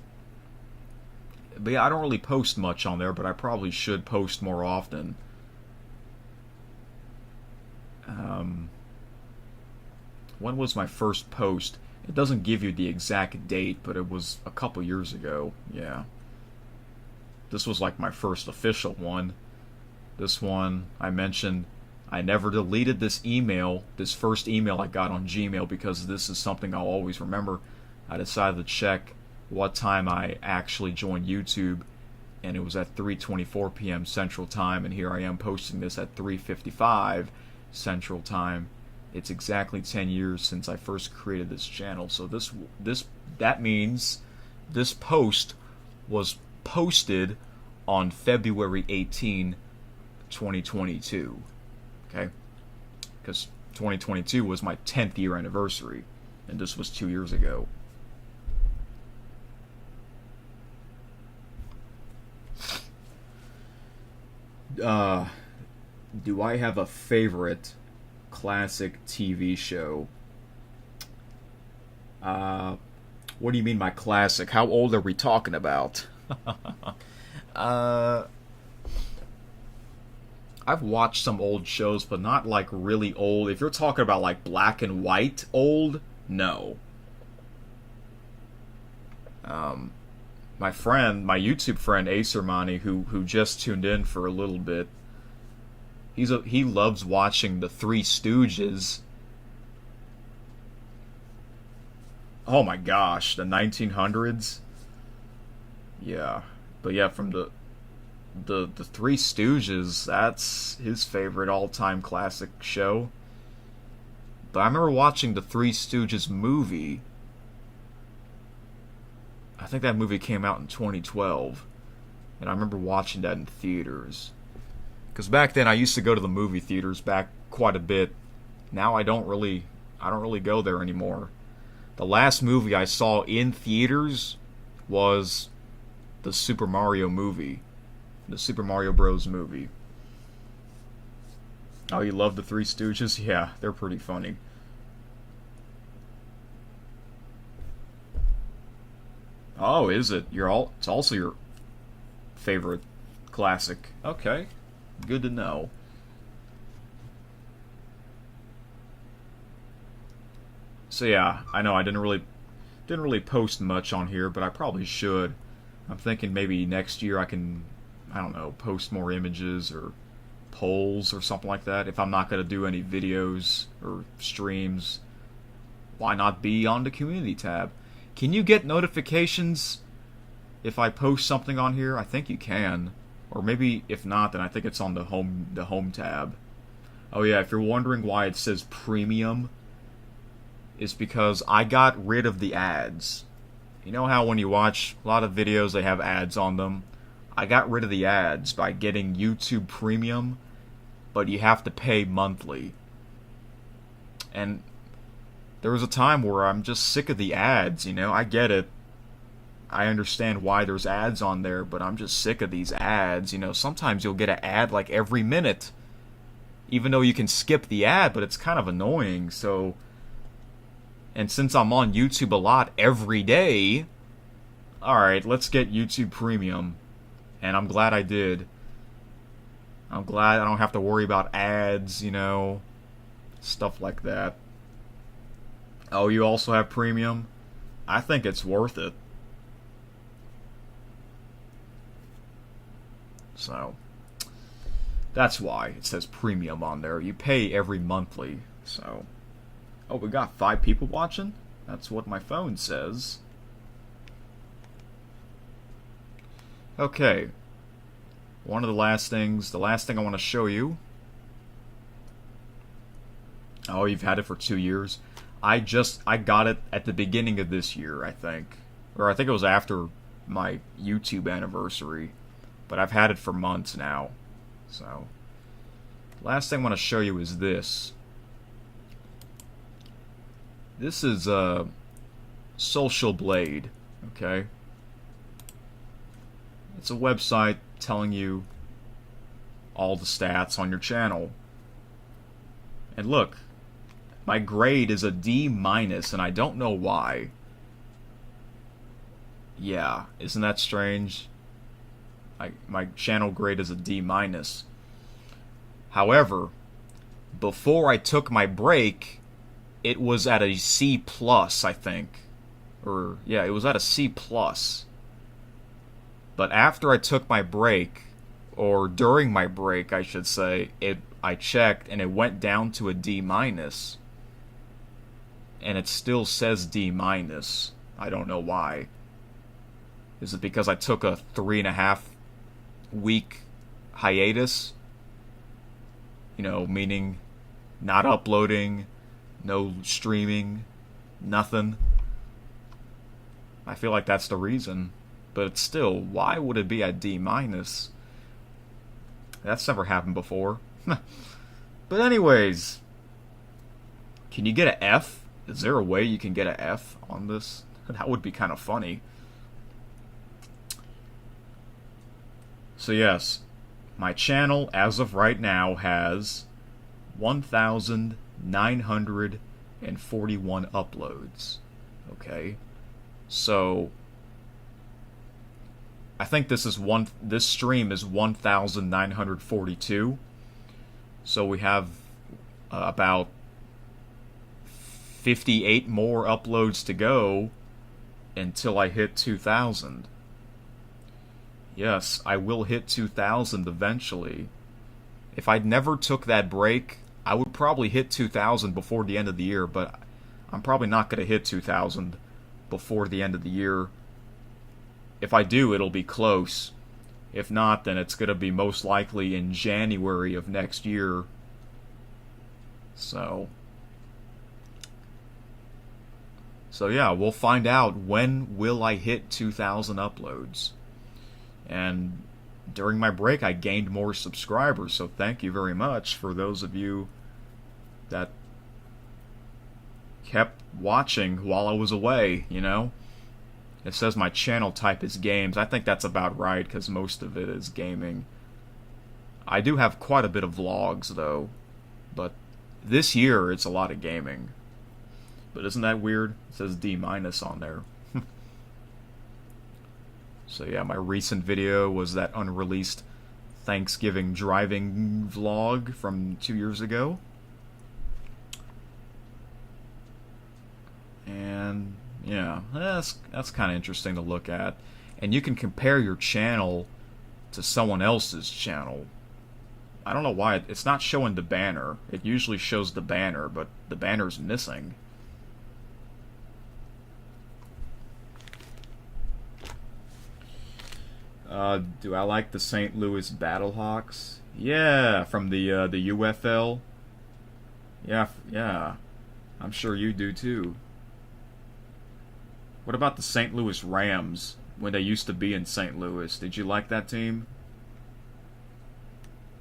But yeah, I don't really post much on there, but I probably should post more often. When was my first post? It doesn't give you the exact date, but it was a couple years ago, yeah. This was like my first official one. This one, I mentioned, I never deleted this email, this first email I got on Gmail, because this is something I'll always remember. I decided to check what time I actually joined YouTube, and it was at 3:24 p.m. Central Time, and here I am posting this at 3:55 Central Time. It's exactly 10 years since I first created this channel, so that means this post was posted on February 18, 2022. Okay? Because 2022 was my 10th year anniversary, and this was 2 years ago. Do I have a favorite classic TV show? What do you mean by classic? How old are we talking about? I've watched some old shows, but not like really old. If you're talking about like black and white old, no. My friend, my YouTube friend Acermani, who just tuned in for a little bit, he loves watching the Three Stooges. Oh my gosh, the 1900s. Yeah, but yeah, from the Three Stooges, that's his favorite all-time classic show. But I remember watching the Three Stooges movie. I think that movie came out in 2012, and I remember watching that in theaters. Because back then I used to go to the movie theaters back quite a bit. Now I don't really go there anymore. The last movie I saw in theaters was the Super Mario movie. The Super Mario Bros. Movie. Oh, you love the Three Stooges? Yeah, they're pretty funny. Oh, is it? It's also your favorite classic. Okay. Good to know. So yeah, I know I didn't really post much on here, but I probably should. I'm thinking maybe next year I don't know, post more images or polls or something like that. If I'm not going to do any videos or streams, why not be on the community tab? Can you get notifications if I post something on here? I think you can. Or maybe if not, then I think it's on the home tab. Oh yeah, if you're wondering why it says premium, it's because I got rid of the ads. You know how when you watch a lot of videos they have ads on them? I got rid of the ads by getting YouTube Premium, but you have to pay monthly. And there was a time where I'm just sick of the ads, you know? I get it. I understand why there's ads on there, but I'm just sick of these ads, you know? Sometimes you'll get an ad like every minute, even though you can skip the ad, but it's kind of annoying, so... And since I'm on YouTube a lot every day, alright, let's get YouTube Premium. And I'm glad I did. I'm glad I don't have to worry about ads, you know, stuff like that. Oh, you also have Premium? I think it's worth it. So, that's why it says Premium on there. You pay every monthly, so... Oh, we got 5 people watching? That's what my phone says. Okay. The last thing I want to show you. Oh, you've had it for 2 years? I got it at the beginning of this year, I think. Or I think it was after my YouTube anniversary. But I've had it for months now. So, last thing I want to show you is this. This is Social Blade, okay? It's a website telling you all the stats on your channel. And look, my grade is a D-, and I don't know why. Yeah, isn't that strange? My channel grade is a D-. However, before I took my break, it was at a C+, I think. Or, yeah, it was at a C+. But after I took my break, or during my break, I should say, I checked and it went down to a D-. And it still says D-. I don't know why. Is it because I took a 3.5 week hiatus? You know, meaning not uploading, no streaming, nothing. I feel like that's the reason. But still, why would it be at D-? That's never happened before. But anyways, can you get an F? Is there a way you can get an F on this? That would be kind of funny. So yes, my channel, as of right now, has 1,941 uploads. Okay? So, I think this stream is 1,942. So we have about 58 more uploads to go until I hit 2,000. Yes, I will hit 2,000 eventually. If I never took that break, I would probably hit 2,000 before the end of the year, but I'm probably not going to hit 2,000 before the end of the year. If I do, it'll be close. If not, then it's going to be most likely in January of next year. So yeah, we'll find out when will I hit 2,000 uploads. And during my break, I gained more subscribers, so thank you very much for those of you that kept watching while I was away, you know? It says my channel type is games. I think that's about right, because most of it is gaming. I do have quite a bit of vlogs, though. But this year, it's a lot of gaming. But isn't that weird? It says D- on there. So yeah, my recent video was that unreleased Thanksgiving driving vlog from 2 years ago. And yeah, that's kind of interesting to look at. And you can compare your channel to someone else's channel. I don't know why it's not showing the banner. It usually shows the banner, but the banner's missing. Do I like the St. Louis Battlehawks? Yeah, from the UFL. Yeah, yeah. I'm sure you do too. What about the St. Louis Rams when they used to be in St. Louis? Did you like that team?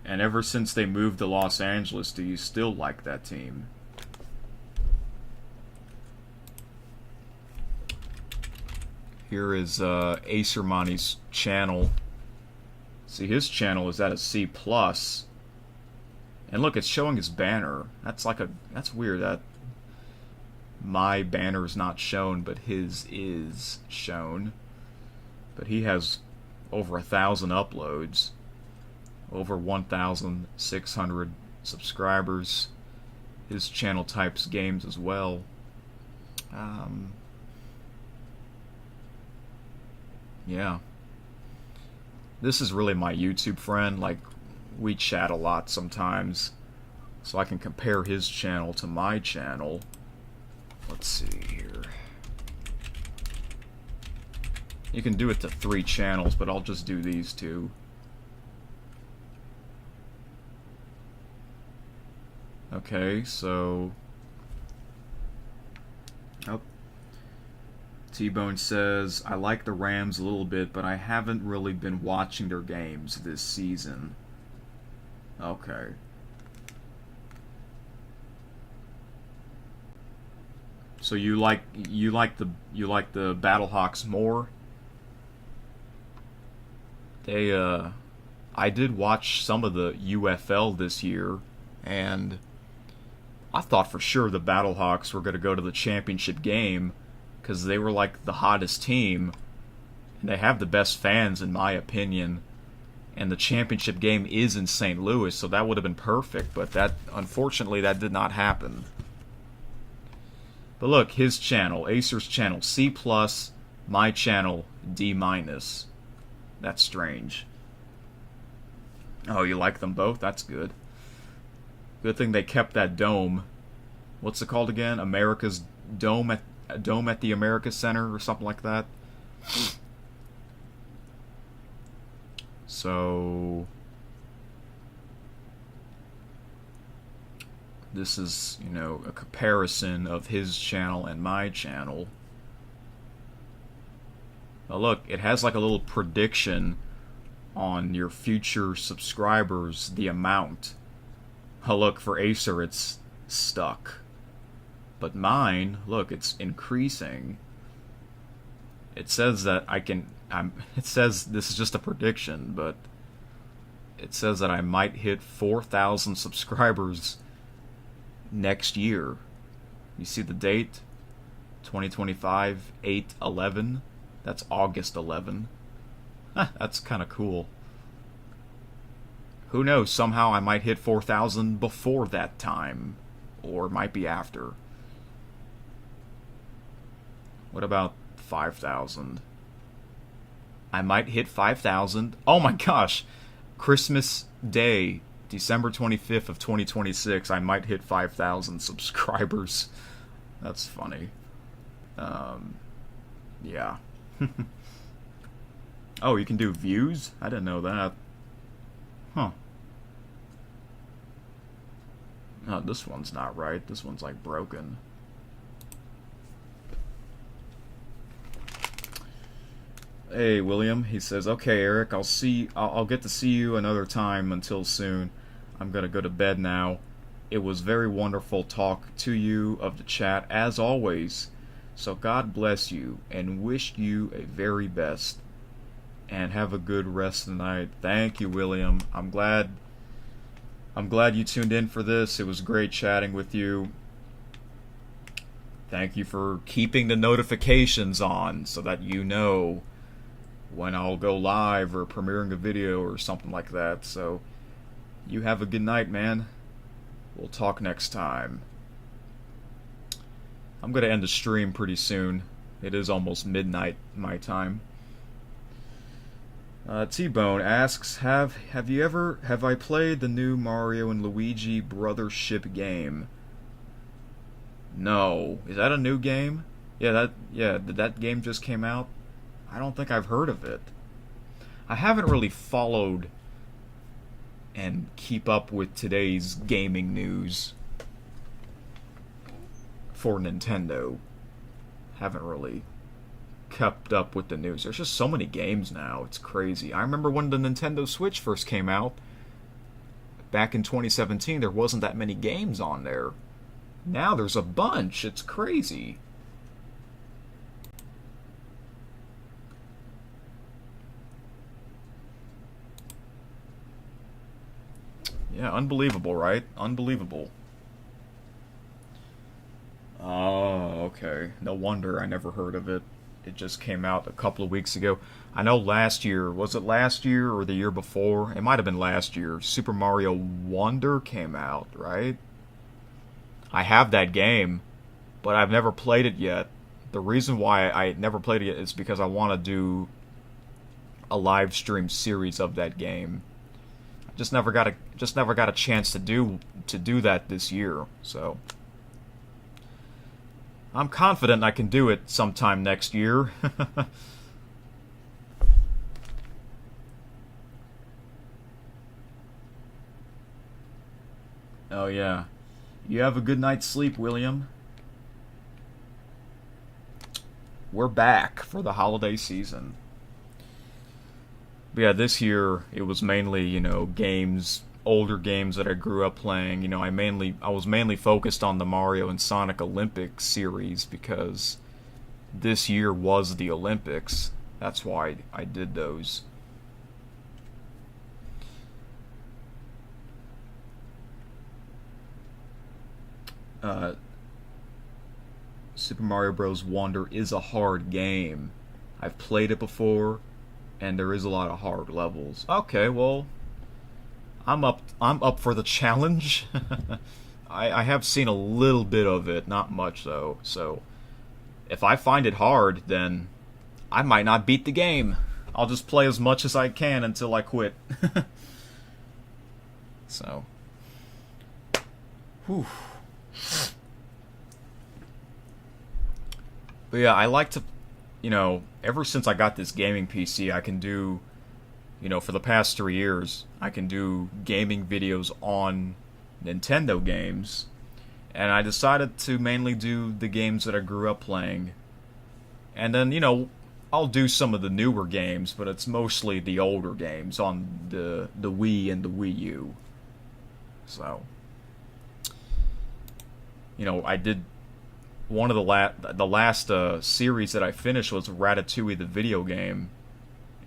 And ever since they moved to Los Angeles, do you still like that team? Here is Acermani's channel. See, his channel is at a C+. And look, it's showing his banner. That's weird that my banner is not shown, but his is shown. But he has over 1,000 uploads, over 1,600 subscribers. His channel types games as well. Yeah. This is really my YouTube friend. Like, we chat a lot sometimes, so I can compare his channel to my channel. Let's see here. You can do it to 3 channels, but I'll just do these 2. Okay, so... Oh. T-Bone says, I like the Rams a little bit, but I haven't really been watching their games this season. Okay. So you like the Battlehawks more? They I did watch some of the UFL this year, and I thought for sure the Battlehawks were going to go to the championship game because they were like the hottest team, and they have the best fans in my opinion. And the championship game is in St. Louis, so that would have been perfect, but that unfortunately that did not happen. But look, his channel, Acer's channel, C+, my channel, D-. That's strange. Oh, you like them both? That's good. Good thing they kept that dome. What's it called again? America's Dome at the America Center or something like that. So this is, you know, a comparison of his channel and my channel. Now look, it has like a little prediction on your future subscribers, the amount. Oh look, for Acer it's stuck. But mine, look, it's increasing. It says that it says this is just a prediction, but it says that I might hit 4,000 subscribers next year. You see the date? 2025, 8/11. That's August 11. That's kind of cool. Who knows, somehow I might hit 4,000 before that time. Or it might be after. What about 5,000? I might hit 5,000. Oh my gosh! Christmas Day, December 25th of 2026, I might hit 5,000 subscribers. That's funny. Yeah. Oh, you can do views? I didn't know that. Huh. Oh, this one's not right. This one's like broken. Hey, William. He says, "Okay, Eric, I'll get to see you another time. Until soon. I'm gonna go to bed now. It was very wonderful talk to you of the chat as always. So God bless you and wish you a very best. And have a good rest of the night. Thank you, William. I'm glad you tuned in for this. It was great chatting with you. Thank you for keeping the notifications on so that you know when I'll go live or premiering a video or something like that. So you have a good night, man. We'll talk next time. I'm going to end the stream pretty soon. It is almost midnight my time. T-Bone asks, have I played the new Mario and Luigi Brothership game? No. Is that a new game? Did that game just came out? I don't think I've heard of it. I haven't really followed and keep up with today's gaming news for Nintendo. Haven't really kept up with the news. There's just so many games now. It's crazy. I remember when the Nintendo Switch first came out, back in 2017, there wasn't that many games on there. Now there's a bunch. It's crazy. Yeah, unbelievable, right? Unbelievable. Oh, okay. No wonder I never heard of it. It just came out a couple of weeks ago. I know last year, was it last year or the year before? It might have been last year. Super Mario Wonder came out, right? I have that game, but I've never played it yet. The reason why I never played it yet is because I want to do a live stream series of that game. I just never got a chance to do that this year. So I'm confident I can do it sometime next year. Oh yeah. You have a good night's sleep, William. We're back for the holiday season. But yeah, this year it was mainly, games, older games that I grew up playing. I was mainly focused on the Mario and Sonic Olympic series because this year was the Olympics. That's why I did those. Super Mario Bros. Wonder is a hard game. I've played it before, and there is a lot of hard levels. Okay, well, I'm up for the challenge. I have seen a little bit of it, not much though. So if I find it hard, then I might not beat the game. I'll just play as much as I can until I quit. So, whew. But yeah, I like to, ever since I got this gaming PC, I can do, for the past 3 years, I can do gaming videos on Nintendo games. And I decided to mainly do the games that I grew up playing. And then, I'll do some of the newer games, but it's mostly the older games on the Wii and the Wii U. So, I did one of the last series that I finished was Ratatouille the video game,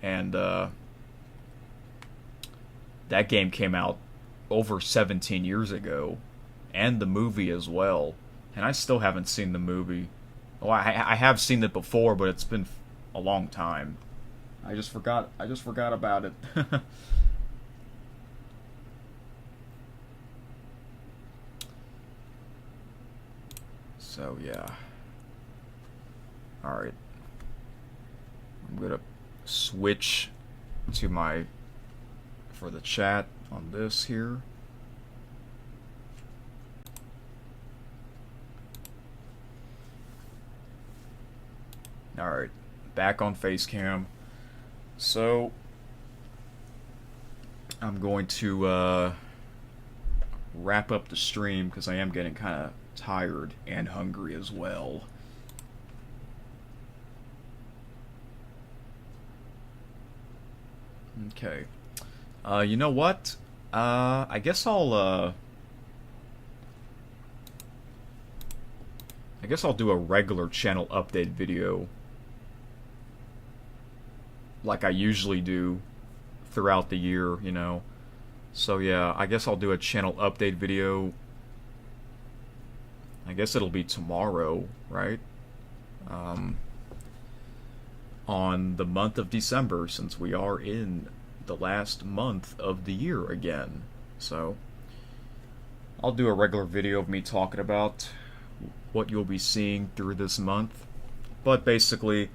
and that game came out over 17 years ago, and the movie as well. And I still haven't seen the movie. Oh, I have seen it before, but it's been a long time. I just forgot about it. So yeah. All right. I'm gonna switch to for the chat on this here. All right, back on Facecam. So I'm going to wrap up the stream because I am getting kind of tired and hungry as well. Okay. You know what? I guess I'll I guess I'll do a regular channel update video like I usually do throughout the year, you know. So yeah, I guess I'll do a channel update video. I guess it'll be tomorrow, right? On the month of December, since we are in the last month of the year again. So I'll do a regular video of me talking about what you'll be seeing through this month. But basically,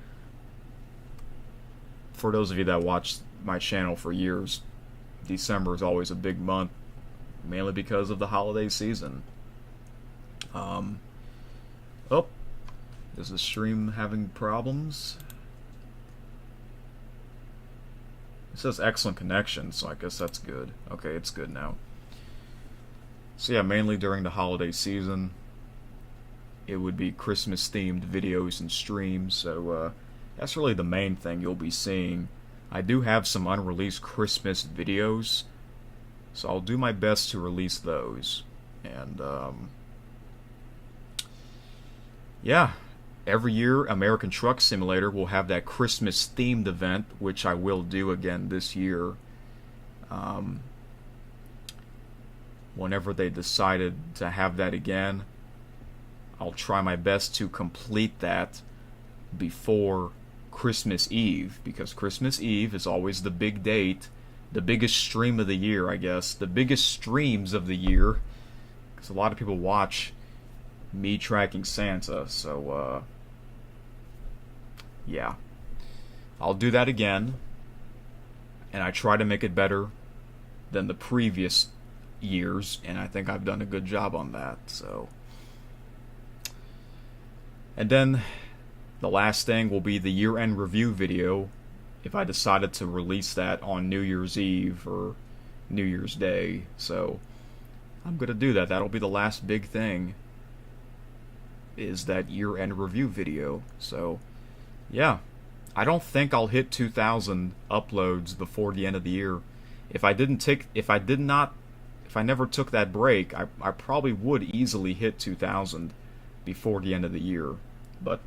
for those of you that watch my channel for years, December is always a big month, mainly because of the holiday season. Oh, is the stream having problems? It says excellent connection, so I guess that's good. Okay, it's good now. So yeah, mainly during the holiday season, it would be Christmas-themed videos and streams, so that's really the main thing you'll be seeing. I do have some unreleased Christmas videos, so I'll do my best to release those. And, yeah, every year American Truck Simulator will have that Christmas-themed event, which I will do again this year. Whenever they decided to have that again, I'll try my best to complete that before Christmas Eve, because Christmas Eve is always the big date, the biggest stream of the year, I guess, the biggest streams of the year, because a lot of people watch me tracking Santa. So yeah, I'll do that again, and I try to make it better than the previous years, and I think I've done a good job on that. So, and then the last thing will be the year-end review video, if I decided to release that on New Year's Eve or New Year's Day. So I'm gonna do that. That'll be the last big thing, is that year-end review video. So yeah, I don't think I'll hit 2,000 uploads before the end of the year. If I never took that break, I probably would easily hit 2,000 before the end of the year. But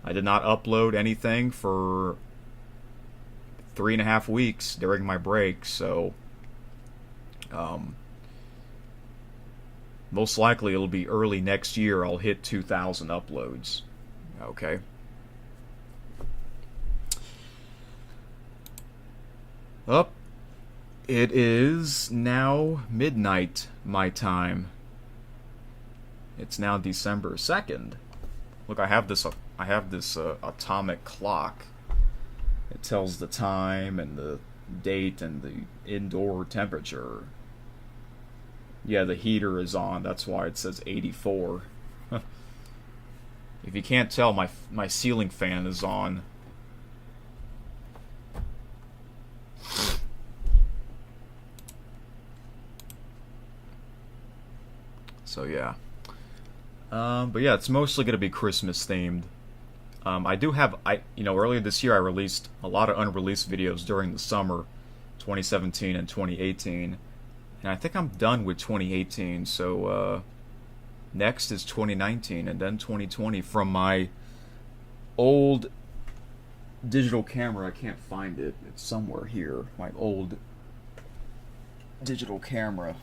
I did not upload anything for 3.5 weeks during my break, so most likely it'll be early next year I'll hit 2,000 uploads. Okay. Up. It is now midnight my time. It's now December 2nd. Look, I have this atomic clock. It tells the time and the date and the indoor temperature. Yeah, the heater is on. That's why it says 84. If you can't tell, my ceiling fan is on. So yeah. But yeah, it's mostly going to be Christmas themed. I do have, earlier this year I released a lot of unreleased videos during the summer, 2017 and 2018. And I think I'm done with 2018, so next is 2019 and then 2020 from my old digital camera. I can't find it. It's somewhere here. My old digital camera.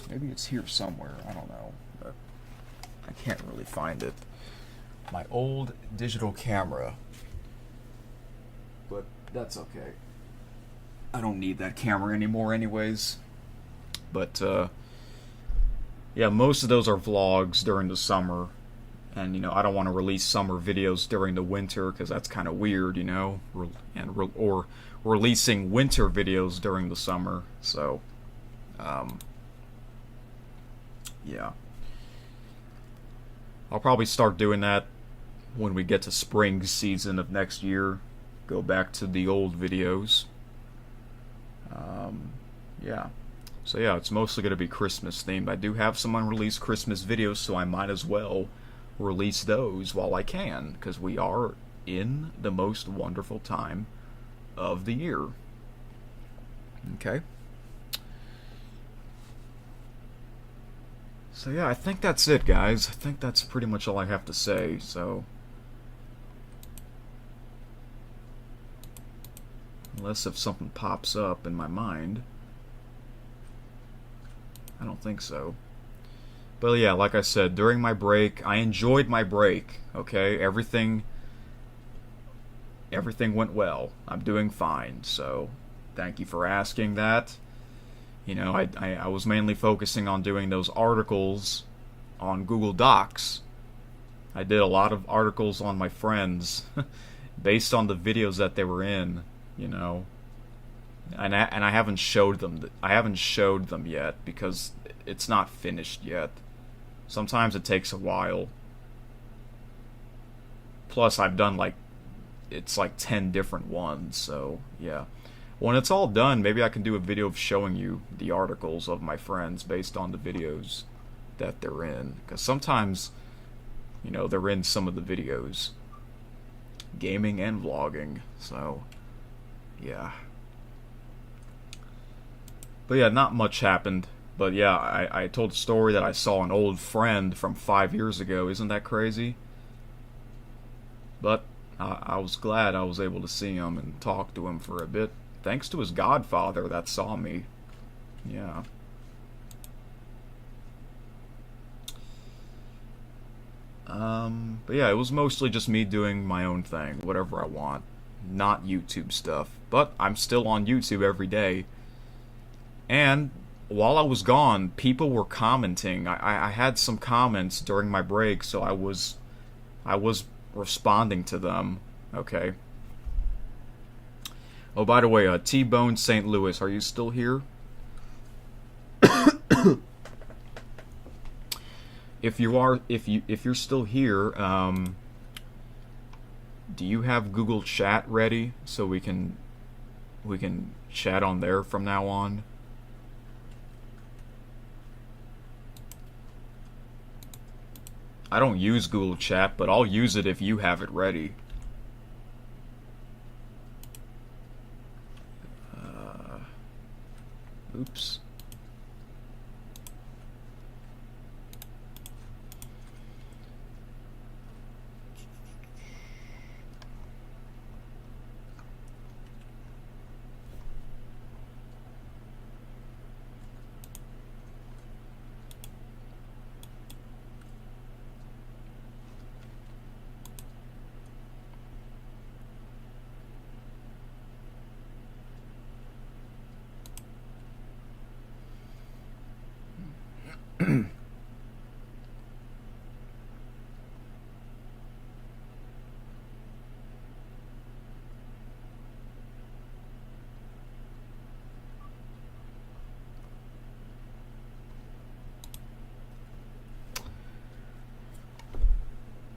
Maybe it's here somewhere. I don't know. But I can't really find it. My old digital camera. But that's okay. I don't need that camera anymore anyways. But, yeah, most of those are vlogs during the summer. And, I don't want to release summer videos during the winter because that's kind of weird, or releasing winter videos during the summer. So, yeah. I'll probably start doing that when we get to spring season of next year. Go back to the old videos. Yeah. So yeah, it's mostly going to be Christmas themed. I do have some unreleased Christmas videos, so I might as well release those while I can, because we are in the most wonderful time of the year. Okay. So yeah, I think that's it, guys. I think that's pretty much all I have to say, so... Unless if something pops up in my mind. I don't think so. But yeah, like I said, during my break, I enjoyed my break, okay? Everything went well. I'm doing fine, so thank you for asking that. You know, I was mainly focusing on doing those articles on Google Docs. I did a lot of articles on my friends based on the videos that they were in, you know. And I haven't showed them yet because it's not finished yet. Sometimes it takes a while. Plus I've done it's like 10 different ones, so yeah. When it's all done, maybe I can do a video of showing you the articles of my friends based on the videos that they're in. Because sometimes, you know, they're in some of the videos. Gaming and vlogging, so, yeah. But yeah, not much happened. But yeah, I told a story that I saw an old friend from 5 years ago. Isn't that crazy? But I was glad I was able to see him and talk to him for a bit. Thanks to his godfather that saw me. Yeah. But yeah, it was mostly just me doing my own thing, whatever I want. Not YouTube stuff. But I'm still on YouTube every day. And while I was gone, people were commenting. I had some comments during my break, so I was responding to them. Okay. Oh, by the way, T-Bone St. Louis, are you still here? If you're still here, do you have Google Chat ready so we can chat on there from now on? I don't use Google Chat, but I'll use it if you have it ready. Oops.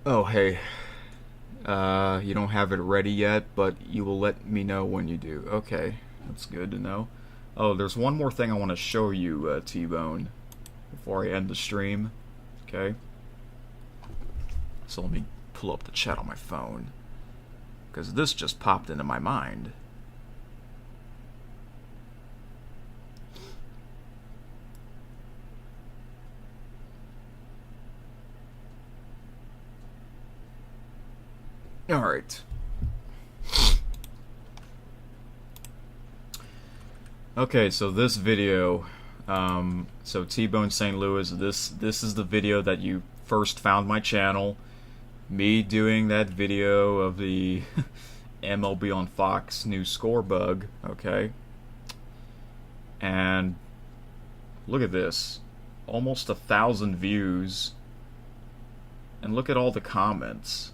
Oh, hey. You don't have it ready yet, but you will let me know when you do. Okay, that's good to know. Oh, there's one more thing I want to show you, T-Bone, before I end the stream. Okay? So let me pull up the chat on my phone, because this just popped into my mind. Alright. Okay, so this video, so T-Bone St. Louis, this is the video that you first found my channel. Me doing that video of the MLB on Fox new score bug, okay? And look at this. Almost 1,000 views. And look at all the comments.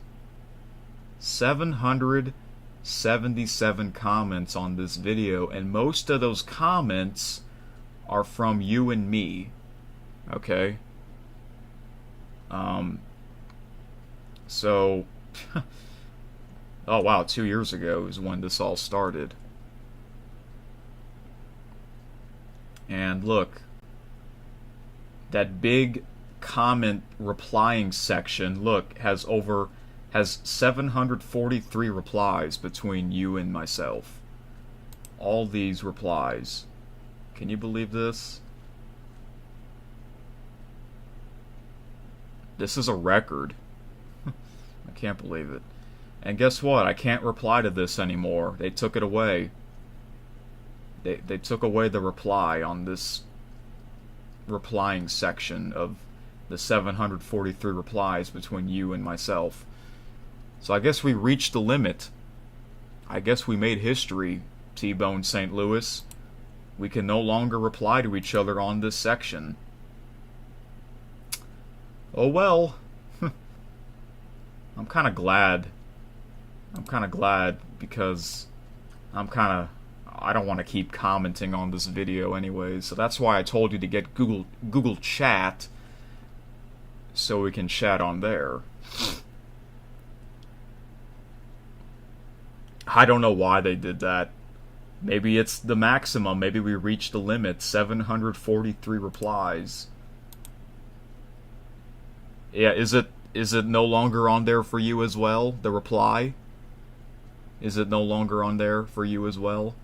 777 comments on this video, and most of those comments are from you and me. Okay? So oh wow, 2 years ago is when this all started. And look, that big comment replying section, look, has 743 replies between you and myself. All these replies. Can you believe this? This is a record. I can't believe it. And guess what? I can't reply to this anymore. They took it away. They took away the reply on this replying section of the 743 replies between you and myself. So I guess we reached the limit. I guess we made history, T-Bone St. Louis. We can no longer reply to each other on this section. Oh well. I'm kind of glad. Because I don't want to keep commenting on this video anyways. So that's why I told you to get Google Chat so we can chat on there. I don't know why they did that. Maybe it's the maximum. Maybe we reached the limit. 743 replies. Yeah, is it no longer on there for you as well? The reply? Is it no longer on there for you as well?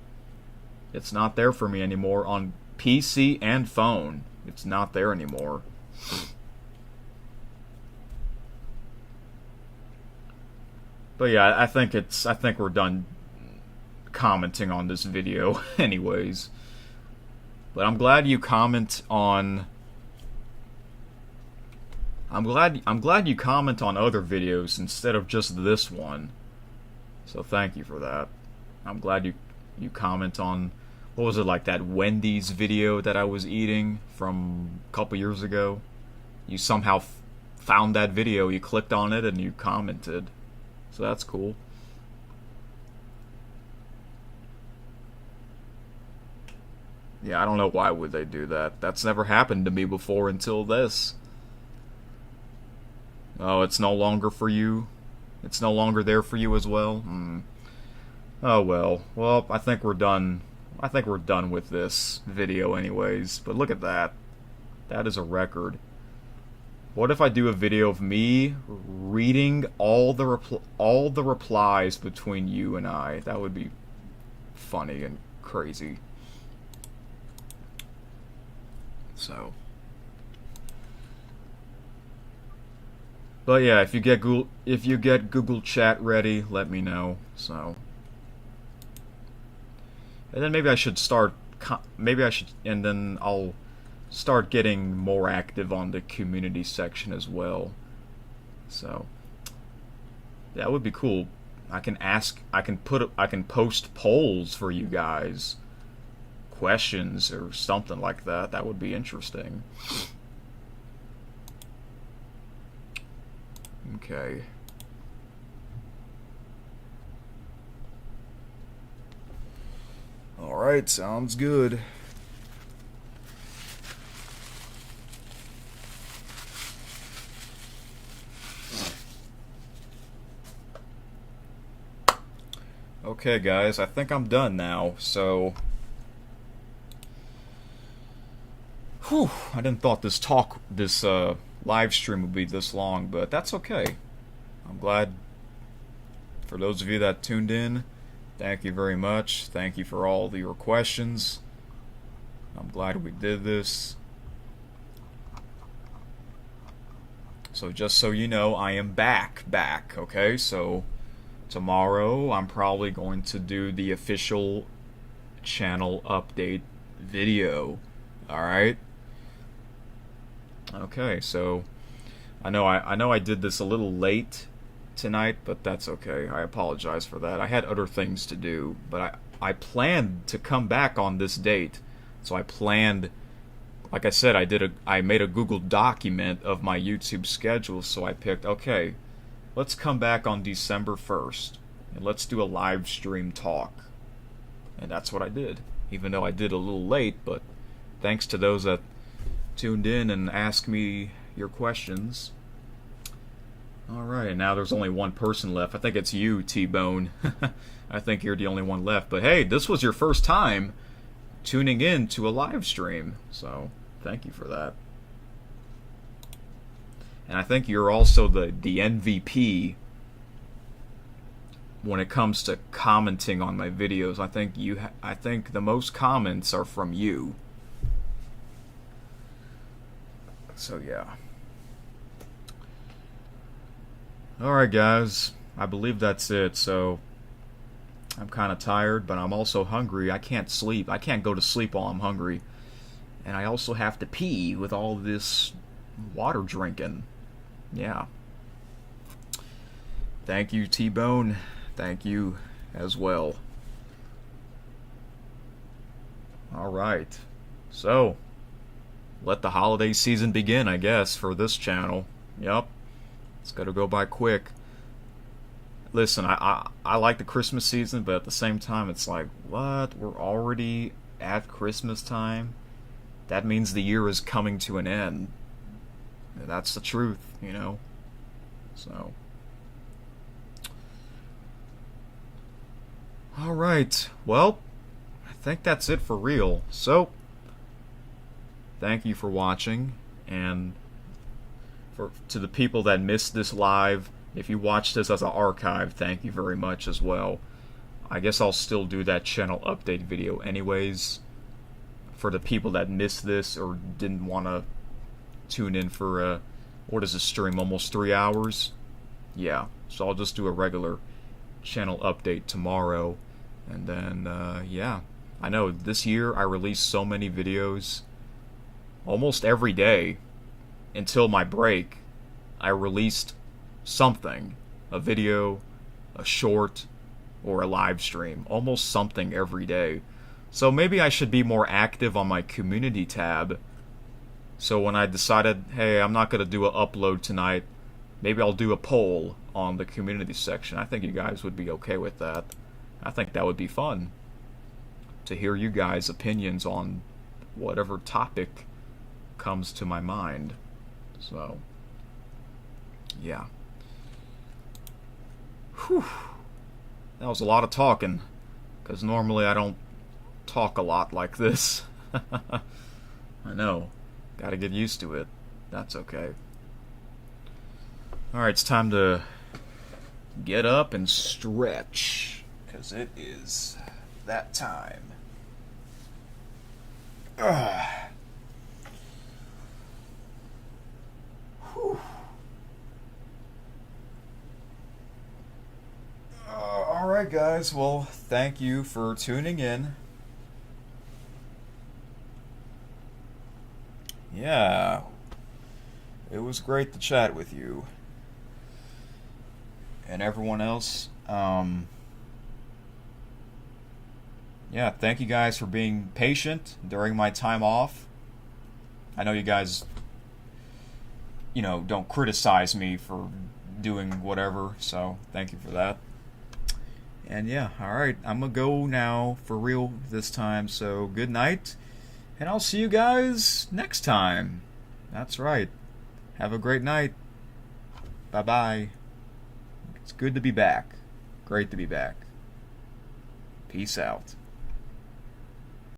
It's not there for me anymore on PC and phone. It's not there anymore. But yeah, I think we're done commenting on this video anyways. But I'm glad you comment on I'm glad you comment on other videos instead of just this one. So thank you for that. I'm glad you comment on, what was it, like that Wendy's video that I was eating from a couple years ago? You somehow found that video, you clicked on it, and you commented. So that's cool. Yeah, I don't know why would they do that. That's never happened to me before until this. Oh, it's no longer for you? It's no longer there for you as well? Oh well. Well, I think we're done. I think we're done with this video anyways. But look at that. That is a record. What if I do a video of me reading all the replies between you and I? That would be funny and crazy. So, but yeah, if you get Google Chat ready, let me know. So, and then maybe I should start. And then I'll start getting more active on the community section as well. So, that would be cool. I can post polls for you guys. Questions or something like that. That would be interesting. Okay. Alright, sounds good. Okay, guys, I think I'm done now, so... Whew, I didn't thought this live stream would be this long, but that's okay. I'm glad for those of you that tuned in. Thank you very much. Thank you for all your questions. I'm glad we did this. So just so you know, I am back, okay? So tomorrow I'm probably going to do the official channel update video. Alright? Okay, so I know I did this a little late tonight, but that's okay. I apologize for that. I had other things to do, but I planned to come back on this date. So I planned, like I said, I made a Google document of my YouTube schedule, so I picked, okay, let's come back on December 1st and let's do a live stream talk. And that's what I did. Even though I did a little late, but thanks to those that tuned in and asked me your questions. Alright, now there's only one person left. I think it's you, T-Bone. I think you're the only one left. But hey, this was your first time tuning in to a live stream. So, thank you for that. And I think you're also the MVP when it comes to commenting on my videos. I think the most comments are from you. So yeah. Alright, guys. I believe that's it. So, I'm kind of tired, but I'm also hungry. I can't sleep. I can't go to sleep while I'm hungry. And I also have to pee with all this water drinking. Yeah. Thank you, T-Bone. Thank you as well. Alright. So, let the holiday season begin, I guess, for this channel. Yep. It's gotta go by quick. Listen, I like the Christmas season, but at the same time, it's like, what? We're already at Christmas time? That means the year is coming to an end. That's the truth, you know? So. Alright, well, I think that's it for real. So, thank you for watching, and to the people that missed this live, if you watched this as an archive, thank you very much as well. I guess I'll still do that channel update video anyways, for the people that missed this or didn't want to tune in for, what is this stream, almost 3 hours? Yeah, so I'll just do a regular channel update tomorrow, and then, yeah. I know, this year I released so many videos, almost every day, until my break. I released something, a video, a short, or a live stream, almost something every day. So maybe I should be more active on my community tab. So when I decided, hey, I'm not going to do an upload tonight, maybe I'll do a poll on the community section. I think you guys would be okay with that. I think that would be fun to hear you guys' opinions on whatever topic comes to my mind. So, yeah. Whew. That was a lot of talking, because normally I don't talk a lot like this. I know. Gotta get used to it. That's okay. Alright, it's time to get up and stretch, because it is that time. Whew. Alright guys, well, thank you for tuning in. Yeah, it was great to chat with you. And everyone else, yeah, thank you guys for being patient during my time off. I know you guys, you know, don't criticize me for doing whatever, so thank you for that. And yeah, alright, I'm gonna go now for real this time, so good night, and I'll see you guys next time. That's right. Have a great night. Bye-bye. It's good to be back. Great to be back. Peace out.